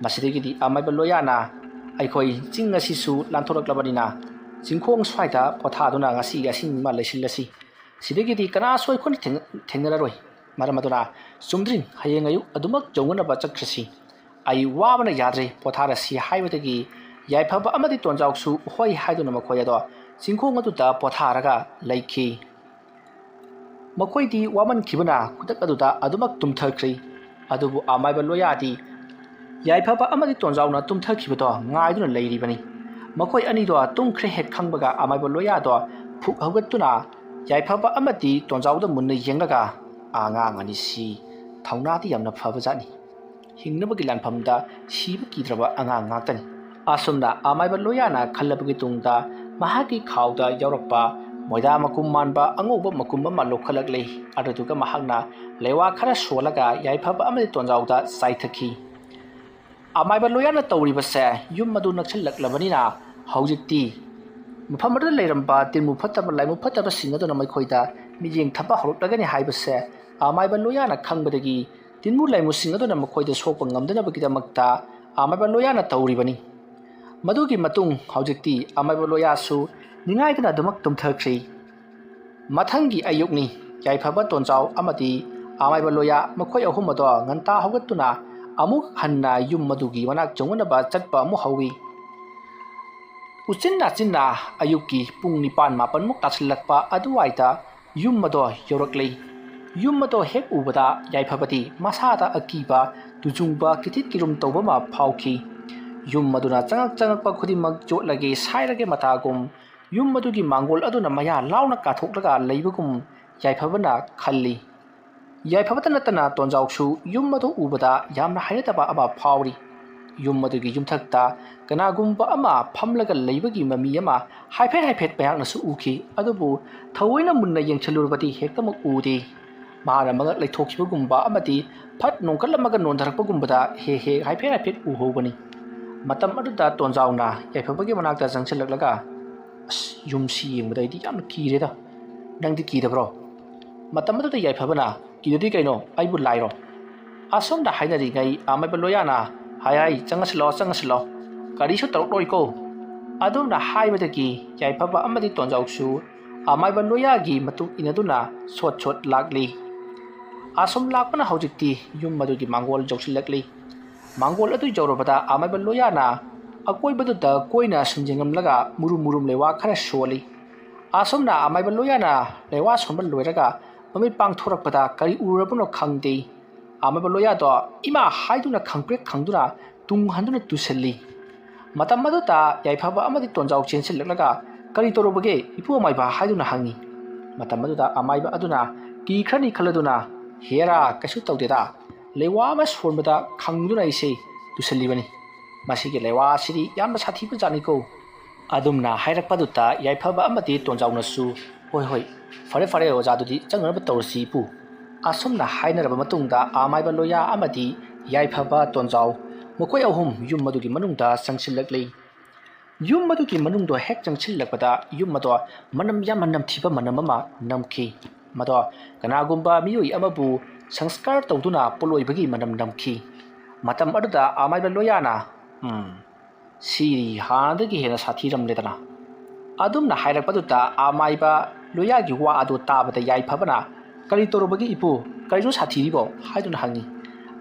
ꯃꯁꯤꯗꯒꯤꯗꯤ ꯑꯃꯥꯏꯕ ꯂꯣꯌꯥꯅ ꯑꯩꯈꯣꯏ ꯆꯤꯡ ꯑꯁꯤꯁꯨ ꯂꯥꯟꯊꯣꯔꯛꯂꯕꯅꯤꯅ ꯆꯤꯡꯈꯣꯡ ꯁ꯭ꯋꯥꯏꯗ ꯄꯣꯊꯥꯗꯨꯅ ꯉꯁꯤꯒꯤ ꯑꯁꯤꯡꯕ ꯂꯩꯁꯤꯜꯂꯁꯤ, ꯁꯤꯗꯒꯤꯗꯤ ꯀꯅꯥꯁꯨ ꯑꯩꯈꯣꯏꯅ ꯊꯦꯡꯅꯔꯔꯣꯏ, ꯃꯔꯝ ꯑꯗꯨꯅ ꯆꯨꯝꯗ꯭ꯔꯤꯡ ꯍꯌꯦꯡ ꯑꯌꯨꯛ ꯑꯗꯨꯃꯛ ꯌꯧꯅꯅꯕ ꯆꯠꯈ꯭ꯔꯁꯤ, ꯑꯩ ꯋꯥꯕꯅ ꯌꯥꯗ꯭ꯔꯦ ꯄꯣꯊꯥꯔꯁꯤ ꯍꯥꯏꯕꯗꯒꯤ ꯌꯥꯏꯐꯕ ꯑꯃꯗꯤ ꯇꯣꯟꯖꯥꯎꯁꯨ ꯍꯣꯏ ꯍꯥꯏꯗꯨꯅ ꯃꯈꯣꯏ ꯑꯗꯣ ꯆꯤꯡꯈꯣꯡ ꯑꯗꯨꯗ ꯄꯣꯊꯥꯔꯒ ꯂꯩꯈꯤ꯫ ꯃꯈꯣꯏꯗꯤ ꯋꯥꯃꯟꯈꯤꯕꯅ ꯈꯨꯗꯛ ꯑꯗꯨꯗ ꯑꯗꯨꯃꯛ ꯇꯨꯝꯊꯈ꯭ꯔꯤ꯫ ꯑꯗꯨꯕꯨ ꯑꯃꯥꯏꯕ ꯂꯣꯌꯥꯗꯤ ꯌꯥꯏꯐꯕ ꯑꯃꯗꯤ ꯇꯣꯟꯖꯥꯎꯅ ꯇꯨꯝꯊꯈꯤꯕꯗꯣ ꯉꯥꯏꯗꯨꯅ ꯂꯩꯔꯤꯕꯅꯤ꯫ ꯃꯈꯣꯏ ꯑꯅꯤꯗꯣ ꯇꯨꯝꯈ꯭ꯔꯦ ꯍꯦꯛ ꯈꯪꯕꯒ ꯑꯃꯥꯏꯕ ꯂꯣꯌꯥꯗꯣ ꯐꯨꯛ ꯍꯧꯒꯠꯇꯨꯅ ꯌꯥꯏꯐꯕ ꯑꯃꯗꯤ ꯇꯣꯟꯖꯥꯎꯗ ꯃꯨꯟꯅ ꯌꯦꯡꯂꯒ, ꯑꯉꯥꯡ ꯑꯅꯤꯁꯤ ꯊꯧꯅꯥꯗꯤ ꯌꯥꯝꯅ ꯐꯕꯖꯥꯠꯅꯤ, ꯍꯤꯡꯅꯕꯒꯤ ꯂꯥꯟꯐꯝꯗ ꯁꯤꯕ ꯀꯤꯗ꯭ꯔꯕ ꯑꯉꯥꯡ ꯉꯥꯛꯇꯅꯤ꯫ ꯑꯁꯨꯝꯅ ꯑꯃꯥꯏꯕ ꯂꯣꯌꯥꯅ ꯈꯜꯂꯕꯒꯤ ꯇꯨꯡꯗ ꯃꯍꯥꯛꯀꯤ ꯈꯥꯎꯗ ꯌꯥꯎꯔꯛꯄ ꯃꯣꯏꯗꯥ ꯃꯀꯨꯝ ꯃꯥꯟꯕ ꯑꯉꯧꯕ ꯃꯀꯨꯝ ꯑꯃ ꯂꯧꯈꯠꯂꯛꯂꯤ꯫ ꯑꯗꯨꯗꯨꯒ ꯃꯍꯥꯛꯅ ꯂꯩꯋꯥ ꯈꯔ ꯁꯣꯜꯂꯒ ꯌꯥꯏꯐꯕ ꯑꯃꯗꯤ ꯇꯣꯟꯖꯥꯎꯗ ꯆꯥꯏꯊꯈꯤ꯫ ꯑꯃꯥꯏꯕ ꯂꯣꯌꯥꯅ ꯇꯧꯔꯤꯕꯁꯦ ꯌꯨꯝ ꯑꯗꯨ ꯅꯛꯁꯤꯜꯂꯛꯂꯕꯅꯤꯅ ꯍꯧꯖꯤꯛꯇꯤ ꯃꯐꯝ ꯑꯗꯨꯗ ꯂꯩꯔꯝꯕ ꯇꯤꯟꯃꯨ ꯐꯠꯇꯕ ꯂꯥꯏꯃꯨ ꯐꯠꯇꯕꯁꯤꯡ ꯑꯗꯨꯅ ꯃꯈꯣꯏꯗ ꯃꯤꯠꯌꯦꯡ ꯊꯛꯄ ꯍꯧꯔꯛꯂꯒꯅꯤ ꯍꯥꯏꯕꯁꯦ ꯑꯃꯥꯏꯕ ꯂꯣꯌꯥꯅ ꯈꯪꯕꯗꯒꯤ ꯇꯤꯟꯃꯨ ꯂꯥꯏꯃꯨꯁꯤꯡ ꯑꯗꯨꯅ ꯃꯈꯣꯏꯗ ꯁꯣꯛꯄ ꯉꯝꯗꯅꯕꯒꯤꯗꯃꯛꯇ ꯑꯃꯥꯏꯕ ꯂꯣꯌꯥꯅ ꯇꯧꯔꯤꯕꯅꯤ꯫ ꯃꯗꯨꯒꯤ ꯃꯇꯨꯡ ꯍꯧꯖꯤꯛꯇꯤ ꯑꯃꯥꯏꯕ ꯂꯣꯌꯥꯁꯨ ꯅꯤꯡꯉꯥꯏꯗꯅ ꯑꯗꯨꯃꯛ ꯇꯨꯝꯊꯈ꯭ꯔꯤ꯫ ꯃꯊꯪꯒꯤ ꯑꯌꯨꯛꯅꯤ꯫ ꯌꯥꯏꯐꯕ ꯇꯣꯟꯖꯥꯎ ꯑꯃꯗꯤ ꯑꯃꯥꯏꯕ ꯂꯣꯌꯥ ꯃꯈꯣꯏ ꯑꯍꯨꯝ ꯑꯗꯣ ꯉꯟꯇꯥ ꯍꯧꯒꯠꯇꯨꯅ ꯑꯃꯨꯛ ꯍꯟꯅ ꯌꯨꯝ ꯑꯗꯨꯒꯤ ꯃꯅꯥꯛ ꯆꯪꯅꯅꯕ ꯆꯠꯄ ꯑꯃꯨꯛ ꯍꯧꯏ꯫ ꯎꯆꯤꯟ ꯅꯥꯆꯤꯟꯅ ꯑꯌꯨꯛꯀꯤ ꯄꯨꯡ 9-10 ꯇꯥꯁꯤꯜꯂꯛꯄ ꯑꯗꯨꯋꯥꯏꯗ ꯌꯨꯝ ꯑꯗꯣ ꯌꯧꯔꯛꯂꯤ꯫ ꯌꯨꯝ ꯑꯗꯣ ꯍꯦꯛ ꯎꯕꯗ ꯌꯥꯏꯐꯕꯗꯤ ꯃꯁꯥꯗ ꯑꯀꯤꯕ ꯇꯨꯖꯨꯡꯕ ꯀꯤꯊꯤꯠ ꯀꯤꯔꯨꯝ ꯇꯧꯕ ꯑꯃ ꯐꯥꯎꯈꯤ꯫ ꯌꯨꯝ ꯑꯗꯨꯅ ꯆꯪꯉꯛꯄ ꯈꯨꯗꯤꯡꯃꯛ ꯌꯣꯠꯂꯒꯦ ꯁꯥꯏꯔꯒꯦ ꯃꯇꯥꯒꯨꯝ ꯌꯨꯝ ꯑꯗꯨꯒꯤ ꯃꯥꯡꯒꯣꯜ ꯑꯗꯨꯅ ꯃꯌꯥ ꯂꯥꯎꯅ ꯀꯥꯊꯣꯛꯂꯒ ꯂꯩꯕꯒꯨꯝ ꯌꯥꯏꯐꯕꯅ ꯈꯜꯂꯤ꯫ ꯌꯥꯏꯐꯕꯇ ꯅꯠꯇꯅ ꯇꯣꯟꯖꯥꯎꯁꯨ ꯌꯨꯝ ꯑꯗꯨ ꯎꯕꯗ ꯌꯥꯝꯅ ꯍꯩꯅꯗꯕ ꯑꯃ ꯐꯥꯎꯔꯤ꯫ ꯌꯨꯝ ꯑꯗꯨꯒꯤ ꯌꯨꯝꯊꯛꯇ ꯀꯅꯥꯒꯨꯝꯕ ꯑꯃ ꯐꯝꯂꯒ ꯂꯩꯕꯒꯤ ꯃꯃꯤ ꯑꯃ ꯍꯥꯏꯐꯦꯠ ꯃꯍꯥꯛꯅꯁꯨ ꯎꯈꯤ, ꯑꯗꯨꯕꯨ ꯊꯑꯣꯏꯅ ꯃꯨꯟꯅ ꯌꯦꯡꯁꯤꯜꯂꯨꯔꯕꯗꯤ ꯍꯦꯛꯇꯃꯛ ꯎꯗꯦ꯫ ꯃꯥꯅ ꯃꯉꯛ ꯂꯩꯊꯣꯛꯈꯤꯕꯒꯨꯝꯕ ꯑꯃꯗꯤ ꯐꯠ ꯅꯣꯡꯈꯠꯂꯝꯃꯒ ꯅꯣꯟꯊꯔꯛꯄꯒꯨꯝꯕꯗ ꯍꯦꯛ ꯍꯥꯏꯐꯦꯠ ꯎꯍꯧꯕꯅꯤ꯫ ꯃꯇꯝ ꯑꯗꯨꯗ ꯇꯣꯟꯖꯥꯎꯅ ꯌꯥꯏꯐꯕꯒꯤ ꯃꯅꯥꯛꯇ ꯆꯪꯁꯤꯜꯂꯛꯂꯒ, "ꯑꯁ, ꯌꯨꯝꯁꯤ ꯌꯦꯡꯕꯗ ꯑꯩꯗꯤ ꯌꯥꯝꯅ ꯀꯤꯔꯦꯗ, ꯅꯪꯗꯤ ꯀꯤꯗꯕ꯭ꯔꯣ?" ꯃꯇꯝ ꯑꯗꯨꯗ ꯌꯥꯏꯐꯕꯅ, "ꯀꯤꯗꯗꯤ ꯀꯩꯅꯣ, ꯑꯩꯕꯨ ꯂꯥꯏꯔꯣ?" ꯑꯁꯣꯝꯗ ꯍꯥꯏꯅꯔꯤꯉꯩ ꯑꯃꯥꯏꯕ ꯂꯣꯌꯥꯅ, "ꯍꯥꯏ ꯆꯪꯉꯁꯤꯜꯂꯣ, ꯀꯔꯤꯁꯨ ꯇꯧꯔꯛꯂꯣꯏꯀꯣ." ꯑꯗꯨꯝꯅ ꯍꯥꯏꯕꯗꯒꯤ ꯌꯥꯏꯐꯕ ꯑꯃꯗꯤ ꯇꯣꯟꯖꯥꯎꯁꯨ ꯑꯃꯥꯏꯕ ꯂꯣꯌꯥꯒꯤ ꯃꯇꯨꯡ ꯏꯟꯅꯗꯨꯅ ꯁꯣꯠ ꯂꯥꯛꯂꯤ꯫ ꯑꯁꯨꯝ ꯂꯥꯛꯄꯅ ꯍꯧꯖꯤꯛꯇꯤ ꯌꯨꯝ ꯑꯗꯨꯒꯤ ꯃꯥꯡꯒꯣꯜ ꯌꯧꯁꯤꯜꯂꯛꯂꯤ꯫ ꯃꯥꯡꯒꯣꯜ ꯑꯗꯨ ꯌꯧꯔꯕꯗ ꯑꯃꯥꯏꯕ ꯂꯣꯌꯥꯅ ꯑꯀꯣꯏꯕꯗꯨꯗ ꯀꯣꯏꯅ ꯁꯨꯝ ꯌꯦꯡꯂꯝꯂꯒ ꯃꯨꯔꯨꯝ ꯂꯩꯋꯥ ꯈꯔ ꯁꯣꯜꯂꯤ꯫ ꯑꯁꯨꯝꯅ ꯑꯃꯥꯏꯕ ꯂꯣꯌꯥꯅ ꯂꯩꯋꯥ ꯁꯣꯟꯕ ꯂꯣꯏꯔꯒ ꯃꯃꯤꯠ ꯄꯥꯡꯊꯣꯔꯛꯄꯗ ꯀꯔꯤ ꯎꯔꯕꯅꯣ ꯈꯪꯗꯦ꯫ ꯑꯃꯥꯏꯕ ꯂꯣꯌꯥꯗꯣ ꯏꯃꯥ ꯍꯥꯏꯗꯨꯅ ꯈꯪꯄ꯭ꯔꯦꯛ ꯈꯪꯗꯨꯅ ꯇꯨꯡ ꯍꯟꯗꯨꯅ ꯇꯨꯁꯜꯂꯤ꯫ ꯃꯇꯝ ꯑꯗꯨꯗ ꯌꯥꯏꯐꯕ ꯑꯃꯗꯤ ꯇꯣꯟꯖꯥꯎ ꯆꯦꯟꯁꯤꯜꯂꯛꯂꯒ, "ꯀꯔꯤ ꯇꯧꯔꯕꯒꯦ ꯏꯄꯨ ꯑꯃꯥꯏꯕ?" ꯍꯥꯏꯗꯨꯅ ꯍꯪꯉꯤ꯫ ꯃꯇꯝ ꯑꯗꯨꯗ ꯑꯃꯥꯏꯕ ꯑꯗꯨꯅ ꯀꯤꯈ꯭ꯔꯅꯤ ꯈꯜꯂꯗꯨꯅ, "ꯍꯦꯔꯥ, ꯀꯩꯁꯨ ꯇꯧꯗꯦꯗ, ꯂꯩꯋꯥ ꯑꯃ ꯁꯣꯟꯕꯗ ꯈꯪꯗꯨꯅ ꯑꯩꯁꯦ ꯇꯨꯁꯜꯂꯤꯕꯅꯤ, ꯃꯁꯤꯒꯤ ꯂꯩꯋꯥ ꯑꯁꯤꯗꯤ ꯌꯥꯝꯅ ꯁꯥꯊꯤꯕ ꯖꯥꯠꯅꯤꯀꯣ." ꯑꯗꯨꯝꯅ ꯍꯥꯏꯔꯛꯄꯗꯨꯗ ꯌꯥꯏꯐꯕ ꯑꯃꯗꯤ ꯇꯣꯟꯖꯥꯎꯅꯁꯨ, "ꯍꯣꯏ, ꯐꯔꯦ ꯑꯣꯖꯥꯗꯨꯗꯤ ꯆꯪꯅꯅꯕ ꯇꯧꯔꯁꯤ ꯏꯄꯨ." ꯑꯁꯨꯝꯅ ꯍꯥꯏꯅꯔꯕ ꯃꯇꯨꯡꯗ ꯑꯃꯥꯏꯕ ꯂꯣꯌꯥ ꯑꯃꯗꯤ ꯌꯥꯏꯐꯕ ꯇꯣꯟꯖꯥꯎ ꯃꯈꯣꯏ ꯑꯍꯨꯝ ꯌꯨꯝ ꯑꯗꯨꯒꯤ ꯃꯅꯨꯡꯗ ꯆꯪꯁꯤꯜꯂꯛꯂꯤ꯫ ꯌꯨꯝ ꯑꯗꯨꯒꯤ ꯃꯅꯨꯡꯗ ꯍꯦꯛ ꯆꯪꯁꯤꯜꯂꯛꯄꯗ ꯌꯨꯝ ꯑꯗꯣ ꯃꯅꯝ ꯌꯥꯝꯅ ꯅꯝꯊꯤꯕ ꯃꯅꯝ ꯑꯃ ꯅꯝꯈꯤ꯫ ꯃꯗꯣ ꯀꯅꯥꯒꯨꯝꯕ ꯃꯤꯑꯣꯏ ꯑꯃꯕꯨ ꯁꯪꯁꯀꯥꯔ ꯇꯧꯗꯨꯅ ꯄꯣꯠꯂꯣꯏꯕꯒꯤ ꯃꯅꯝ ꯅꯝꯈꯤ꯫ ꯃꯇꯝ ꯑꯗꯨꯗ ꯑꯃꯥꯏꯕ ꯂꯣꯌꯥꯅ, "ꯁꯤꯗꯤ ꯍꯥꯟꯅꯗꯒꯤ ꯍꯦꯟꯅ ꯁꯥꯊꯤꯔꯝꯂꯦꯗꯅ." ꯑꯗꯨꯝꯅ ꯍꯥꯏꯔꯛꯄꯗꯨꯗ ꯑꯃꯥꯏꯕ ꯂꯣꯌꯥꯒꯤ ꯋꯥ ꯑꯗꯨ ꯇꯥꯕꯗ ꯌꯥꯏꯐꯕꯅ, "ꯀꯔꯤ ꯇꯧꯔꯕꯒꯦ ꯏꯄꯨ? ꯀꯔꯤꯅꯣ ꯁꯥꯊꯤꯔꯤꯕꯣ?" ꯍꯥꯏꯗꯨꯅ ꯍꯪꯉꯤ꯫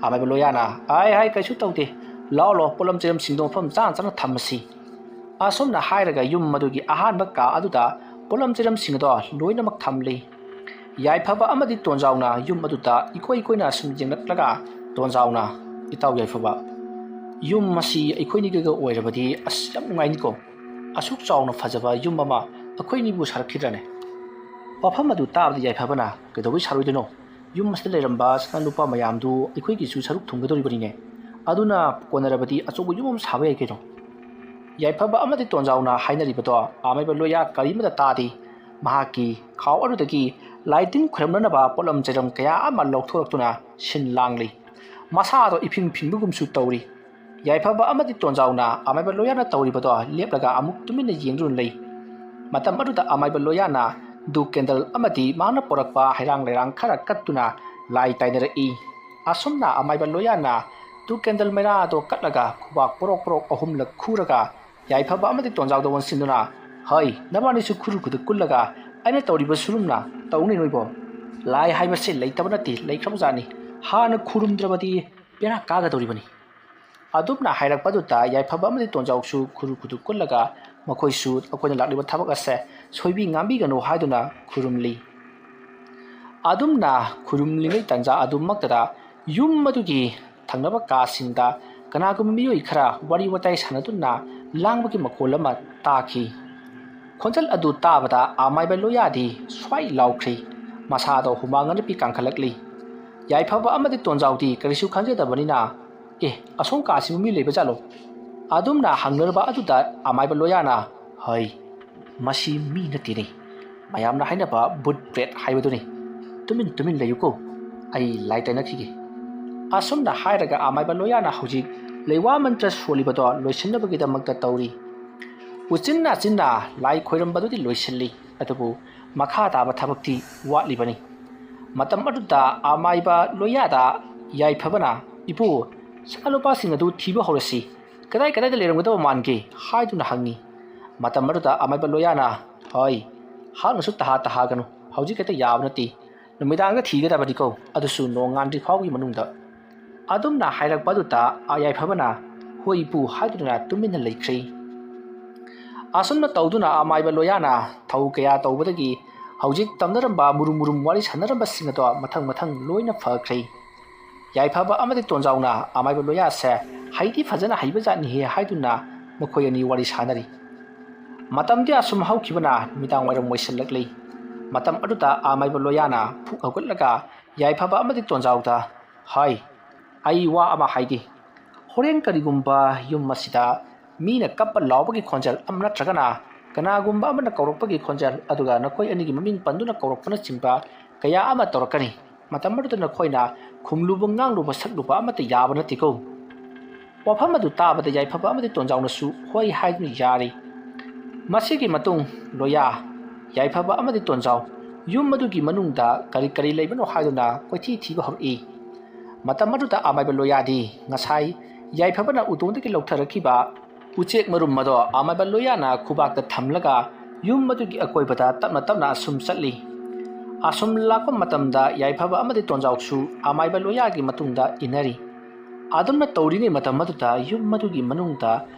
ꯑꯃꯥꯏꯕ ꯂꯣꯌꯥꯅ, "ꯍꯥꯏ ꯀꯩꯁꯨ ꯇꯧꯗꯦ, ꯂꯥꯛꯑꯣ, ꯄꯣꯠꯂꯝ ꯆꯩꯔꯝꯁꯤꯡꯗꯣ ꯃꯐꯝ ꯆꯥꯅ ꯊꯝꯃꯁꯤ." ꯑꯁꯨꯝꯅ ꯍꯥꯏꯔꯒ ꯌꯨꯝ ꯑꯗꯨꯒꯤ ꯑꯍꯥꯟꯕ ꯀꯥ ꯑꯗꯨꯗ ꯄꯣꯠꯂꯝ ꯆꯩꯔꯝꯁꯤꯡ ꯑꯗꯣ ꯂꯣꯏꯅꯃꯛ ꯊꯝꯂꯤ꯫ ꯌꯥꯏꯐꯕ ꯑꯃꯗꯤ ꯇꯣꯟꯖꯥꯎꯅ ꯌꯨꯝ ꯑꯗꯨꯗ ꯏꯀꯣꯏꯅ ꯁꯨꯝ ꯌꯦꯡꯂꯛꯂꯒ ꯇꯣꯟꯖꯥꯎꯅ, "ꯏꯇꯥꯎ ꯌꯥꯏꯐꯕ, ꯌꯨꯝ ꯑꯁꯤ ꯑꯩꯈꯣꯏꯅꯤꯒ ꯑꯣꯏꯔꯕꯗꯤ ꯌꯥꯝ ꯅꯨꯡꯉꯥꯏꯅꯤꯀꯣ, ꯑꯁꯨꯛ ꯆꯥꯎꯅ ꯐꯖꯕ ꯌꯨꯝ ꯑꯃ ꯑꯩꯈꯣꯏꯅꯤꯕꯨ ꯁꯥꯔꯛꯈꯤꯗ꯭ꯔꯅꯦ?" ꯋꯥꯐꯝ ꯑꯗꯨ ꯇꯥꯕꯗ ꯌꯥꯏꯐꯕꯅ ꯀꯩꯗꯧꯕꯩ ꯁꯥꯔꯣꯏꯗꯣꯏꯅꯣ ꯌꯨꯝ ꯑꯁꯤꯗ ꯂꯩꯔꯝꯕ ꯁꯅꯥ ꯃꯌꯥꯝꯗꯨ ꯑꯩꯈꯣꯏꯒꯤꯁꯨ ꯁꯔꯨꯛ ꯊꯨꯡꯒꯗꯧꯔꯤꯕꯅꯤꯅꯦ ꯑꯗꯨꯅ ꯀꯣꯟꯅꯔꯕꯗꯤ ꯑꯆꯧꯕ ꯌꯨꯝ ꯑꯃ ꯁꯥꯕ ꯌꯥꯏ ꯀꯩꯅꯣ ꯌꯥꯏꯐꯕ ꯑꯃꯗꯤ ꯇꯣꯟꯖꯥꯎꯅ ꯍꯥꯏꯅꯔꯤꯕꯗꯣ ꯑꯃꯥꯏꯕ ꯂꯣꯌꯥ ꯀꯔꯤꯃꯗ ꯇꯥꯗꯦ ꯃꯍꯥꯛꯀꯤ ꯈꯥꯎ ꯑꯗꯨꯗꯒꯤ ꯂꯥꯏ ꯇꯤꯟ ꯈꯨꯔꯝꯅꯅꯕ ꯄꯣꯠꯂꯝ ꯆꯩꯔꯝ ꯀꯌꯥ ꯑꯃ ꯂꯧꯊꯣꯔꯛꯇꯨꯅ ꯁꯤꯟ ꯂꯥꯡꯂꯤ ꯃꯁꯥꯗꯣ ꯏꯐꯤꯡ ꯐꯤꯡꯕꯒꯨꯝꯁꯨ ꯇꯧꯔꯤ ꯌꯥꯏꯐꯕ ꯑꯃꯗꯤ ꯇꯣꯟꯖꯥꯎꯅ ꯑꯃꯥꯏꯕ ꯂꯣꯌꯥꯅ ꯇꯧꯔꯤꯕꯗꯣ ꯂꯦꯞꯂꯒ ꯑꯃꯨꯛ ꯇꯨꯃꯤꯟꯅ ꯌꯦꯡꯗꯨꯅ ꯂꯩ ꯃꯇꯝ ꯑꯗꯨꯗ ꯑꯃꯥꯏꯕ ꯂꯣꯌꯥꯅ ꯗꯨ ꯀꯦꯟꯗꯜ ꯑꯃꯗꯤ ꯃꯍꯥꯛꯅ ꯄꯣꯔꯛꯄ ꯍꯩꯔꯥꯡ ꯂꯩꯔꯥꯡ ꯈꯔ ꯀꯠꯇꯨꯅ ꯂꯥꯏ ꯇꯥꯏꯅꯔꯛꯏ ꯑꯁꯨꯝꯅ ꯑꯃꯥꯏꯕ ꯂꯣꯌꯥꯅ ꯗꯨ ꯀꯦꯟꯗꯜ ꯃꯩꯔꯥ ꯑꯗꯣ ꯀꯠꯂꯒ ꯈꯨꯕꯥꯛ ꯄꯣꯔꯣꯛ ꯄꯣꯔꯣꯛ ꯑꯍꯨꯝꯂꯛ ꯈꯨꯔꯒ ꯌꯥꯏꯐꯕ ꯑꯃꯗꯤ ꯇꯣꯟꯖꯥꯎꯗ ꯑꯣꯟꯁꯤꯟꯗꯨꯅ ꯍꯩ ꯅꯕꯥꯅꯤꯁꯨ ꯈꯨꯔꯨ ꯈꯨꯗꯨ ꯀꯨꯜꯂꯒ ꯑꯩꯅ ꯇꯧꯔꯤꯕ ꯁꯨꯔꯨꯝꯅ ꯇꯧꯅꯤ ꯅꯣꯏꯕꯣ ꯂꯥꯏ ꯍꯥꯏꯕꯁꯦ ꯂꯩꯇꯕ ꯅꯠꯇꯦ ꯂꯩꯈ꯭ꯔꯕꯖꯥꯠꯅꯤ ꯍꯥꯟꯅ ꯈꯨꯔꯨꯝꯗ꯭ꯔꯕꯗꯤ ꯕꯦꯔꯥ ꯀꯥꯒꯗꯧꯔꯤꯕꯅꯤ ꯑꯗꯨꯝꯅ ꯍꯥꯏꯔꯛꯄꯗꯨꯗ ꯌꯥꯏꯐꯕ ꯑꯃꯗꯤ ꯇꯣꯟꯖꯥꯎꯁꯨ ꯈꯨꯔꯨ ꯈꯨꯗꯨ ꯀꯨꯜꯂꯒ ꯃꯈꯣꯏꯁꯨ ꯑꯩꯈꯣꯏꯅ ꯂꯥꯛꯂꯤꯕ ꯊꯕꯛ ꯑꯁꯦ ꯁꯣꯏꯕꯤ ꯉꯥꯝꯕꯤꯒꯅꯨ ꯍꯥꯏꯗꯨꯅ ꯈꯨꯔꯨꯝꯂꯤ ꯑꯗꯨꯝꯅ ꯈꯨꯔꯨꯝꯂꯤꯉꯩ ꯇꯥꯟꯖꯥ ꯑꯗꯨꯃꯛꯇꯗ ꯌꯨꯝ ꯑꯗꯨꯒꯤ ꯊꯪꯅꯕ ꯀꯥꯁꯤꯡꯗ ꯀꯅꯥꯒꯨꯝꯕ ꯃꯤꯑꯣꯏ ꯈꯔ ꯋꯥꯔꯤ ꯋꯥꯇꯥꯏ ꯁꯥꯟꯅꯗꯨꯅ ꯂꯥꯡꯕꯒꯤ ꯃꯈꯣꯜ ꯑꯃ ꯇꯥꯈꯤ ꯈꯣꯟꯖꯦꯜ ꯑꯗꯨ ꯇꯥꯕꯗ ꯑꯃꯥꯏꯕ ꯂꯣꯌꯥꯗꯤ ꯁ꯭ꯋꯥꯏ ꯂꯥꯎꯈ꯭ꯔꯤ ꯃꯁꯥꯗꯣ ꯍꯨꯃꯥꯡ ꯑꯅꯞꯄꯤ ꯀꯥꯡꯈꯠꯂꯛꯂꯤ ꯌꯥꯏꯐꯕ ꯑꯃꯗꯤ ꯇꯣꯟꯖꯥꯎꯗꯤ ꯀꯔꯤꯁꯨ ꯈꯪꯖꯗꯕꯅꯤꯅ ꯑꯁꯣꯝ ꯀꯥꯁꯤꯕꯨ ꯃꯤ ꯂꯩꯕ ꯖꯥꯠꯂꯣ ꯑꯗꯨꯝꯅ ꯍꯪꯅꯔꯕ ꯑꯗꯨꯗ ꯑꯃꯥꯏꯕ ꯂꯣꯌꯥꯅ ꯍꯩ ꯃꯁꯤ ꯃꯤ ꯅꯠꯇꯦꯅꯦ ꯃꯌꯥꯝꯅ ꯍꯥꯏꯅꯕ ꯕꯨꯠ ꯄ꯭ꯔꯦꯠ ꯍꯥꯏꯕꯗꯨꯅꯤ ꯇꯨꯃꯤꯟ ꯂꯩꯌꯨꯀꯣ ꯑꯩ ꯂꯥꯏ ꯇꯩꯅꯈꯤꯒꯦ ꯑꯁꯨꯝꯅ ꯍꯥꯏꯔꯒ ꯑꯃꯥꯏꯕ ꯂꯣꯌꯥꯅ ꯍꯧꯖꯤꯛ ꯂꯩꯋꯥ ꯃꯟꯇ꯭ꯔ ꯁꯣꯜꯂꯤꯕꯗꯣ ꯂꯣꯏꯁꯤꯟꯅꯕꯒꯤꯗꯃꯛꯇ ꯇꯧꯔꯤ ꯎꯆꯤꯟꯅ ꯆꯤꯟꯅ ꯂꯥꯏ ꯈꯣꯏꯔꯝꯕꯗꯨꯗꯤ ꯂꯣꯏꯁꯤꯜꯂꯤ ꯑꯗꯨꯕꯨ ꯃꯈꯥ ꯇꯥꯕ ꯊꯕꯛꯇꯤ ꯋꯥꯠꯂꯤꯕꯅꯤ ꯃꯇꯝ ꯑꯗꯨꯗ ꯑꯃꯥꯏꯕ ꯂꯣꯌꯥꯗ ꯌꯥꯏꯐꯕꯅ ꯏꯄꯨ ꯁꯅꯥꯂꯨꯄꯥꯁꯤꯡ ꯑꯗꯨ ꯊꯤꯕ ꯍꯧꯔꯁꯤ ꯀꯗꯥꯏꯗ ꯂꯩꯔꯝꯒꯗꯕ ꯃꯥꯟꯒꯦ ꯍꯥꯏꯗꯨꯅ ꯍꯪꯉꯤ ꯃꯇꯝ ꯑꯗꯨꯗ ꯑꯃꯥꯏꯕ ꯂꯣꯌꯥꯅ ꯍꯣꯏ ꯍꯥꯛꯅꯁꯨ ꯇꯍꯥꯒꯅꯨ ꯍꯧꯖꯤꯛ ꯍꯦꯛꯇ ꯌꯥꯕ ꯅꯠꯇꯦ ꯅꯨꯃꯤꯗꯥꯡꯗ ꯊꯤꯒꯗꯕꯅꯤꯀꯣ ꯑꯗꯨꯁꯨ ꯅꯣꯡ ꯉꯥꯟꯗ꯭ꯔꯤ ꯐꯥꯎꯒꯤ ꯃꯅꯨꯡꯗ ꯑꯗꯨꯝꯅ ꯍꯥꯏꯔꯛꯄꯗꯨꯗ ꯌꯥꯏꯐꯕꯅ ꯍꯣꯏ ꯏꯄꯨ ꯍꯥꯏꯗꯨꯅ ꯇꯨꯃꯤꯟꯅ ꯂꯩꯈ꯭ꯔꯤ ꯑꯁꯨꯝꯅ ꯇꯧꯗꯨꯅ ꯑꯃꯥꯏꯕ ꯂꯣꯌꯥꯅ ꯊꯧ ꯀꯌా ꯇꯧꯕꯗꯒꯤ ꯍꯧꯖꯤꯛ ꯇꯝꯅꯔꯝꯕ ꯃꯨꯔꯨꯝ ꯋꯥꯔꯤ ꯁꯥꯟꯅꯔꯝꯕꯁꯤꯡ ꯑꯗꯣ ꯃꯊꯪ ꯂꯣꯏꯅ ꯐꯈ꯭ꯔꯤ ꯌꯥꯏꯐꯕ ꯑꯃꯗꯤ ꯇꯣꯟꯖꯥꯎꯅ ꯑꯃꯥꯏꯕ ꯂꯣꯌꯥꯁꯦ ꯍꯩꯗꯤ ꯐꯖꯅ ꯍꯩꯕꯖꯥꯠꯅꯤꯍꯦ ꯍꯥꯏꯗꯨꯅ ꯃꯈꯣꯏ ꯑꯅꯤ ꯋꯥꯔꯤ ꯁꯥꯟꯅꯔꯤ ꯃꯇꯝꯗꯤ ꯑꯁꯨꯝ ꯍꯧꯈꯤꯕꯅ ꯅꯨꯃꯤꯗꯥꯡ ꯋꯥꯏꯔꯝ ꯑꯣꯏꯁꯤꯜꯂꯛꯂꯤ ꯃꯇꯝ ꯑꯗꯨꯗ ꯑꯃꯥꯏꯕ ꯂꯣꯌꯥꯅ ꯐꯨꯛ ꯍꯧꯒꯠꯂꯒ ꯌꯥꯏꯐꯕ ꯑꯃꯗꯤ ꯇꯣꯟꯖꯥꯎꯗ ꯍꯥꯏ ꯑꯩ ꯋꯥ ꯑꯃ ꯍꯥꯏꯒꯦ ꯍꯣꯔꯦꯟ ꯀꯔꯤꯒꯨꯝꯕ ꯌꯨꯝ ꯑꯁꯤꯗ ꯃꯤꯅ ꯀꯞꯄ ꯂꯥꯎꯕꯒꯤ ꯈꯣꯟꯖꯦꯜ ꯑꯃ ꯅꯠꯇ꯭ꯔꯒꯅ ꯀꯅꯥꯒꯨꯝꯕ ꯑꯃꯅ ꯀꯧꯔꯛꯄꯒꯤ ꯈꯣꯟꯖꯦꯜ ꯑꯗꯨꯒ ꯅꯈꯣꯏ ꯑꯅꯤꯒꯤ ꯃꯃꯤꯡ ꯄꯟꯗꯨꯅ ꯀꯧꯔꯛꯄꯅꯆꯤꯡꯕ ꯀꯌꯥ ꯑꯃ ꯇꯧꯔꯛꯀꯅꯤ ꯃꯇꯝ ꯑꯗꯨꯗ ꯅꯈꯣꯏꯅ ꯈꯨꯝꯂꯨꯕ ꯉꯥꯡꯂꯨꯕ ꯁꯛꯂꯨꯕ ꯑꯃꯠꯇ ꯌꯥꯕ ꯅꯠꯇꯦꯀꯣ ꯋꯥꯐꯝ ꯑꯗꯨ ꯇꯥꯕꯗ ꯌꯥꯏꯐꯕ ꯑꯃꯗꯤ ꯇꯣꯟꯖꯥꯎꯅꯁꯨ ꯍꯣꯏ ꯍꯥꯏꯗꯨꯅ ꯌꯥꯔꯤ ꯃꯁꯤꯒꯤ ꯃꯇꯨꯡ ꯂꯣꯌꯥ ꯌꯥꯏꯐꯕ ꯑꯃꯗꯤ ꯇꯣꯟꯖꯥꯎ ꯌꯨꯝ ꯑꯗꯨꯒꯤ ꯃꯅꯨꯡꯗ ꯀꯔꯤ ꯂꯩꯕꯅꯣ ꯍꯥꯏꯗꯨꯅ ꯀꯣꯏꯊꯤ ꯊꯤꯕ ꯍꯧꯔꯛꯏ ꯃꯇꯝ ꯑꯗꯨꯗ ꯑꯃꯥꯏꯕ ꯂꯣꯌꯥꯗꯤ ꯉꯁꯥꯏ ꯌꯥꯏꯐꯕꯅ ꯎꯇꯣꯟꯗꯒꯤ ꯂꯧꯊꯔꯛꯈꯤꯕ ꯎꯆꯦꯛ ꯃꯔꯨꯝ ꯑꯗꯣ ꯑꯃꯥꯏꯕ ꯂꯣꯌꯥꯅ ꯈꯨꯕꯥꯛꯇ ꯊꯝꯂꯒ ꯌꯨꯝ ꯑꯗꯨꯒꯤ ꯑꯀꯣꯏꯕꯗ ꯇꯞꯅ ꯑꯁꯨꯝ ꯆꯠꯂꯤ ꯑꯁꯨꯝ ꯂꯥꯛꯄ ꯃꯇꯝꯗ ꯌꯥꯏꯐꯕ ꯑꯃꯗꯤ ꯇꯣꯟꯖꯥꯎꯁꯨ ꯑꯃꯥꯏꯕ ꯂꯣꯌꯥꯒꯤ ꯃꯇꯨꯡꯗ ꯏꯟꯅꯔꯤ ꯑꯗꯨꯝꯅ ꯇꯧꯔꯤꯉꯩ ꯃꯇꯝ ꯑꯗꯨꯗ ꯌꯨꯝ ꯑꯗꯨꯒꯤ ꯃꯅꯨꯡꯗ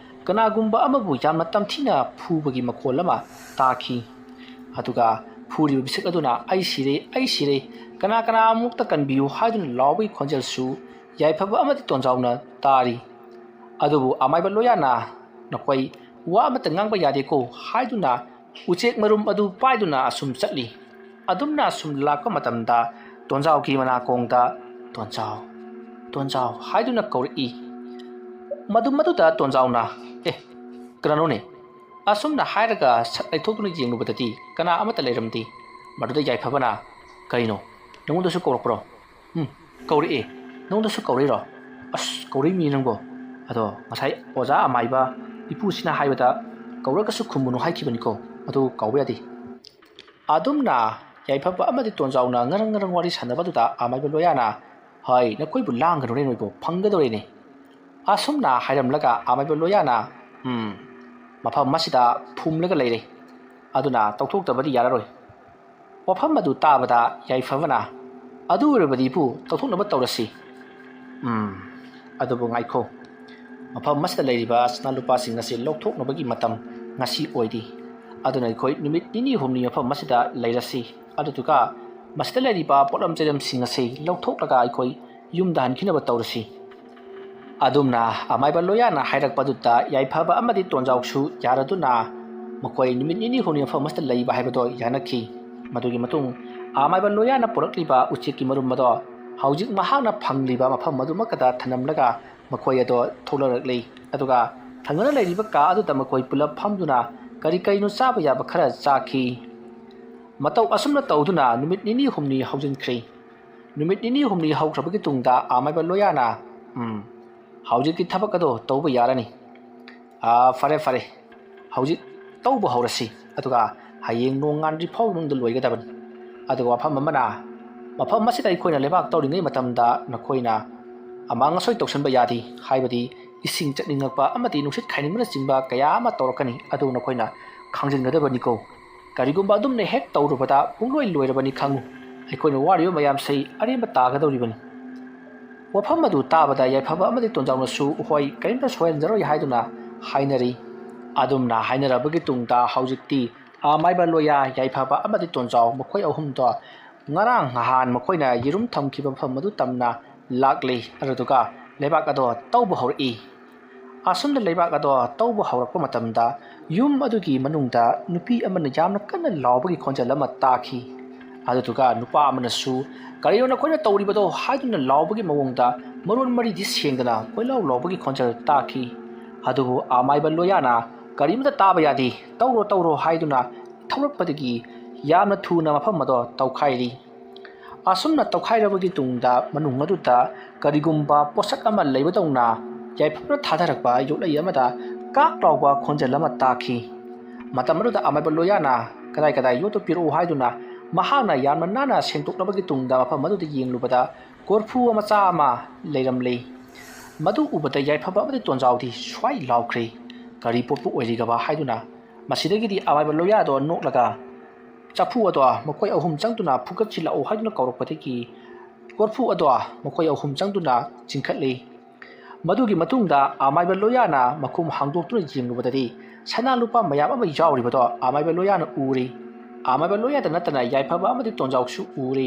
ꯀꯅꯥꯒꯨꯝꯕ ꯑꯃꯕꯨ ꯌꯥꯝꯅ ꯇꯝꯊꯤꯅ ꯐꯨꯕꯒꯤ ꯃꯈꯣꯜ ꯑꯃ ꯇꯥꯈꯤ ꯑꯗꯨꯒ ꯐꯨꯔꯤꯕ ꯃꯤꯁꯛ ꯑꯗꯨꯅ ꯑꯩ ꯁꯤꯔꯦ ꯀꯅꯥ ꯑꯃꯨꯛꯇ ꯀꯟꯕꯤꯌꯨ ꯍꯥꯏꯗꯨꯅ ꯂꯥꯎꯕꯒꯤ ꯈꯣꯟꯖꯦꯜꯁꯨ ꯌꯥꯏꯐꯕ ꯑꯃꯗꯤ ꯇꯣꯟꯖꯥꯎꯅ ꯇꯥꯔꯤ ꯑꯗꯨꯕꯨ ꯑꯃꯥꯏꯕ ꯂꯣꯌꯥꯅ ꯅꯈꯣꯏ ꯋꯥ ꯑꯃꯠꯇ ꯉꯥꯡꯕ ꯌꯥꯗꯦꯀꯣ ꯍꯥꯏꯗꯨꯅ ꯎꯆꯦꯛ ꯃꯔꯨꯝ ꯑꯗꯨ ꯄꯥꯏꯗꯨꯅ ꯑꯁꯨꯝ ꯆꯠꯂꯤ ꯑꯗꯨꯝꯅ ꯑꯁꯨꯝ ꯂꯥꯛꯄ ꯃꯇꯝꯗ ꯇꯣꯟꯖꯥꯎꯒꯤ ꯃꯅꯥꯀꯣꯡꯗ ꯇꯣꯟꯖꯥꯎ ꯍꯥꯏꯗꯨꯅ ꯀꯧꯔꯛꯏ ꯃꯗꯨꯗ ꯇꯣꯟꯖꯥꯎꯅ ꯀꯅꯥꯅꯣꯅꯦ ꯑꯁꯨꯝꯅ ꯍꯥꯏꯔꯒ ꯁꯛ ꯂꯩꯊꯣꯛꯇꯨꯅ ꯌꯦꯡꯂꯨꯕꯗꯗꯤ ꯀꯅꯥ ꯑꯃꯠꯇ ꯂꯩꯔꯝꯗꯦ ꯃꯗꯨꯗ ꯌꯥꯏꯐꯕꯅ ꯀꯩꯅꯣ ꯅꯉꯣꯟꯗꯁꯨ ꯀꯧꯔꯛꯄ꯭ꯔꯣ ꯀꯧꯔꯛꯑꯦ ꯅꯉꯣꯟꯗꯁꯨ ꯀꯧꯔꯛꯏꯔꯣ ꯑꯁ ꯀꯧꯔꯛꯏꯃꯤ ꯅꯪꯕꯣ ꯑꯗꯣ ꯉꯁꯥꯏ ꯑꯣꯖꯥ ꯑꯃꯥꯏꯕ ꯏꯄꯨꯁꯤꯅ ꯍꯥꯏꯕꯗ ꯀꯧꯔꯒꯁꯨ ꯈꯨꯝꯃꯨꯅꯨ ꯍꯥꯏꯈꯤꯕꯅꯤꯀꯣ ꯑꯗꯨ ꯀꯥꯎꯕ ꯌꯥꯗꯦ ꯑꯗꯨꯝꯅ ꯌꯥꯏꯐꯕ ꯑꯃꯗꯤ ꯇꯣꯟꯖꯥꯎꯅ ꯉꯔꯪ ꯋꯥꯔꯤ ꯁꯥꯟꯅꯕꯗꯨꯗ ꯑꯃꯥꯏꯕ ꯂꯣꯌꯥꯅ ꯍꯣꯏ ꯅꯈꯣꯏꯕꯨ ꯂꯥꯡꯒꯅꯨꯅꯦ ꯅꯣꯏꯕꯨ ꯐꯪꯒꯗꯧꯔꯦꯅꯦ ꯑꯁꯨꯝꯅ ꯍꯥꯏꯔꯝꯂꯒ ꯑꯃꯥꯏꯕ ꯂꯣꯌꯥꯅ ꯃꯐꯝ ꯑꯁꯤꯗ ꯐꯨꯝꯂꯒ ꯂꯩꯔꯦ ꯑꯗꯨꯅ ꯇꯧꯊꯣꯛꯇꯕꯗꯤ ꯌꯥꯔꯔꯣꯏ ꯋꯥꯐꯝ ꯑꯗꯨ ꯇꯥꯕꯗ ꯌꯥꯏꯐꯕꯅ ꯑꯗꯨ ꯑꯣꯏꯔꯕꯗꯤ ꯏꯄꯨ ꯇꯧꯊꯣꯛꯅꯕ ꯇꯧꯔꯁꯤ ꯑꯗꯨꯕꯨ ꯉꯥꯏꯈꯣ ꯃꯐꯝ ꯑꯁꯤꯗ ꯂꯩꯔꯤꯕ ꯁꯅꯥꯂꯨꯄꯥꯁꯤꯡ ꯑꯁꯤ ꯂꯧꯊꯣꯛꯅꯕꯒꯤ ꯃꯇꯝ ꯉꯁꯤ ꯑꯣꯏꯔꯤ ꯑꯗꯨꯅ ꯑꯩꯈꯣꯏ ꯅꯨꯃꯤꯠ ꯅꯤꯅꯤ ꯍꯨꯝꯅꯤ ꯃꯐꯝ ꯑꯁꯤꯗ ꯂꯩꯔꯁꯤ ꯑꯗꯨꯗꯨꯒ ꯃꯁꯤꯗ ꯂꯩꯔꯤꯕ ꯄꯣꯠꯂꯝ ꯆꯩꯔꯝꯁꯤꯡ ꯑꯁꯤ ꯂꯧꯊꯣꯛꯂꯒ ꯑꯩꯈꯣꯏ ꯌꯨꯝꯗ ꯍꯟꯈꯤꯅꯕ ꯇꯧꯔꯁꯤ ꯑꯗꯨꯝꯅ ꯑꯃꯥꯏꯕ ꯂꯣꯌꯥꯅ ꯍꯥꯏꯔꯛꯄꯗꯨꯗ ꯌꯥꯏꯐꯕ ꯑꯃꯗꯤ ꯇꯣꯟꯖꯥꯎꯁꯨ ꯌꯥꯔꯗꯨꯅ ꯃꯈꯣꯏ ꯅꯨꯃꯤꯠ ꯅꯤꯅꯤ ꯍꯨꯝꯅꯤ ꯃꯐꯝ ꯑꯁꯤꯗ ꯂꯩꯕ ꯍꯥꯏꯕꯗꯣ ꯌꯥꯅꯈꯤ ꯃꯗꯨꯒꯤ ꯃꯇꯨꯡ ꯑꯃꯥꯏꯕ ꯂꯣꯌꯥꯅ ꯄꯨꯔꯛꯂꯤꯕ ꯎꯆꯦꯛꯀꯤ ꯃꯔꯨꯝ ꯑꯗꯣ ꯍꯧꯖꯤꯛ ꯃꯍꯥꯛꯅ ꯐꯪꯂꯤꯕ ꯃꯐꯝ ꯑꯗꯨꯃꯛꯇ ꯊꯅꯝꯂꯒ ꯃꯈꯣꯏ ꯑꯗꯣ ꯊꯣꯛꯂꯛꯂꯤ ꯑꯗꯨꯒ ꯊꯪꯅꯅ ꯂꯩꯔꯤꯕ ꯀꯥ ꯑꯗꯨꯗ ꯃꯈꯣꯏ ꯄꯨꯂꯞ ꯐꯝꯗꯨꯅ ꯀꯔꯤꯅꯣ ꯆꯥꯕ ꯌꯥꯕ ꯈꯔ ꯆꯥꯈꯤ ꯃꯇꯧ ꯑꯁꯨꯝꯅ ꯇꯧꯗꯨꯅ ꯅꯨꯃꯤꯠ ꯅꯤꯅꯤ ꯍꯨꯝꯅꯤ ꯍꯧꯖꯤꯟꯈ꯭ꯔꯦ ꯅꯨꯃꯤꯠ ꯅꯤꯅꯤ ꯍꯨꯝꯅꯤ ꯍꯧꯈ꯭ꯔꯕꯒꯤ ꯇꯨꯡꯗ ꯑꯃꯥꯏꯕ ꯂꯣꯌꯥꯅ ꯍꯧꯖꯤꯛꯇꯤ ꯊꯕꯛ ꯑꯗꯣ ꯇꯧꯕ ꯌꯥꯔꯅꯤ ꯐꯔꯦ ꯐꯔꯦ ꯍꯧꯖꯤꯛ ꯇꯧꯕ ꯍꯧꯔꯁꯤ ꯑꯗꯨꯒ ꯍꯌꯦꯡ ꯅꯣꯡꯉꯥꯟꯗ꯭ꯔꯤ ꯐꯥꯎ ꯃꯅꯨꯡꯗ ꯂꯣꯏꯒꯗꯕꯅꯤ ꯑꯗꯨꯒ ꯋꯥꯐꯝ ꯑꯃꯅ ꯃꯐꯝ ꯑꯁꯤꯗ ꯑꯩꯈꯣꯏꯅ ꯂꯩꯕꯥꯛ ꯇꯧꯔꯤꯉꯩ ꯃꯇꯝꯗ ꯅꯈꯣꯏꯅ ꯑꯃꯥꯡ ꯑꯁꯣꯏ ꯇꯧꯁꯟꯕ ꯌꯥꯗꯦ ꯍꯥꯏꯕꯗꯤ ꯏꯁꯤꯡ ꯆꯠꯅꯤꯡꯉꯛꯄ ꯑꯃꯗꯤ ꯅꯨꯡꯁꯤꯠ ꯈꯥꯏꯅꯤꯡꯕꯅꯆꯤꯡꯕ ꯀꯌꯥ ꯑꯃ ꯇꯧꯔꯛꯀꯅꯤ ꯑꯗꯨ ꯅꯈꯣꯏꯅ ꯈꯪꯖꯤꯟꯒꯗꯕꯅꯤꯀꯣ ꯀꯔꯤꯒꯨꯝꯕ ꯑꯗꯨꯝꯅ ꯍꯦꯛ ꯇꯧꯔꯨꯕꯗ ꯄꯨꯡꯂꯣꯏ ꯂꯣꯏꯔꯕꯅꯤ ꯈꯪꯉꯨ ꯑꯩꯈꯣꯏꯅ ꯋꯥꯔꯤꯕ ꯃꯌꯥꯝꯁꯤ ꯑꯔꯦꯝꯕ ꯇꯥꯒꯗꯧꯔꯤꯕꯅꯤ ꯋꯥꯐꯝ ꯑꯗꯨ ꯇꯥꯕꯗ ꯌꯥꯏꯐꯕ ꯑꯃꯗꯤ ꯇꯣꯟꯖꯥꯎꯅꯁꯨ ꯍꯣꯏ ꯀꯔꯤꯝꯇ ꯁꯣꯏꯍꯟꯖꯔꯣꯏ ꯍꯥꯏꯗꯨꯅ ꯍꯥꯏꯅꯔꯤ ꯑꯗꯨꯝꯅ ꯍꯥꯏꯅꯔꯕꯒꯤ ꯇꯨꯡꯗ ꯍꯧꯖꯤꯛꯇꯤ ꯑꯃꯥꯏꯕ ꯂꯣꯌꯥ ꯌꯥꯏꯐꯕ ꯑꯃꯗꯤ ꯇꯣꯟꯖꯥꯎ ꯃꯈꯣꯏ ꯑꯍꯨꯝꯗꯣ ꯉꯔꯥꯡ ꯅꯍꯥꯟ ꯃꯈꯣꯏꯅ ꯌꯦꯔꯨꯝ ꯊꯝꯈꯤꯕ ꯃꯐꯝ ꯑꯗꯨ ꯇꯝꯅ ꯂꯥꯛꯂꯤ ꯑꯗꯨꯗꯨꯒ ꯂꯩꯕꯥꯛ ꯑꯗꯣ ꯇꯧꯕ ꯍꯧꯔꯛꯏ ꯑꯁꯨꯝꯅ ꯂꯩꯕꯥꯛ ꯑꯗꯣ ꯇꯧꯕ ꯍꯧꯔꯛꯄ ꯃꯇꯝꯗ ꯌꯨꯝ ꯑꯗꯨꯒꯤ ꯃꯅꯨꯡꯗ ꯅꯨꯄꯤ ꯑꯃꯅ ꯌꯥꯝꯅ ꯀꯟꯅ ꯂꯥꯎꯕꯒꯤ ꯈꯣꯟꯖꯦꯜ ꯑꯃ ꯇꯥꯈꯤ ꯑꯗꯨꯗꯨꯒ ꯅꯨꯄꯥ ꯑꯃꯅꯁꯨ ꯀꯔꯤꯅꯣ ꯅꯈꯣꯏꯅ ꯇꯧꯔꯤꯕꯗꯣ ꯍꯥꯏꯗꯨꯅ ꯂꯥꯎꯕꯒꯤ ꯃꯑꯣꯡꯗ ꯃꯔꯣꯟ ꯃꯔꯤꯗꯤ ꯁꯦꯡꯗꯅ ꯀꯣꯏꯂꯥꯎ ꯂꯥꯎꯕꯒꯤ ꯈꯣꯟꯖꯦꯜ ꯇꯥꯈꯤ ꯑꯗꯨꯕꯨ ꯑꯃꯥꯏꯕ ꯂꯣꯌꯥꯅ ꯀꯔꯤꯃꯇ ꯇꯥꯕ ꯌꯥꯗꯦ ꯇꯧꯔꯣ ꯇꯧꯔꯣ ꯍꯥꯏꯗꯨꯅ ꯊꯧꯔꯛꯄꯗꯒꯤ ꯌꯥꯝꯅ ꯊꯨꯅ ꯃꯐꯝ ꯑꯗꯣ ꯇꯧꯈꯥꯏꯔꯤ ꯑꯁꯨꯝꯅ ꯇꯧꯈꯥꯏꯔꯕꯒꯤ ꯇꯨꯡꯗ ꯃꯅꯨꯡ ꯑꯗꯨꯗ ꯀꯔꯤꯒꯨꯝꯕ ꯄꯣꯠꯁꯛ ꯑꯃ ꯂꯩꯕꯗꯧꯅ ꯌꯥꯏꯐꯕꯅ ꯊꯥꯗꯔꯛꯄ ꯌꯣꯠꯂꯩ ꯑꯃꯗ ꯀꯥꯛ ꯂꯥꯎꯕ ꯈꯣꯟꯖꯦꯜ ꯑꯃ ꯇꯥꯈꯤ ꯃꯇꯝ ꯑꯗꯨꯗ ꯑꯃꯥꯏꯕ ꯂꯣꯌꯥꯅ ꯀꯗꯥꯏ ꯌꯣꯠꯇꯨ ꯄꯤꯔꯛꯎ ꯍꯥꯏꯗꯨꯅ ꯃꯍꯥꯛꯅ ꯌꯥꯝꯅ ꯅꯥꯟꯅ ꯁꯦꯡꯗꯣꯛꯂꯕꯒꯤ ꯇꯨꯡꯗ ꯃꯐꯝ ꯑꯗꯨꯗ ꯌꯦꯡꯂꯨꯕꯗ ꯀꯣꯔꯐꯨ ꯃꯆꯥ ꯑꯃ ꯂꯩꯔꯝꯂꯤ ꯃꯗꯨ ꯎꯕꯗ ꯌꯥꯏꯐꯕ ꯑꯃꯗꯤ ꯇꯣꯟꯖꯥꯎꯗꯤ ꯁ꯭ꯋꯥꯏ ꯂꯥꯎꯈ꯭ꯔꯦ ꯀꯔꯤ ꯄꯣꯠꯄꯨ ꯑꯣꯏꯔꯤꯒꯕ ꯍꯥꯏꯗꯨꯅ ꯃꯁꯤꯗꯒꯤꯗꯤ ꯑꯃꯥꯏꯕ ꯂꯣꯌꯥꯗꯣ ꯅꯣꯛꯂꯒ ꯆꯐꯨ ꯑꯗꯣ ꯃꯈꯣꯏ ꯑꯍꯨꯝ ꯆꯪꯗꯨꯅ ꯐꯨꯒꯠꯁꯤꯜꯂꯛꯎ ꯍꯥꯏꯗꯨꯅ ꯀꯧꯔꯛꯄꯗꯒꯤ ꯀꯣꯔꯐꯨ ꯑꯗꯣ ꯃꯈꯣꯏ ꯑꯍꯨꯝ ꯆꯪꯗꯨꯅ ꯆꯤꯡꯈꯠꯂꯤ ꯃꯗꯨꯒꯤ ꯃꯇꯨꯡꯗ ꯑꯃꯥꯏꯕ ꯂꯣꯌꯥꯅ ꯃꯈꯨꯝ ꯍꯥꯡꯗꯣꯛꯇꯨꯅ ꯌꯦꯡꯂꯨꯕꯗꯗꯤ ꯁꯅꯥ ꯂꯨꯄꯥ ꯃꯌꯥꯝ ꯑꯃ ꯌꯥꯎꯔꯤꯕꯗꯣ ꯑꯃꯥꯏꯕ ꯂꯣꯌꯥꯅ ꯎꯔꯤ ꯑꯃꯥꯏꯕ ꯂꯣꯌꯥꯗ ꯅꯠꯇꯅ ꯌꯥꯏꯐꯕ ꯑꯃꯗꯤ ꯇꯣꯟꯖꯥꯎꯁꯨ ꯎꯔꯤ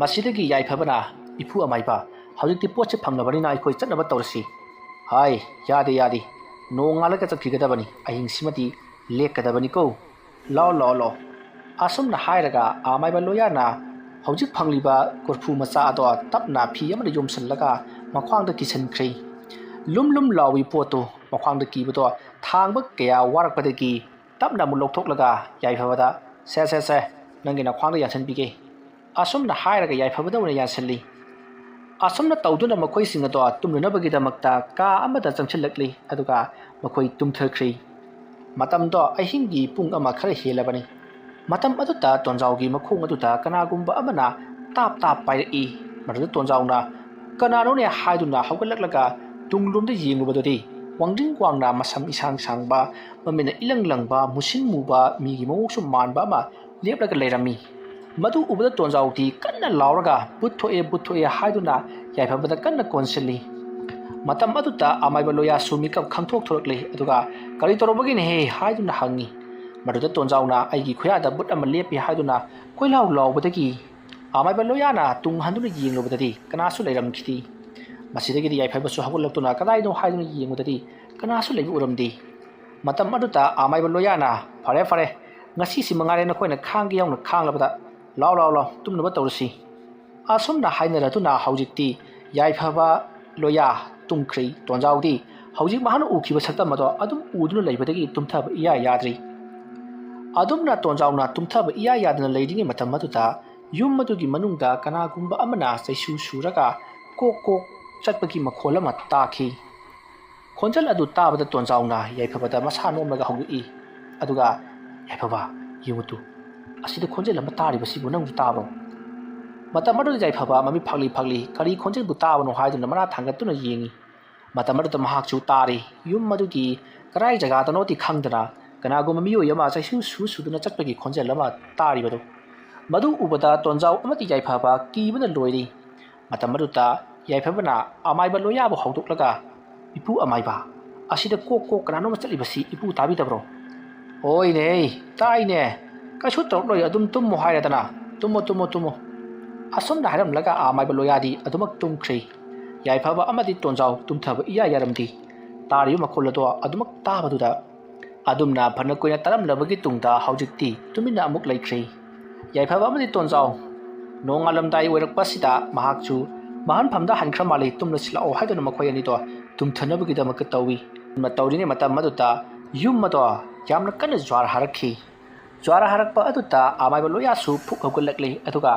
ꯃꯁꯤꯗꯒꯤ ꯌꯥꯏꯐꯕꯅ ꯏꯐꯨ ꯑꯃꯥꯏꯕ ꯍꯧꯖꯤꯛꯇꯤ ꯄꯣꯠꯁꯦ ꯐꯪꯂꯕꯅꯤꯅ ꯑꯩꯈꯣꯏ ꯆꯠꯅꯕ ꯇꯧꯔꯁꯤ ꯍꯥꯏ ꯌꯥꯗꯦ ꯅꯣꯡꯉꯥꯜꯂꯒ ꯆꯠꯈꯤꯒꯗꯕꯅꯤ ꯑꯍꯤꯡꯁꯤꯃꯗꯤ ꯂꯦꯛꯀꯗꯕꯅꯤꯀꯣ ꯂꯥꯎ ꯑꯁꯨꯝꯅ ꯍꯥꯏꯔꯒ ꯑꯃꯥꯏꯕ ꯂꯣꯌꯥꯅ ꯍꯧꯖꯤꯛ ꯐꯪꯂꯤꯕ ꯀꯣꯔꯐꯨ ꯃꯆꯥ ꯑꯗꯣ ꯇꯞꯅ ꯐꯤ ꯑꯃꯗ ꯌꯣꯝꯁꯤꯜꯂꯒ ꯃꯈ꯭ꯋꯥꯡꯗ ꯀꯤꯁꯟꯈ꯭ꯔꯦ ꯂꯨꯝ ꯂꯥꯎꯏ ꯄꯣꯠꯇꯨ ꯃꯈ꯭ꯋꯥꯡꯗ ꯀꯤꯕꯗꯣ ꯊꯥꯡꯕ ꯀꯌా ꯋꯥꯔꯛꯄꯗꯒꯤ ꯇꯞꯅ ꯑꯃꯨꯛ ꯂꯧꯊꯣꯛꯂꯒ ꯌꯥꯏꯐꯕꯗ ꯁꯦ ꯅꯪꯒꯤ ꯅꯈ꯭ꯋꯥꯡꯗ ꯌꯥꯟꯁꯤꯟꯕꯤꯒꯦ ꯑꯁꯨꯝꯅ ꯍꯥꯏꯔꯒ ꯌꯥꯏꯐꯕꯗ ꯑꯣꯏꯅ ꯌꯥꯟꯁꯤꯜꯂꯤ ꯑꯁꯨꯝꯅ ꯇꯧꯗꯨꯅ ꯃꯈꯣꯏꯁꯤꯡ ꯑꯗꯣ ꯇꯨꯝꯅꯅꯕꯒꯤꯗꯃꯛꯇ ꯀꯥ ꯑꯃꯗ ꯆꯪꯁꯤꯜꯂꯛꯂꯤ ꯑꯗꯨꯒ ꯃꯈꯣꯏ ꯇꯨꯝꯊꯈ꯭ꯔꯤ ꯃꯇꯝꯗꯣ ꯑꯍꯤꯡꯒꯤ ꯄꯨꯡ ꯑꯃ ꯈꯔ ꯍꯦꯜꯂꯕꯅꯤ ꯃꯇꯝ ꯑꯗꯨꯗ ꯇꯣꯟꯖꯥꯎꯒꯤ ꯃꯈꯣꯡ ꯑꯗꯨꯗ ꯀꯅꯥꯒꯨꯝꯕ ꯑꯃꯅ ꯇꯥꯞ ꯄꯥꯏꯔꯛꯏ ꯃꯗꯨꯗ ꯇꯣꯟꯖꯥꯎꯅ ꯀꯅꯥꯅꯣꯅꯦ ꯍꯥꯏꯗꯨꯅ ꯍꯧꯒꯠꯂꯛꯂꯒ ꯇꯨꯡꯂꯣꯝꯗ ꯌꯦꯡꯂꯨꯕꯗꯗꯤ ꯋꯥꯡꯗ꯭ꯔꯤꯡ ꯋꯥꯡꯅ ꯃꯁꯝ ꯏꯁꯥꯡ ꯁꯥꯡꯕ ꯃꯃꯤꯠꯅ ꯏꯂꯪ ꯂꯪꯕ ꯃꯨꯁꯤꯟ ꯃꯨꯕ ꯃꯤꯒꯤ ꯃꯑꯣꯡꯁꯨ ꯃꯥꯟꯕ ꯑꯃ ꯂꯦꯞꯂꯒ ꯂꯩꯔꯝꯃꯤ ꯃꯗꯨ ꯎꯕꯗ ꯇꯣꯟꯖꯥꯎꯗꯤ ꯀꯟꯅ ꯂꯥꯎꯔꯒ ꯕꯨꯠ ꯊꯣꯛꯑꯦ ꯍꯥꯏꯗꯨꯅ ꯌꯥꯏꯐꯕꯗ ꯀꯟꯅ ꯀꯣꯟꯁꯤꯜꯂꯤ ꯃꯇꯝ ꯑꯗꯨꯗ ꯑꯃꯥꯏꯕ ꯂꯣꯌꯥꯁꯨ ꯃꯤꯀꯞ ꯈꯪꯊꯣꯛ ꯊꯣꯔꯛꯂꯤ ꯑꯗꯨꯒ ꯀꯔꯤ ꯇꯧꯔꯝꯕꯒꯤꯅꯦꯍꯦ ꯍꯥꯏꯗꯨꯅ ꯍꯪꯉꯤ ꯃꯗꯨꯗ ꯇꯣꯟꯖꯥꯎꯅ ꯑꯩꯒꯤ ꯈꯨꯌꯥꯗ ꯕꯨꯠ ꯑꯃ ꯂꯦꯞꯄꯤ ꯍꯥꯏꯗꯨꯅ ꯀꯣꯏꯂꯥꯎ ꯂꯥꯎꯕꯗꯒꯤ ꯑꯃꯥꯏꯕ ꯂꯣꯌꯥꯅ ꯇꯨꯡ ꯍꯟꯗꯨꯅ ꯌꯦꯡꯂꯨꯕꯗꯗꯤ ꯀꯅꯥꯁꯨ ꯂꯩꯔꯝꯈꯤꯗꯦ ꯃꯁꯤꯗꯒꯤꯗꯤ ꯌꯥꯏꯐꯕꯁꯨ ꯍꯧꯒꯠꯂꯛꯇꯨꯅ ꯀꯗꯥꯏꯅꯣ ꯍꯥꯏꯗꯨꯅ ꯌꯦꯡꯕꯗꯗꯤ ꯀꯅꯥꯁꯨ ꯂꯩꯕ ꯎꯔꯝꯗꯦ ꯃꯇꯝ ꯑꯗꯨꯗ ꯑꯃꯥꯏꯕ ꯂꯣꯌꯥꯅ ꯐꯔꯦ ꯉꯁꯤꯁꯤ ꯃꯉꯥꯏꯔꯦ ꯅꯈꯣꯏꯅ ꯈꯥꯡꯒꯦ ꯌꯥꯎꯅ ꯈꯥꯡꯂꯕꯗ ꯂꯥꯎ ꯇꯨꯝꯅꯕ ꯇꯧꯔꯁꯤ ꯑꯁꯨꯝꯅ ꯍꯥꯏꯅꯔꯗꯨꯅ ꯍꯧꯖꯤꯛꯇꯤ ꯌꯥꯏꯐꯕ ꯂꯣꯌꯥ ꯇꯨꯝꯈ꯭ꯔꯤ ꯇꯣꯟꯖꯥꯎꯗꯤ ꯍꯧꯖꯤꯛ ꯃꯍꯥꯛꯅ ꯎꯈꯤꯕ ꯁꯛꯇꯝ ꯑꯗꯣ ꯑꯗꯨꯝ ꯎꯗꯨꯅ ꯂꯩꯕꯗꯒꯤ ꯇꯨꯝꯊꯕ ꯏꯌꯥ ꯌꯥꯗ꯭ꯔꯤ ꯑꯗꯨꯝꯅ ꯇꯣꯟꯖꯥꯎꯅ ꯇꯨꯝꯊꯕ ꯏꯌꯥ ꯌꯥꯗꯅ ꯂꯩꯔꯤꯉꯩ ꯃꯇꯝ ꯑꯗꯨꯗ ꯌꯨꯝ ꯑꯗꯨꯒꯤ ꯃꯅꯨꯡꯗ ꯀꯅꯥꯒꯨꯝꯕ ꯑꯃꯅ ꯆꯩꯁꯨ ꯁꯨꯔꯒ ꯀꯣꯛ ꯆꯠꯄꯒꯤ ꯃꯈꯣꯜ ꯑꯃ ꯇꯥꯈꯤ ꯈꯣꯟꯖꯦꯜ ꯑꯗꯨ ꯇꯥꯕꯗ ꯇꯣꯟꯖꯥꯎꯅ ꯌꯥꯏꯐꯕꯗ ꯃꯁꯥ ꯅꯣꯝꯂꯒ ꯍꯧꯗꯣꯛꯏ ꯑꯗꯨꯒ ꯌꯥꯏꯐꯕ ꯌꯦꯡꯉꯨꯇꯨ ꯑꯁꯤꯗ ꯈꯣꯟꯖꯦꯜ ꯑꯃ ꯇꯥꯔꯤꯕꯁꯤꯕꯨ ꯅꯪꯁꯨ ꯇꯥꯕ꯭ꯔꯣ ꯃꯇꯝ ꯑꯗꯨꯗ ꯌꯥꯏꯐꯕ ꯃꯃꯤꯠ ꯐꯥꯛꯂꯤ ꯀꯔꯤ ꯈꯣꯟꯖꯦꯜꯕꯨ ꯇꯥꯕꯅꯣ ꯍꯥꯏꯗꯨꯅ ꯃꯅꯥ ꯊꯥꯡꯒꯠꯇꯨꯅ ꯌꯦꯡꯉꯤ ꯃꯇꯝ ꯑꯗꯨꯗ ꯃꯍꯥꯛꯁꯨ ꯇꯥꯔꯤ ꯌꯨꯝ ꯑꯗꯨꯒꯤ ꯀꯔꯥꯏ ꯖꯒꯥꯗꯅꯣꯗꯤ ꯈꯪꯗꯅ ꯀꯅꯥꯒꯨꯝꯕ ꯃꯤꯑꯣꯏ ꯑꯃ ꯆꯩꯁꯨ ꯁꯨꯗꯨꯅ ꯆꯠꯄꯒꯤ ꯈꯣꯟꯖꯦꯜ ꯑꯃ ꯇꯥꯔꯤꯕꯗꯨ ꯃꯗꯨ ꯎꯕꯗ ꯇꯣꯟꯖꯥꯎ ꯑꯃꯗꯤ ꯌꯥꯏꯐꯕ ꯀꯤꯕꯅ ꯂꯣꯏꯔꯤ ꯃꯇꯝ ꯑꯗꯨꯗ ꯌꯥꯏꯐꯕꯅ ꯑꯃꯥꯏꯕ ꯂꯣꯌꯥꯕꯨ ꯍꯧꯗꯣꯛꯂꯒ ꯏꯄꯨ ꯑꯃꯥꯏꯕ ꯑꯁꯤꯗ ꯀꯣꯛ ꯀꯅꯥꯅꯣꯝ ꯆꯠꯂꯤꯕꯁꯤ ꯏꯄꯨ ꯇꯥꯕꯤꯗꯕ꯭ꯔꯣ ꯍꯣꯏꯅꯦ ꯇꯥꯏꯅꯦ ꯀꯩꯁꯨ ꯇꯧꯔꯛꯂꯣꯏ ꯑꯗꯨꯝ ꯇꯨꯝꯃꯣ ꯍꯥꯏꯔꯗꯅ ꯇꯨꯝꯃꯣ ꯑꯁꯨꯝꯅ ꯍꯥꯏꯔꯝꯂꯒ ꯑꯃꯥꯏꯕ ꯂꯣꯌꯥꯗꯤ ꯑꯗꯨꯃꯛ ꯇꯨꯝꯈ꯭ꯔꯤ ꯌꯥꯏꯐꯕ ꯑꯃꯗꯤ ꯇꯣꯟꯖꯥꯎ ꯇꯨꯝꯊꯕ ꯏꯌꯥ ꯌꯥꯔꯝꯗꯦ ꯇꯥꯔꯤꯕ ꯃꯈꯣꯜ ꯑꯗꯣ ꯑꯗꯨꯃꯛ ꯇꯥꯕꯗꯨꯗ ꯑꯗꯨꯝꯅ ꯐꯅ ꯀꯨꯏꯅ ꯇꯥꯔꯝꯂꯕꯒꯤ ꯇꯨꯡꯗ ꯍꯧꯖꯤꯛꯇꯤ ꯇꯨꯃꯤꯟꯅ ꯑꯃꯨꯛ ꯂꯩꯈ꯭ꯔꯤ ꯌꯥꯏꯐꯕ ꯑꯃꯗꯤ ꯇꯣꯟꯖꯥꯎ ꯅꯣꯡꯉꯥꯜꯂꯝꯗꯥꯏ ꯑꯣꯏꯔꯛꯄꯁꯤꯗ ꯃꯍꯥꯛꯁꯨ ꯃꯍꯟꯐꯝꯗ ꯍꯟꯈ꯭ꯔ ꯃꯥꯜꯂꯤ ꯇꯨꯝꯂꯁꯤ ꯂꯥꯛꯑꯣ ꯍꯥꯏꯗꯨꯅ ꯃꯈꯣꯏ ꯑꯅꯤꯗꯣ ꯇꯨꯝꯊꯅꯕꯒꯤꯗꯃꯛꯇ ꯇꯧꯏ ꯇꯧꯔꯤꯉꯩ ꯃꯇꯝ ꯑꯗꯨꯗ ꯌꯨꯝ ꯑꯗꯣ ꯌꯥꯝꯅ ꯀꯟꯅ ꯖ꯭ꯋꯥꯔ ꯍꯥꯔꯛꯈꯤ ꯖ꯭ꯋꯥꯔ ꯍꯥꯔꯛꯄ ꯑꯗꯨꯗ ꯑꯃꯥꯏꯕ ꯂꯣꯌꯥꯁꯨ ꯐꯨꯛ ꯍꯧꯒꯠꯂꯛꯂꯤ ꯑꯗꯨꯒ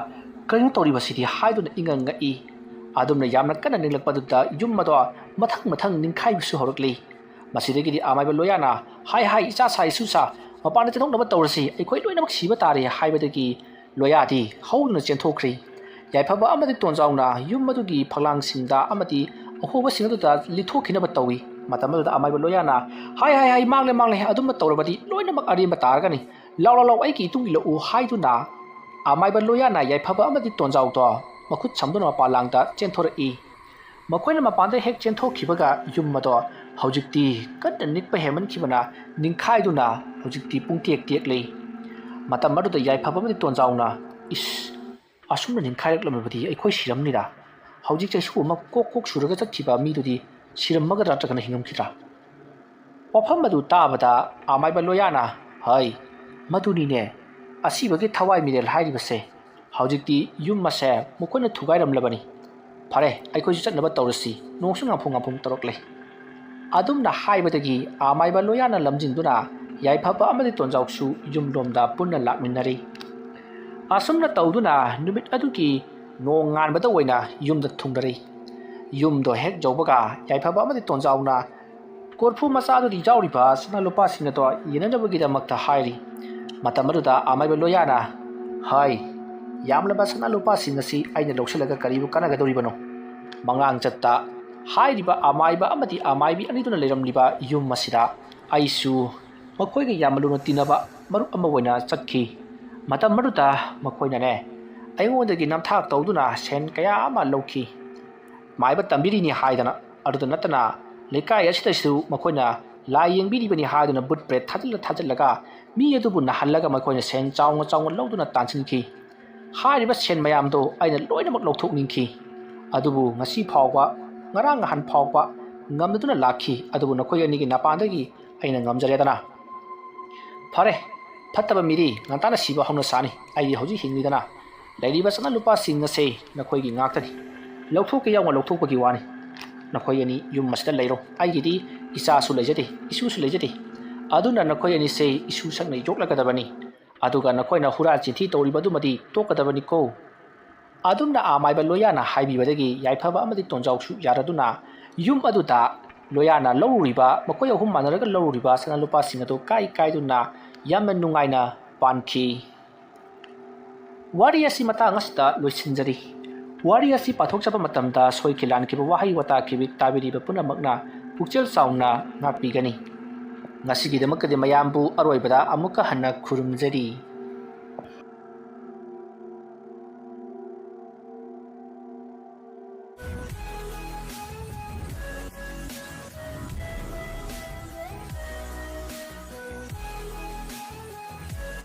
ꯀꯔꯤꯅꯣ ꯇꯧꯔꯤꯕꯁꯤꯗꯤ ꯍꯥꯏꯗꯨꯅ ꯏꯉꯛꯏ ꯑꯗꯨꯝꯅ ꯌꯥꯝꯅ ꯀꯟꯅ ꯅꯤꯡꯂꯛꯄ ꯑꯗꯨꯗ ꯌꯨꯝ ꯑꯗꯣ ꯃꯊꯪ ꯅꯤꯡꯈꯥꯏꯕꯁꯨ ꯍꯧꯔꯛꯂꯤ ꯃꯁꯤꯗꯒꯤꯗꯤ ꯑꯃꯥꯏꯕ ꯂꯣꯌꯥꯅ ꯍꯥꯏ ꯏꯆꯥ ꯁꯥ ꯏꯁꯨꯁꯥ ꯃꯄꯥꯟꯗ ꯆꯦꯟꯊꯣꯛꯅꯕ ꯇꯧꯔꯁꯤ ꯑꯩꯈꯣꯏ ꯂꯣꯏꯅꯃꯛ ꯁꯤꯕ ꯇꯥꯔꯦ ꯍꯥꯏꯕꯗꯒꯤ ꯂꯣꯌꯥꯗꯤ ꯍꯧꯗꯨꯅ ꯆꯦꯟꯊꯣꯛꯈ꯭ꯔꯤ ꯌꯥꯏꯐꯕ ꯑꯃꯗꯤ ꯇꯣꯟꯖꯥꯎꯅ ꯌꯨꯝ ꯑꯗꯨꯒꯤ ꯐꯛꯂꯥꯡꯁꯤꯡꯗ ꯑꯃꯗꯤ ꯑꯍꯣꯕꯁꯤꯡ ꯑꯗꯨꯗ ꯂꯤꯊꯣꯛꯈꯤꯅꯕ ꯇꯧꯏ ꯃꯇꯝ ꯑꯗꯨꯗ ꯑꯃꯥꯏꯕ ꯂꯣꯌꯥꯅ ꯍꯥꯏ ꯃꯥꯡꯂꯦ ꯑꯗꯨꯝꯅ ꯇꯧꯔꯕꯗꯤ ꯂꯣꯏꯅꯃꯛ ꯑꯔꯦꯝꯕ ꯇꯥꯔꯒꯅꯤ ꯂꯥꯎ ꯑꯩꯒꯤ ꯏꯇꯨꯡ ꯏꯜꯂꯛꯎ ꯍꯥꯏꯗꯨꯅ ꯑꯃꯥꯏꯕ ꯂꯣꯌꯥꯅ ꯌꯥꯏꯐꯕ ꯑꯃꯗꯤ ꯇꯣꯟꯖꯥꯎꯗꯣ ꯃꯈꯨꯠ ꯁꯝꯗꯨꯅ ꯃꯄꯥꯟꯂꯥꯡꯗ ꯆꯦꯟꯊꯣꯔꯛꯏ ꯃꯈꯣꯏꯅ ꯃꯄꯥꯟꯗ ꯍꯦꯛ ꯆꯦꯟꯊꯣꯛꯈꯤꯕꯒ ꯌꯨꯝ ꯑꯗꯣ ꯍꯧꯖꯤꯛꯇꯤ ꯀꯟꯅ ꯅꯤꯛꯄ ꯍꯦꯟꯃꯟꯈꯤꯕꯅ ꯅꯤꯡꯈꯥꯏꯗꯨꯅ ꯍꯧꯖꯤꯛꯇꯤ ꯄꯨꯡꯇꯦꯛ ꯇꯦꯛꯂꯤ ꯃꯇꯝ ꯑꯗꯨꯗ ꯌꯥꯏꯐꯕ ꯑꯃꯗꯤ ꯇꯣꯟꯖꯥꯎꯅ ꯑꯁꯨꯝꯅ ꯅꯤꯡꯈꯥꯏꯔꯛꯂꯝꯃꯕꯗꯤ ꯑꯩꯈꯣꯏ ꯁꯤꯔꯝꯅꯤꯗ ꯍꯧꯖꯤꯛ ꯆꯩꯁꯨ ꯑꯃ ꯀꯣꯛ ꯁꯨꯔꯒ ꯆꯠꯈꯤꯕ ꯃꯤꯗꯨꯗꯤ ꯁꯤꯔꯝꯃꯒꯗ꯭ꯔꯥ ꯅꯠꯇ꯭ꯔꯒꯅ ꯍꯤꯡꯉꯝꯈꯤꯗ꯭ꯔꯥ ꯋꯥꯐꯝ ꯑꯗꯨ ꯇꯥꯕꯗ ꯑꯃꯥꯏꯕ ꯂꯣꯌꯥꯅ ꯍꯩ ꯃꯗꯨꯅꯤꯅꯦ ꯑꯁꯤꯕꯒꯤ ꯊꯋꯥꯏ ꯃꯤꯔꯦꯜ ꯍꯥꯏꯔꯤꯕꯁꯦ ꯍꯧꯖꯤꯛꯇꯤ ꯌꯨꯝ ꯑꯁꯦ ꯃꯈꯣꯏꯅ ꯊꯨꯒꯥꯏꯔꯝꯂꯕꯅꯤ ꯐꯔꯦ ꯑꯩꯈꯣꯏꯁꯨ ꯆꯠꯅꯕ ꯇꯧꯔꯁꯤ ꯅꯣꯡꯁꯨ ꯉꯥꯐꯨꯡ ꯇꯧꯔꯛꯂꯦ ꯑꯗꯨꯝꯅ ꯍꯥꯏꯕꯗꯒꯤ ꯑꯃꯥꯏꯕ ꯂꯣꯌꯥꯅ ꯂꯝꯖꯤꯡꯗꯨꯅ ꯌꯥꯏꯐꯕ ꯑꯃꯗꯤ ꯇꯣꯟꯖꯥꯎꯁꯨ ꯌꯨꯝꯂꯣꯝꯗ ꯄꯨꯟꯅ ꯂꯥꯛꯃꯤꯟꯅꯔꯤ ꯑꯁꯨꯝꯅ ꯇꯧꯗꯨꯅ ꯅꯨꯃꯤꯠ ꯑꯗꯨꯒꯤ ꯅꯣꯡ ꯉꯥꯟꯕꯗ ꯑꯣꯏꯅ ꯌꯨꯝꯗ ꯊꯨꯡꯂꯔꯤ ꯌꯨꯝꯗꯣ ꯍꯦꯛ ꯌꯧꯕꯒ ꯌꯥꯏꯐꯕ ꯑꯃꯗꯤ ꯇꯣꯟꯖꯥꯎꯅ ꯀꯣꯔꯐꯨ ꯃꯆꯥ ꯑꯗꯨꯗꯤ ꯌꯥꯎꯔꯤꯕ ꯁꯅꯥ ꯂꯨꯄꯥꯁꯤꯡ ꯑꯗꯣ ꯌꯦꯟꯅꯅꯕꯒꯤꯗꯃꯛꯇ ꯍꯥꯏꯔꯤ ꯃꯇꯝ ꯑꯗꯨꯗ ꯑꯃꯥꯏꯕ ꯂꯣꯌꯥꯅ ꯍꯥꯏ ꯌꯥꯝꯂꯕ ꯁꯅꯥ ꯂꯨꯄꯥꯁꯤꯡ ꯑꯁꯤ ꯑꯩꯅ ꯂꯧꯁꯤꯜꯂꯒ ꯀꯔꯤꯕꯨ ꯀꯥꯟꯅꯒꯗꯧꯔꯤꯕꯅꯣ ꯃꯪꯂꯥꯡꯆꯠꯇ ꯍꯥꯏꯔꯤꯕ ꯑꯃꯥꯏꯕ ꯑꯃꯗꯤ ꯑꯃꯥꯏꯕꯤ ꯑꯅꯤꯗꯨꯅ ꯂꯩꯔꯝꯂꯤꯕ ꯌꯨꯝ ꯑꯁꯤꯗ ꯑꯩꯁꯨ ꯃꯈꯣꯏꯒ ꯌꯥꯝꯅ ꯂꯨꯅ ꯇꯤꯟꯅꯕ ꯃꯔꯨꯞ ꯑꯃ ꯑꯣꯏꯅ ꯆꯠꯈꯤ ꯃꯇꯝ ꯑꯗꯨꯗ ꯃꯈꯣꯏꯅꯅꯦ ꯑꯩꯉꯣꯟꯗꯒꯤ ꯅꯝꯊꯥꯛ ꯇꯧꯗꯨꯅ ꯁꯦꯟ ꯀꯌా ꯑꯃ ꯂꯧꯈꯤ ꯃꯥꯏꯕ ꯇꯝꯕꯤꯔꯤꯅꯤ ꯍꯥꯏꯗꯅ ꯑꯗꯨꯗ ꯅꯠꯇꯅ ꯂꯩꯀꯥꯏ ꯑꯁꯤꯗꯁꯨ ꯃꯈꯣꯏꯅ ꯂꯥꯏ ꯌꯦꯡꯕꯤꯔꯤꯕꯅꯤ ꯍꯥꯏꯗꯨꯅ ꯕꯨꯠ ꯕ꯭ꯔꯦꯠ ꯊꯥꯖꯤꯜꯂꯒ ꯃꯤ ꯑꯗꯨꯕు ꯅꯥꯍꯜꯂꯒ ꯃꯈꯣꯏꯅ ꯁꯦꯟ ꯆꯥꯎꯅ ꯂꯧꯗꯨꯅ ꯇꯥꯟꯁꯤꯟꯈꯤ ꯍꯥꯏꯔꯤꯕ ꯁꯦꯟ ꯃꯌꯥꯝꯗꯣ ꯑꯩꯅ ꯂꯣꯏꯅꯃꯛ ꯂꯧꯊꯣꯛꯅꯤꯡꯈꯤ ꯑꯗꯨꯕꯨ ꯉꯁꯤ ꯐꯥꯎꯕ ꯉꯔꯥꯡ ꯅꯍꯥꯟ ꯐꯥꯎꯕ ꯉꯝꯗꯨꯅ ꯂꯥꯛꯈꯤ ꯑꯗꯨꯕు ꯅꯈꯣꯏ ꯑꯅꯤꯒꯤ ꯅꯥꯄꯥꯟꯗꯒꯤ ꯑꯩꯅ ꯉꯝꯖꯔꯦꯗꯅ ꯐꯔꯦ ꯐꯠꯇꯕ ꯃꯤꯗꯤ ꯉꯟꯇꯥꯅ ꯁꯤꯕ ꯍꯧꯅꯁꯥꯅꯤ ꯑꯩꯗꯤ ꯍꯧꯖꯤꯛ ꯍꯤꯡꯂꯤꯗꯅ ꯂꯩꯔꯤꯕ ꯁꯅꯥ ꯂꯨꯄꯥꯁꯤꯡ ꯑꯁꯦ ꯅꯈꯣꯏꯒꯤ ꯉꯥꯛꯇꯅꯤ ꯂꯧꯊꯣꯛꯀꯦ ꯌꯥꯎꯅ ꯂꯧꯊꯣꯛꯄꯒꯤ ꯋꯥꯅꯤ ꯅꯈꯣꯏ ꯑꯅꯤ ꯌꯨꯝ ꯑꯁꯤꯗ ꯂꯩꯔꯣ ꯑꯩꯒꯤꯗꯤ ꯏꯆꯥꯁꯨ ꯂꯩꯖꯗꯦ ꯏꯁꯨꯁꯨ ꯂꯩꯖꯗꯦ ꯑꯗꯨꯅ ꯅꯈꯣꯏ ꯑꯅꯤꯁꯦ ꯏꯁꯨ ꯁꯛꯅ ꯌꯣꯛꯂꯒꯗꯕꯅꯤ ꯑꯗꯨꯒ ꯅꯈꯣꯏꯅ ꯍꯨꯔꯥꯟ ꯆꯤꯟꯊꯤ ꯇꯧꯔꯤꯕꯗꯨꯃꯗꯤ ꯇꯣꯛꯀꯗꯕꯅꯤꯀꯣ ꯑꯗꯨꯝꯅ ꯑꯃꯥꯏꯕ ꯂꯣꯌꯥꯅ ꯍꯥꯏꯕꯤꯕꯗꯒꯤ ꯌꯥꯏꯐꯕ ꯑꯃꯗꯤ ꯇꯣꯟꯖꯥꯎꯁꯨ ꯌꯥꯔꯗꯨꯅ ꯌꯨꯝ ꯑꯗꯨꯗ ꯂꯣꯌꯥꯅ ꯂꯧꯔꯨꯔꯤꯕ ꯃꯈꯣꯏ ꯑꯍꯨꯝ ꯃꯥꯟꯅꯔꯒ ꯂꯧꯔꯨꯔꯤꯕ ꯁꯅꯥ ꯂꯨꯄꯥꯁꯤꯡ ꯑꯗꯨ ꯀꯥꯏꯗꯨꯅ ꯌꯥꯝꯅ ꯅꯨꯡꯉꯥꯏꯅ ꯄꯥꯟꯈꯤ ꯋꯥꯔꯤ ꯑꯁꯤ ꯃꯇꯥꯡ ꯑꯁꯤꯗ ꯂꯣꯏꯁꯤꯟꯖꯔꯤ ꯋꯥꯔꯤ ꯑꯁꯤ ꯄꯥꯊꯣꯛꯆꯕ ꯃꯇꯝꯗ ꯁꯣꯏꯈꯤ ꯂꯥꯟꯈꯤꯕ ꯋꯥꯍꯩ ꯋꯥꯇꯥ ꯇꯥꯕꯤꯔꯤꯕ ꯄꯨꯝꯅꯃꯛꯅ ꯄꯨꯛꯆꯦꯜ ꯆꯥꯎꯅ ꯉꯥꯛꯄꯤꯒꯅꯤ ꯉꯁꯤꯒꯤꯗꯃꯛꯇꯗꯤ ꯃꯌꯥꯝꯕꯨ ꯑꯔꯣꯏꯕꯗ ꯑꯃꯨꯛꯀ ꯍꯟꯅ ꯈꯨꯔꯨꯝꯖꯔꯤ